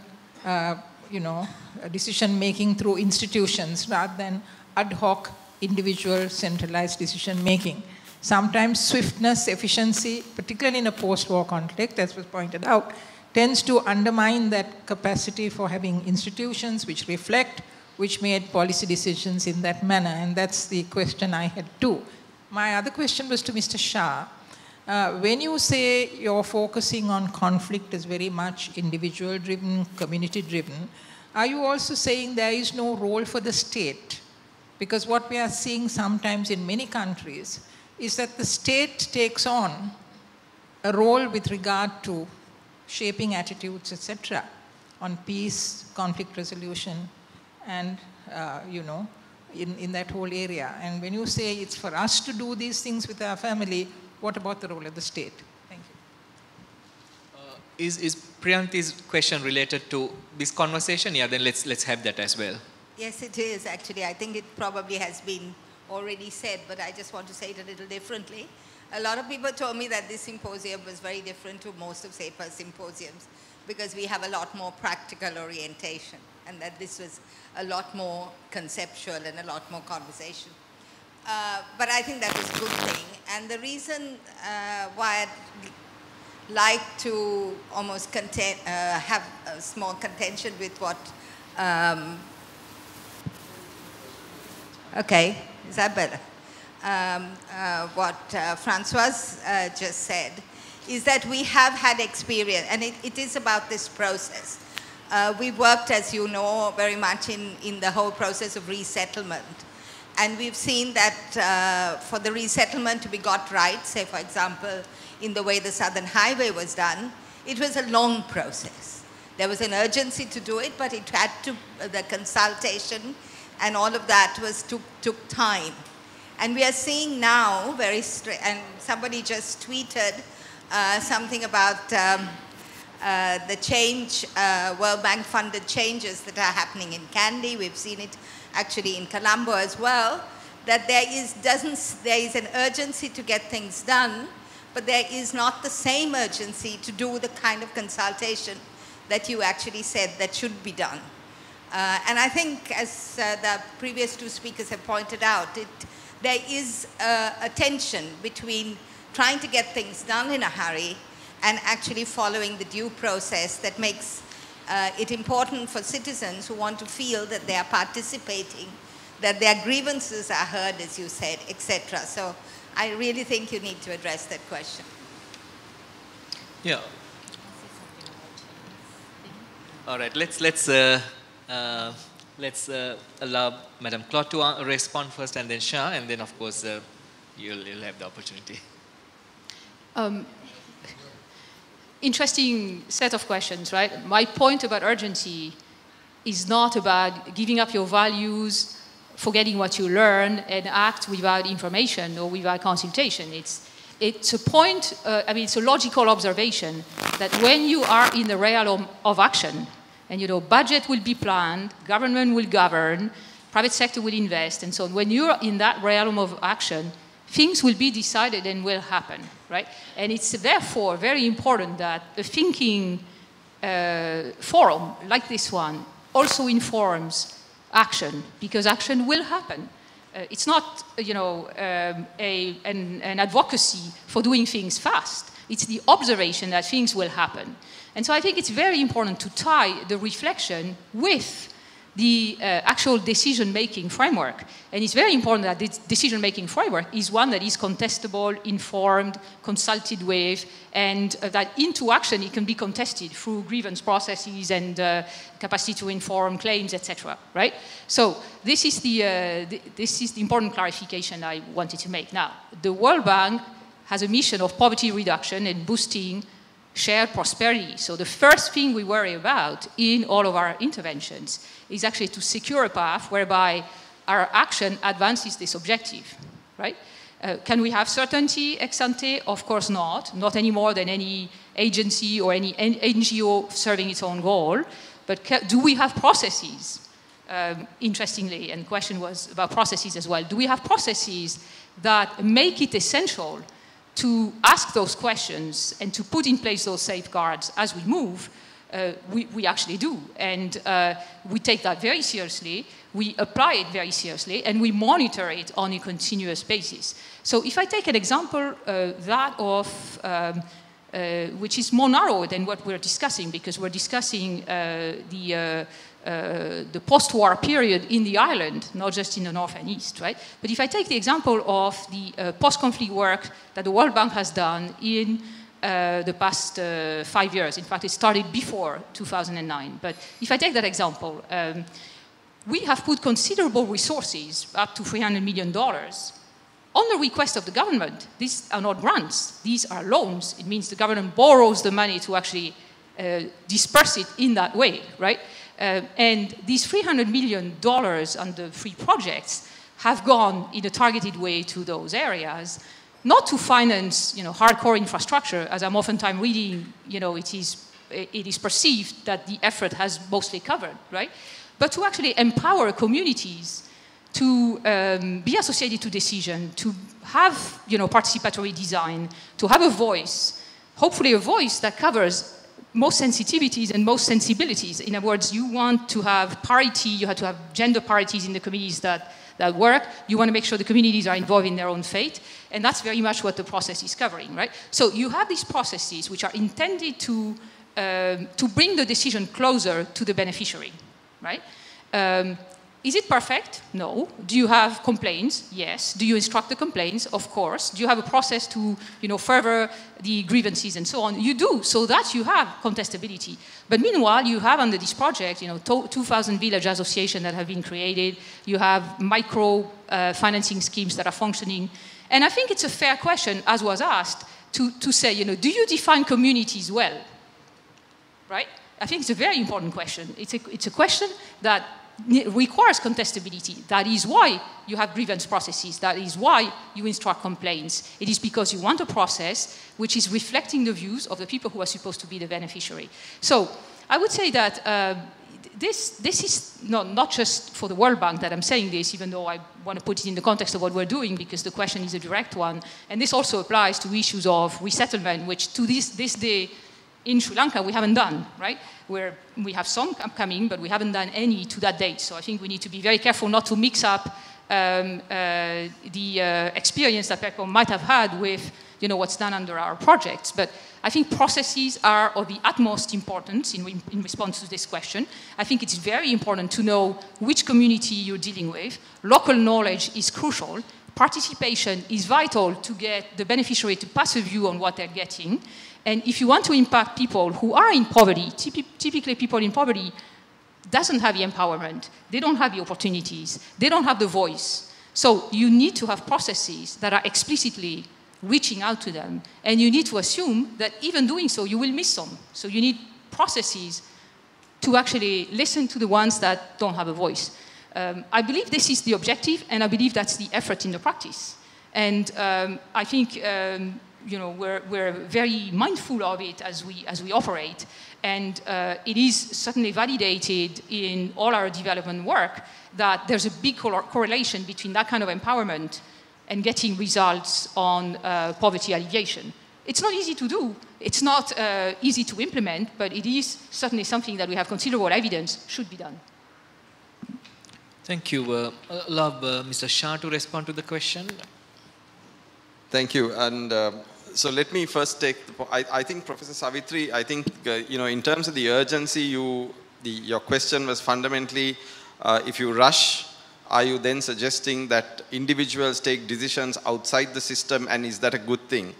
decision making through institutions rather than ad hoc, individual, centralized decision making? Sometimes swiftness, efficiency, particularly in a post-war context, as was pointed out, tends to undermine that capacity for having institutions which reflect, which made policy decisions in that manner. And that's the question I had too. My other question was to Mr. Shah. When you say you're focusing on conflict as very much individual-driven, community-driven, are you also saying there is no role for the state? Because what we are seeing sometimes in many countries is that the state takes on a role with regard to shaping attitudes, etc., on peace, conflict resolution, and, in that whole area. And when you say it's for us to do these things with our family, what about the role of the state? Thank you. Is Priyanti's question related to this conversation? Yeah, then let's have that as well. Yes, it is actually. I think it probably has been already said, but I just want to say it a little differently. A lot of people told me that this symposium was very different to most of CEPA's symposiums because we have a lot more practical orientation, and that this was a lot more conceptual and a lot more conversation. But I think that was a good thing. And the reason why I'd like to almost have a small contention with what, okay, is that better? What Francoise just said, is that we have had experience, and it is about this process. We worked, as you know, very much in the whole process of resettlement. And we've seen that for the resettlement to be got right, say for example, in the way the Southern Highway was done, it was a long process. There was an urgency to do it, but it had to, the consultation and all of that took time. And we are seeing now and somebody just tweeted something about the change, World Bank funded changes that are happening in Kandy. We've seen it actually in Colombo as well, that there is an urgency to get things done, but there is not the same urgency to do the kind of consultation that you actually said that should be done. And I think, as the previous two speakers have pointed out, there is a tension between trying to get things done in a hurry and actually following the due process that makes it important for citizens who want to feel that they are participating, that their grievances are heard, as you said, etc. So I really think you need to address that question. Yeah. All right, let's allow Madam Clottes to respond first, and then Shah, and then of course you'll have the opportunity. Interesting set of questions, right? My point about urgency is not about giving up your values, forgetting what you learn, and act without information or without consultation. It's a point, it's a logical observation that when you are in the realm of action, and budget will be planned, government will govern, private sector will invest, and so on. When you're in that realm of action, things will be decided and will happen, right? And it's therefore very important that a thinking forum like this one also informs action, because action will happen. It's not, an advocacy for doing things fast. It's the observation that things will happen. And so I think it's very important to tie the reflection with the actual decision-making framework. And it's very important that this decision-making framework is one that is contestable, informed, consulted with, and that into action it can be contested through grievance processes and capacity to inform claims, etc. Right? So this is the important clarification I wanted to make. Now, the World Bank has a mission of poverty reduction and boosting shared prosperity. So the first thing we worry about in all of our interventions is actually to secure a path whereby our action advances this objective, right? Can we have certainty ex ante? Of course not. Not any more than any agency or any NGO serving its own goal. But do we have processes? Interestingly, and the question was about processes as well. Do we have processes that make it essential to ask those questions and to put in place those safeguards as we move? We actually do. And we take that very seriously, we apply it very seriously, and we monitor it on a continuous basis. So if I take an example, that of, which is more narrow than what we're discussing, because we're discussing the post-war period in the island, not just in the north and east, right? But if I take the example of the post-conflict work that the World Bank has done in the past 5 years, in fact, it started before 2009. But if I take that example, we have put considerable resources, up to $300 million, on the request of the government. These are not grants, these are loans. It means the government borrows the money to actually disperse it in that way, right? And these $300 million on the 3 projects have gone in a targeted way to those areas, not to finance, hardcore infrastructure, as I'm oftentimes reading, it is perceived that the effort has mostly covered, right? But to actually empower communities to be associated to decision, to have, participatory design, to have a voice, hopefully a voice that covers most sensitivities and most sensibilities. In other words, you want to have parity, you have to have gender parities in the communities that work. You want to make sure the communities are involved in their own fate. And that's very much what the process is covering, right? So you have these processes which are intended to bring the decision closer to the beneficiary, right? Is it perfect? No. Do you have complaints? Yes. Do you instruct the complaints? Of course. Do you have a process to, further the grievances and so on? You do, so that you have contestability. But meanwhile, you have under this project, 2,000 village associations that have been created. You have micro financing schemes that are functioning. And I think it's a fair question, as was asked, to say, do you define communities well? Right? I think it's a very important question. It's a question that requires contestability. That is why you have grievance processes. That is why you instruct complaints. It is because you want a process which is reflecting the views of the people who are supposed to be the beneficiary. So I would say that this is not just for the World Bank that I'm saying this, even though I want to put it in the context of what we're doing, because the question is a direct one. And this also applies to issues of resettlement, which to this day in Sri Lanka we haven't done, right? Where we have some upcoming, but we haven't done any to that date. So I think we need to be very careful not to mix up the experience that people might have had with what's done under our projects. But I think processes are of the utmost importance in response to this question. I think it's very important to know which community you're dealing with. Local knowledge is crucial. participation is vital to get the beneficiary to pass a view on what they're getting. And if you want to impact people who are in poverty, typically people in poverty doesn't have the empowerment, they don't have the opportunities, they don't have the voice. So you need to have processes that are explicitly reaching out to them. And you need to assume that even doing so, you will miss some. So you need processes to actually listen to the ones that don't have a voice. I believe this is the objective, and I believe that's the effort in the practice. And I think you know, we're very mindful of it as we operate, and it is certainly validated in all our development work that there's a big correlation between that kind of empowerment and getting results on poverty alleviation. It's not easy to do. It's not easy to implement, but it is certainly something that we have considerable evidence should be done. Thank you. Love Mr. Shah to respond to the question. Thank you. And so let me first take, I think Professor Savitri, I think, you know, in terms of the urgency, your question was fundamentally, if you rush, are you then suggesting that individuals take decisions outside the system, and is that a good thing?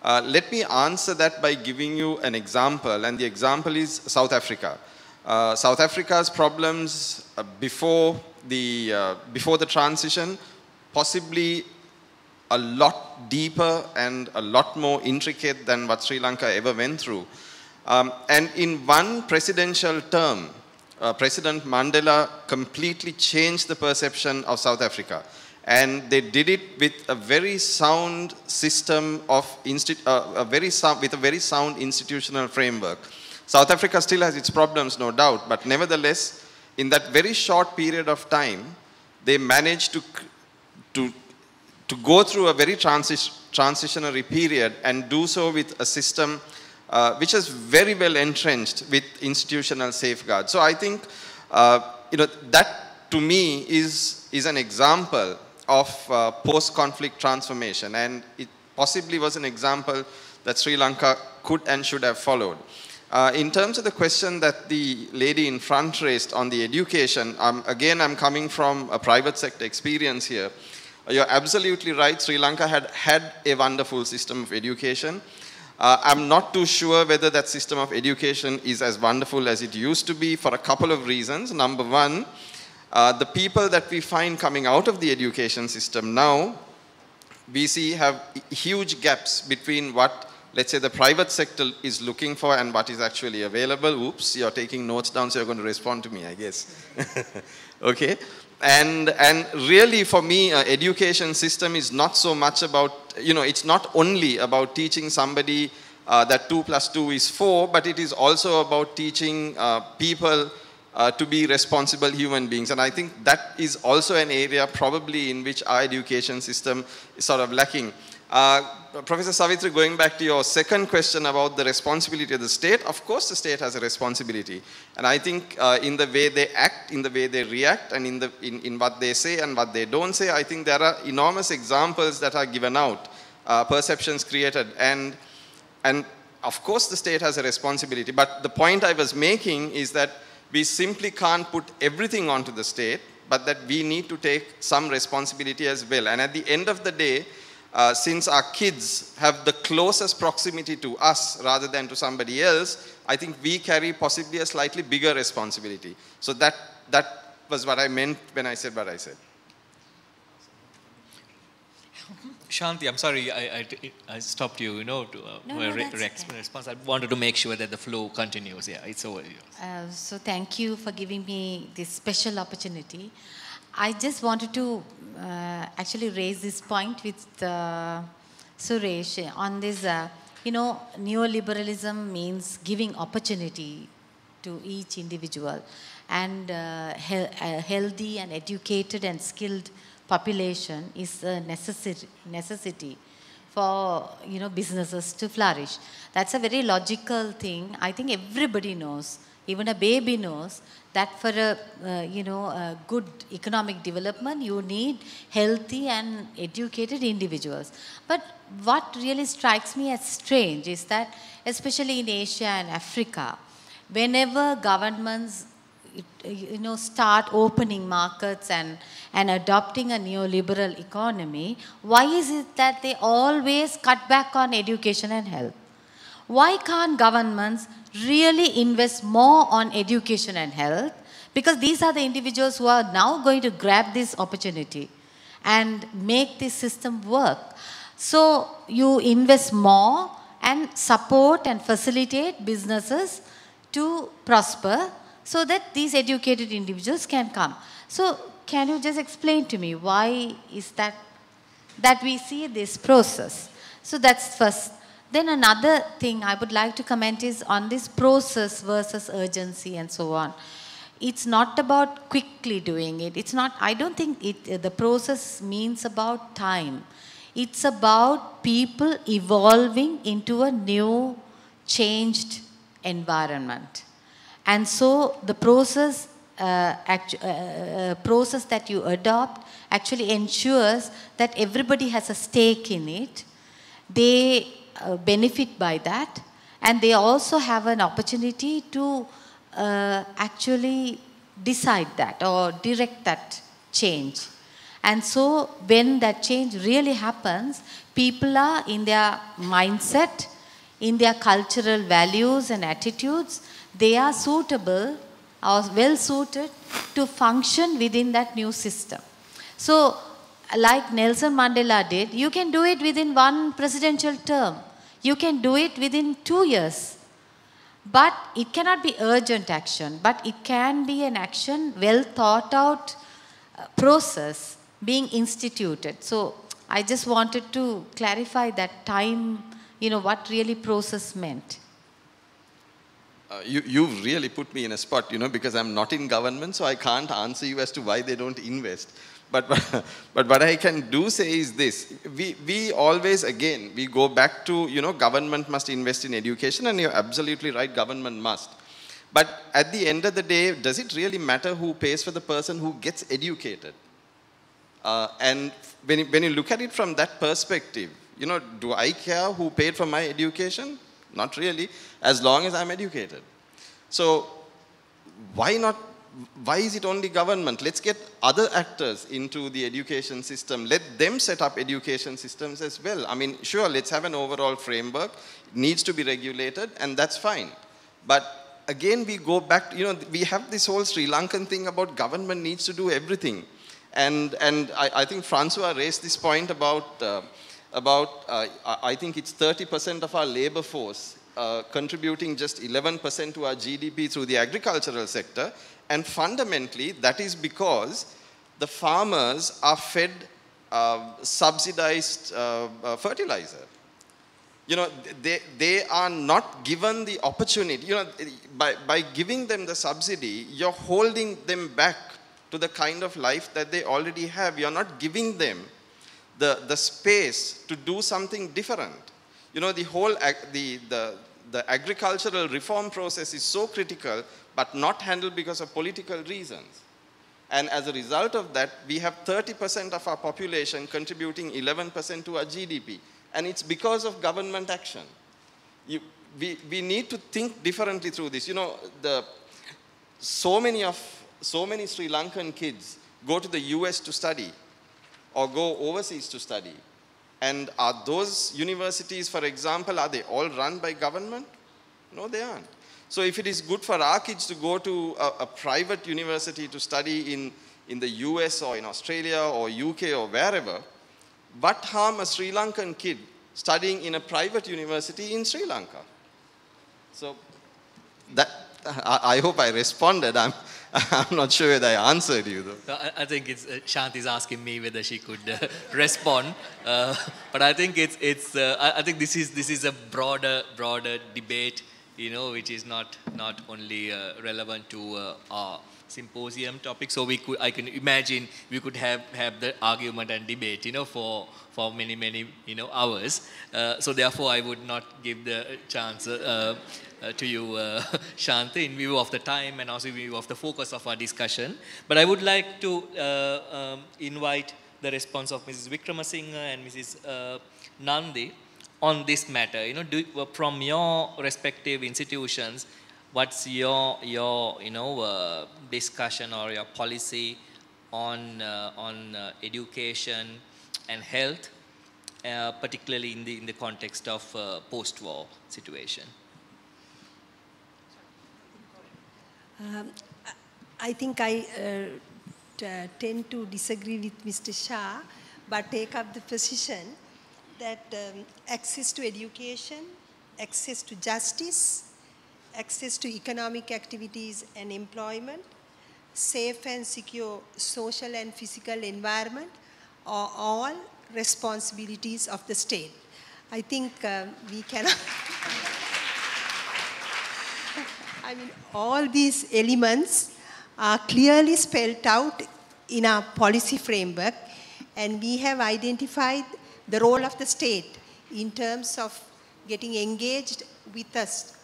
Let me answer that by giving you an example, and the example is South Africa. South Africa's problems before the transition, possibly a lot deeper and a lot more intricate than what Sri Lanka ever went through. And in one presidential term, President Mandela completely changed the perception of South Africa. And they did it with a very sound system of, with a very sound institutional framework. South Africa still has its problems, no doubt, but nevertheless, in that very short period of time, they managed to go through a very transitionary period and do so with a system which is very well entrenched with institutional safeguards. So I think, you know, that to me is an example of post-conflict transformation, and it possibly was an example that Sri Lanka could and should have followed. In terms of the question that the lady in front raised on the education, again, I'm coming from a private sector experience here. You're absolutely right, Sri Lanka had a wonderful system of education. I'm not too sure whether that system of education is as wonderful as it used to be for a couple of reasons. Number one, the people that we find coming out of the education system now, we see have huge gaps between what, let's say, the private sector is looking for and what is actually available. Oops, you're taking notes down, so you're going to respond to me, I guess. Okay. And really, for me, education system is not so much about, you know, it's not only about teaching somebody that 2 + 2 is 4, but it is also about teaching people to be responsible human beings. And I think that is also an area probably in which our education system is sort of lacking. Professor Savitri, going back to your second question about the responsibility of the state, of course the state has a responsibility. And I think in the way they act, in the way they react, and in what they say and what they don't say, I think there are enormous examples that are given out, perceptions created. And of course the state has a responsibility. But the point I was making is that we simply can't put everything onto the state, but that we need to take some responsibility as well. And at the end of the day, since our kids have the closest proximity to us rather than to somebody else, I think we carry possibly a slightly bigger responsibility. So that was what I meant when I said what I said. Shanthi, I'm sorry, I stopped you, you know, to response. I wanted to make sure that the flow continues. Yeah, it's over. So thank you for giving me this special opportunity. I just wanted to actually raise this point with Suresh on this, you know, neoliberalism means giving opportunity to each individual, and a healthy and educated and skilled population is a necessity for, you know, businesses to flourish. That's a very logical thing. I think everybody knows, even a baby knows, that for a, you know, a good economic development, you need healthy and educated individuals. But what really strikes me as strange is that, especially in Asia and Africa, whenever governments, start opening markets and adopting a neoliberal economy, why is it that they always cut back on education and health? Why can't governments really invest more on education and health? Because these are the individuals who are now going to grab this opportunity and make this system work. So you invest more and support and facilitate businesses to prosper so that these educated individuals can come. So can you just explain to me why is that we see this process? So that's first. Then another thing I would like to comment is on this process versus urgency and so on. It's not about quickly doing it. It's not, I don't think the process means about time. It's about people evolving into a new, changed environment. And so the process, process that you adopt actually ensures that everybody has a stake in it. They benefit by that. And they also have an opportunity to actually decide that or direct that change. And so when that change really happens, people are in their mindset, in their cultural values and attitudes, they are suitable or well suited to function within that new system. So like Nelson Mandela did, you can do it within one presidential term. You can do it within 2 years. But it cannot be urgent action, but it can be an action, well thought out process being instituted. So I just wanted to clarify that time, what really process meant. You've really put me in a spot, because I'm not in government, so I can't answer you as to why they don't invest. But what I can do say is this. We always, again, we go back to, government must invest in education, and you're absolutely right, government must. But at the end of the day, does it really matter who pays for the person who gets educated? And when you look at it from that perspective, do I care who paid for my education? Not really, as long as I'm educated. So why not? Why is it only government? Let's get other actors into the education system. Let them set up education systems as well. I mean, sure, let's have an overall framework. It needs to be regulated, and that's fine. But again, we go back, we have this whole Sri Lankan thing about government needs to do everything. And I think Francoise raised this point about I think it's 30% of our labor force contributing just 11% to our GDP through the agricultural sector. And fundamentally, that is because the farmers are fed subsidized fertilizer. They are not given the opportunity. By giving them the subsidy, you're holding them back to the kind of life that they already have. You're not giving them the space to do something different. The whole the agricultural reform process is so critical, but not handled because of political reasons. And as a result of that, we have 30% of our population contributing 11% to our GDP. And it's because of government action. We need to think differently through this. So many Sri Lankan kids go to the US to study or go overseas to study. And are those universities, for example, are they all run by government? No, they aren't. So if it is good for our kids to go to a private university to study in the US or in Australia or UK or wherever, what harm a Sri Lankan kid studying in a private university in Sri Lanka? So that, I hope I responded. I'm not sure whether I answered you though. I think it's Shanthi is asking me whether she could respond, but I think I think this is a broader debate, which is not only relevant to our symposium topic. So I can imagine we could have the argument and debate, for many hours. So therefore, I would not give the chance to you, Shanthi, in view of the time and also in view of the focus of our discussion. But I would like to invite the response of Mrs. Wickramasinghe and Mrs. Nandy on this matter. From your respective institutions, What's your discussion or your policy on education and health, particularly in the context of post-war situation? I think I tend to disagree with Mr. Shah, but take up the position that access to education, access to justice, access to economic activities and employment, safe and secure social and physical environment are all responsibilities of the state. I think we cannot... I mean, all these elements are clearly spelled out in our policy framework, and we have identified the role of the state in terms of getting engaged with us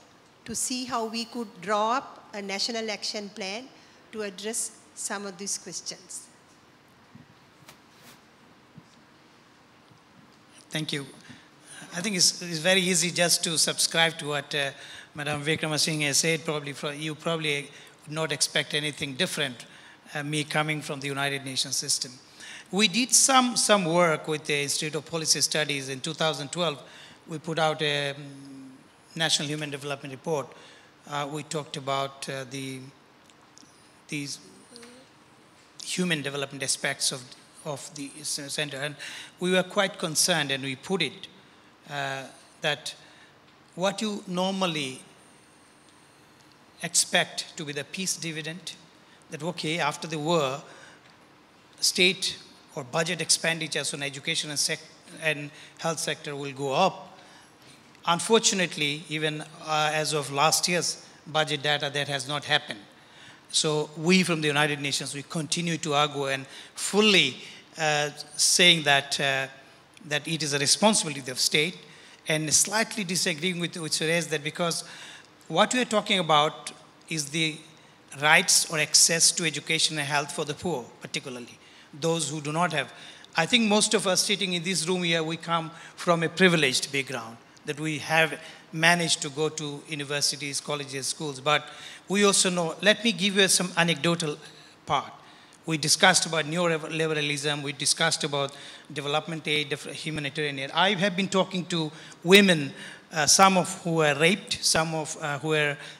to see how we could draw up a national action plan to address some of these questions. Thank you. I think it's very easy just to subscribe to what Madam Wickramasinghe said. You probably would not expect anything different, me coming from the United Nations system. We did some work with the Institute of Policy Studies in 2012. We put out a National Human Development Report. We talked about these human development aspects of the center, and we were quite concerned, and we put it that what you normally expect to be the peace dividend, that okay, after the war, state or budget expenditures on education and health sector will go up. Unfortunately, even as of last year's budget data, that has not happened. So we from the United Nations, we continue to argue and fully saying that it is a responsibility of the state, and slightly disagreeing with Suresh that because what we are talking about is the rights or access to education and health for the poor, particularly those who do not have. I think most of us sitting in this room here, we come from a privileged background, that we have managed to go to universities, colleges, schools, but we also know, let me give you some anecdotal part. We discussed about neoliberalism, we discussed about development aid, humanitarian aid. I have been talking to women, some of who were raped, some of who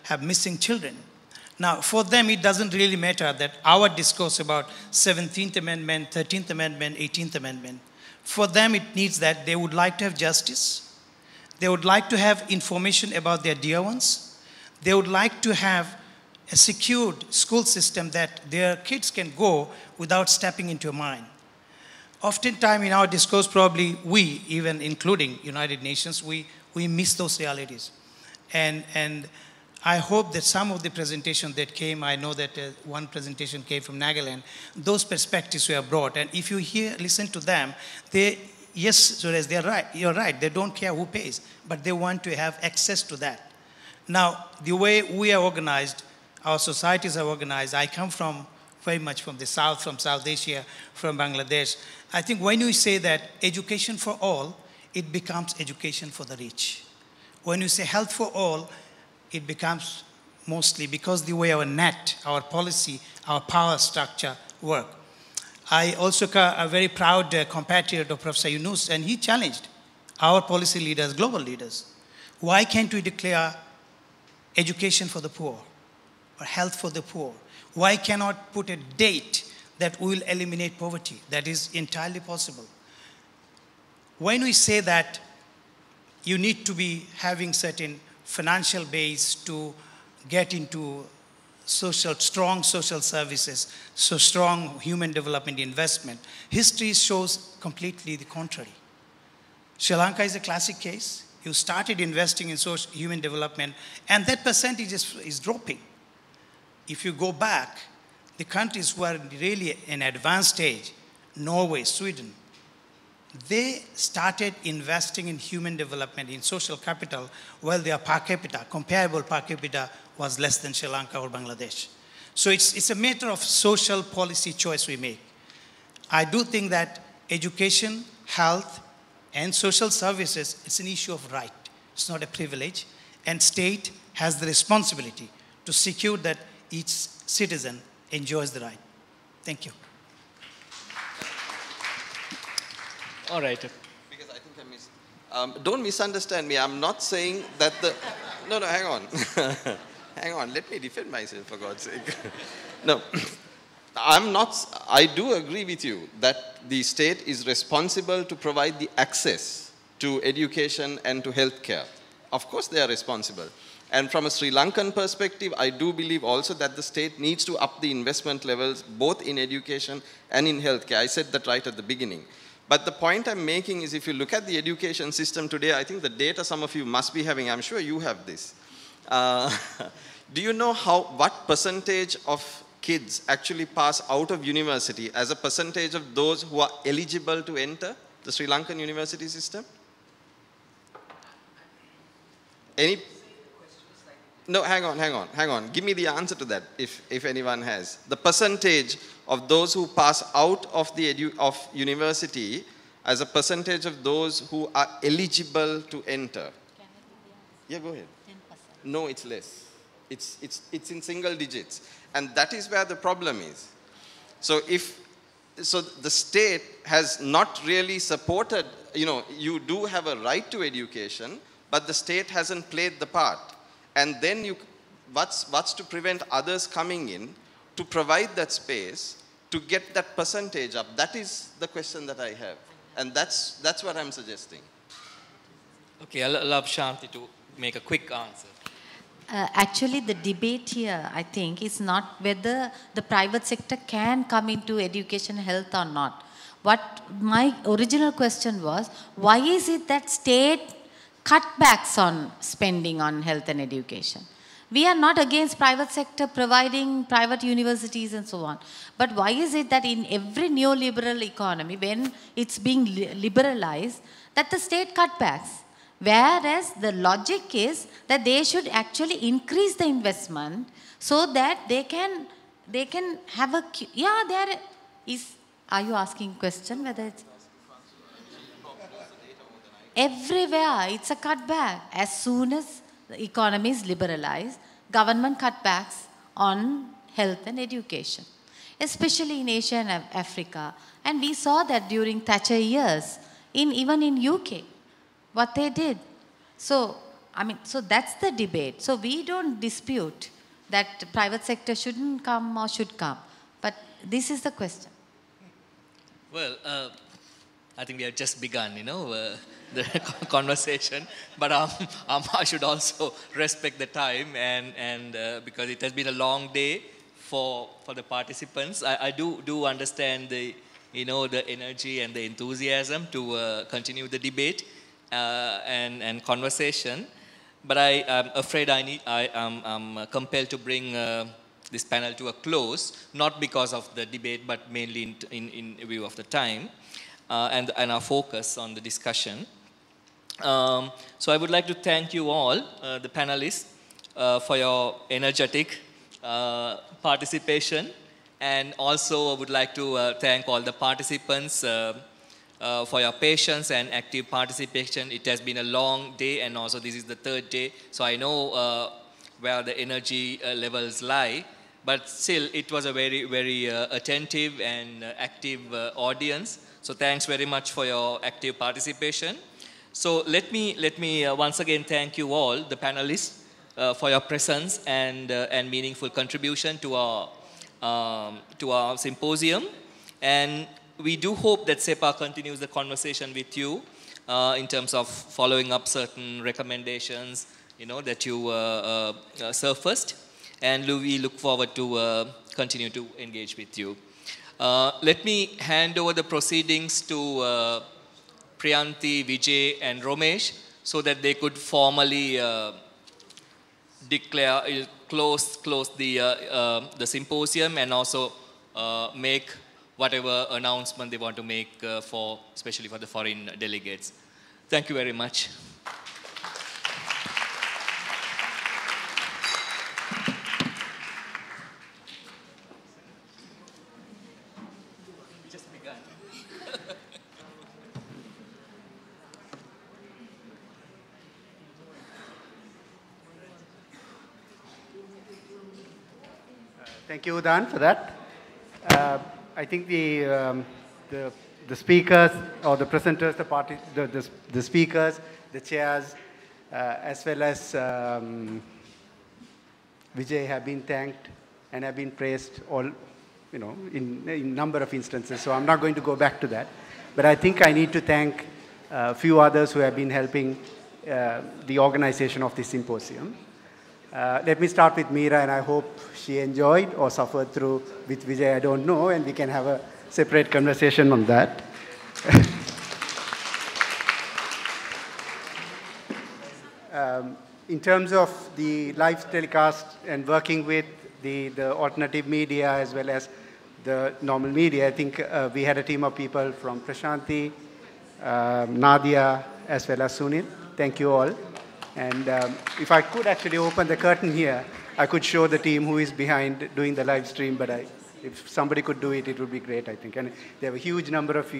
have missing children. Now, for them, it doesn't really matter that our discourse about 17th Amendment, 13th Amendment, 18th Amendment. For them, it needs that they would like to have justice. They would like to have information about their dear ones. They would like to have a secured school system that their kids can go without stepping into a mine. Oftentimes in our discourse, probably we, even including United Nations, we miss those realities. And I hope that some of the presentations that came, I know that one presentation came from Nagaland, those perspectives were brought. And if you listen to them, yes, Suresh, they're right. You're right. They don't care who pays, but they want to have access to that. Now, the way we are organized, our societies are organized. I come from very much from the South, from South Asia, from Bangladesh. I think when you say that education for all, it becomes education for the rich. When you say health for all, it becomes mostly because the way our net, our policy, our power structure work. I also a very proud compatriot of Professor Yunus, and he challenged our policy leaders, global leaders. Why can't we declare education for the poor or health for the poor? Why cannot put a date that will eliminate poverty? That is entirely possible. When we say that you need to be having certain financial base to get into strong social services, so strong human development investment, history shows completely the contrary. Sri Lanka is a classic case. You started investing in human development, and that percentage is dropping. If you go back, the countries who are really in advanced stage, Norway, Sweden, they started investing in human development, in social capital, while their per capita, comparable per capita, was less than Sri Lanka or Bangladesh. So it's a matter of social policy choice we make. I do think that education, health, and social services, it's an issue of right. It's not a privilege. And state has the responsibility to secure that each citizen enjoys the right. Thank you. All right. Because I think I missed. Don't misunderstand me. I'm not saying that the... No, hang on. Hang on. Let me defend myself, for God's sake. No. I do agree with you that the state is responsible to provide the access to education and to healthcare. Of course they are responsible. And from a Sri Lankan perspective, I do believe also that the state needs to up the investment levels both in education and in healthcare. I said that right at the beginning. But the point I'm making is if you look at the education system today, I think the data some of you must be having, I'm sure you have this. Do you know what percentage of kids actually pass out of university as a percentage of those who are eligible to enter the Sri Lankan university system? Any? No, hang on. Give me the answer to that, if anyone has. The percentage of those who pass out of university as a percentage of those who are eligible to enter. Yeah, go ahead. 10%. No, it's less. It's in single digits. And that is where the problem is. So the state has not really supported, you do have a right to education, but the state hasn't played the part. And then what's to prevent others coming in to provide that space to get that percentage up? That is the question that I have. And that's what I'm suggesting. Okay, I'll allow Shanthi to make a quick answer. Actually, the debate here, I think, is not whether the private sector can come into education health or not. What my original question was, why is it that state cutbacks on spending on health and education? We are not against private sector providing private universities and so on. But why is it that in every neoliberal economy, when it's being liberalized, that the state cutbacks? Whereas the logic is that they should actually increase the investment so that they can have a... Yeah, there is... Are you asking question whether it's... Everywhere, it's a cutback. As soon as the economy is liberalized, government cutbacks on health and education, especially in Asia and Africa. And we saw that during Thatcher years, even in UK, what they did. So, so that's the debate. So we don't dispute that private sector shouldn't come or should come. But this is the question. Well, I think we have just begun, the conversation, but I should also respect the time and because it has been a long day for the participants. I do understand the energy and the enthusiasm to continue the debate and conversation, but I am afraid I'm compelled to bring this panel to a close, not because of the debate, but mainly in view of the time. And our focus on the discussion. So I would like to thank you all, the panelists, for your energetic participation. And also I would like to thank all the participants for your patience and active participation. It has been a long day, and also this is the third day. So I know where the energy levels lie. But still, it was a very, very attentive and active audience. So thanks very much for your active participation. So let me once again thank you all, the panelists, for your presence and meaningful contribution to our symposium. And we do hope that CEPA continues the conversation with you in terms of following up certain recommendations, that you surfaced. And we look forward to continue to engage with you. Let me hand over the proceedings to Priyanthi, Vijay, and Romesh so that they could formally close the symposium and also make whatever announcement they want to make especially for the foreign delegates. Thank you very much. Thank you, Udan, for that. I think the speakers or the presenters, the speakers, the chairs, as well as Vijay have been thanked and have been praised all, in number of instances. So I'm not going to go back to that. But I think I need to thank a few others who have been helping the organization of this symposium. Let me start with Meera, and I hope she enjoyed or suffered through. With Vijay, I don't know, and we can have a separate conversation on that. In terms of the live telecast and working with the alternative media as well as the normal media, I think we had a team of people from Prashanthi, Nadia, as well as Sunil. Thank you all. And if I could actually open the curtain here, I could show the team who is behind doing the live stream, but if somebody could do it, it would be great, I think. And they have a huge number of,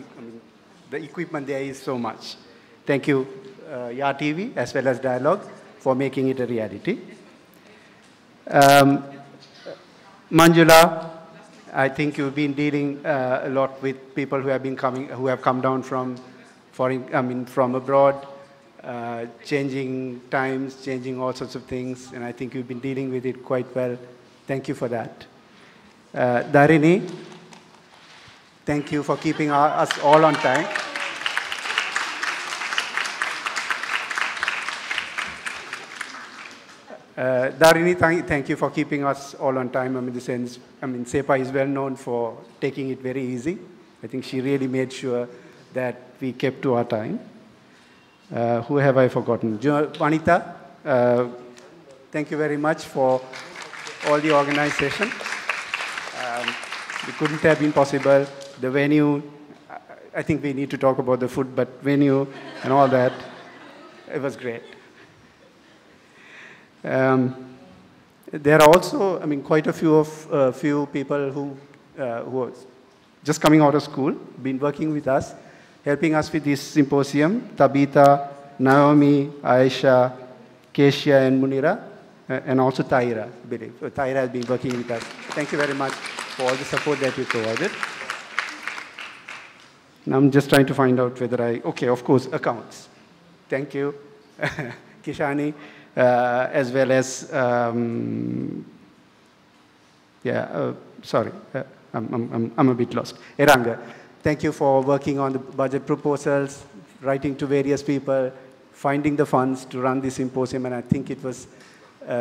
the equipment there is so much. Thank you, YA TV, as well as Dialogue, for making it a reality. Manjula, I think you've been dealing a lot with people who have been who have come down from from abroad, changing times, changing all sorts of things, and I think you've been dealing with it quite well. Thank you for that. Dharini, thank you for keeping us all on time. Dharini, thank you for keeping us all on time. In the sense, CEPA is well known for taking it very easy. I think she really made sure that we kept to our time. Who have I forgotten? Vanita, thank you very much for all the organization. It couldn't have been possible. The venue, I think we need to talk about the food, but venue and all that, it was great. There are also, quite a few people who are just coming out of school, been working with us, helping us with this symposium. Tabitha, Naomi, Aisha, Kesia, and Munira, and also Taira, I believe. Taira has been working with us. Thank you very much for all the support that you provided. Now I'm just trying to find out whether okay, of course, accounts. Thank you, Kishani. As well as, sorry, I'm a bit lost. Eranga, thank you for working on the budget proposals, writing to various people, finding the funds to run this symposium, and I think it was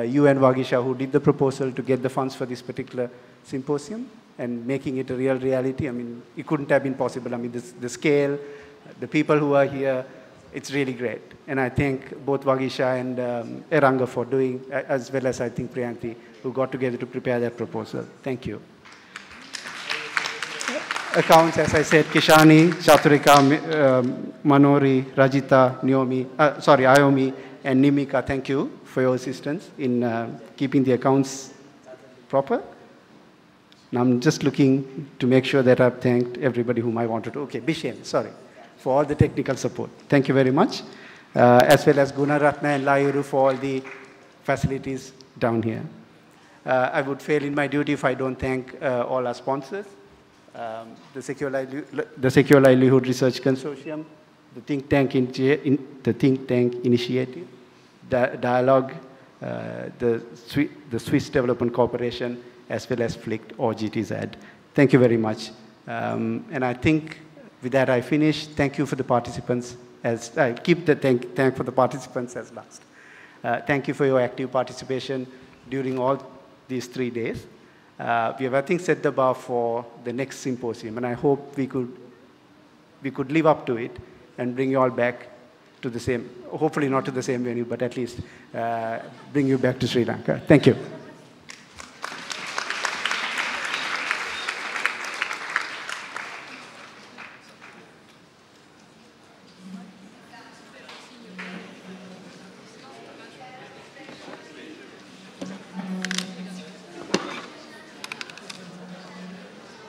you and Vagisha who did the proposal to get the funds for this particular symposium and making it a real reality. It couldn't have been possible. The scale, the people who are here, it's really great. And I thank both Vagisha and Eranga for doing, as well as I think Priyanthi, who got together to prepare that proposal. Thank you. Accounts, as I said, Kishani, Chaturika, Manori, Rajita, Ayomi, and Nimika, thank you for your assistance in keeping the accounts proper. Now I'm just looking to make sure that I've thanked everybody whom I wanted to. Okay, Bishen, sorry, for all the technical support. Thank you very much. As well as Gunaratna and Layuru for all the facilities down here. I would fail in my duty if I don't thank all our sponsors, the Secure Livelihood Research Consortium, the Think Tank Initiative, Dialogue, the Swiss Development Corporation, as well as FLICT or GTZ. Thank you very much. And I think with that I finish. Thank you for the participants. As I keep the thank for the participants as last. Thank you for your active participation during all these 3 days. We have, I think, set the bar for the next symposium, and I hope we could live up to it and bring you all back to the same, hopefully not to the same venue, but at least bring you back to Sri Lanka. Thank you.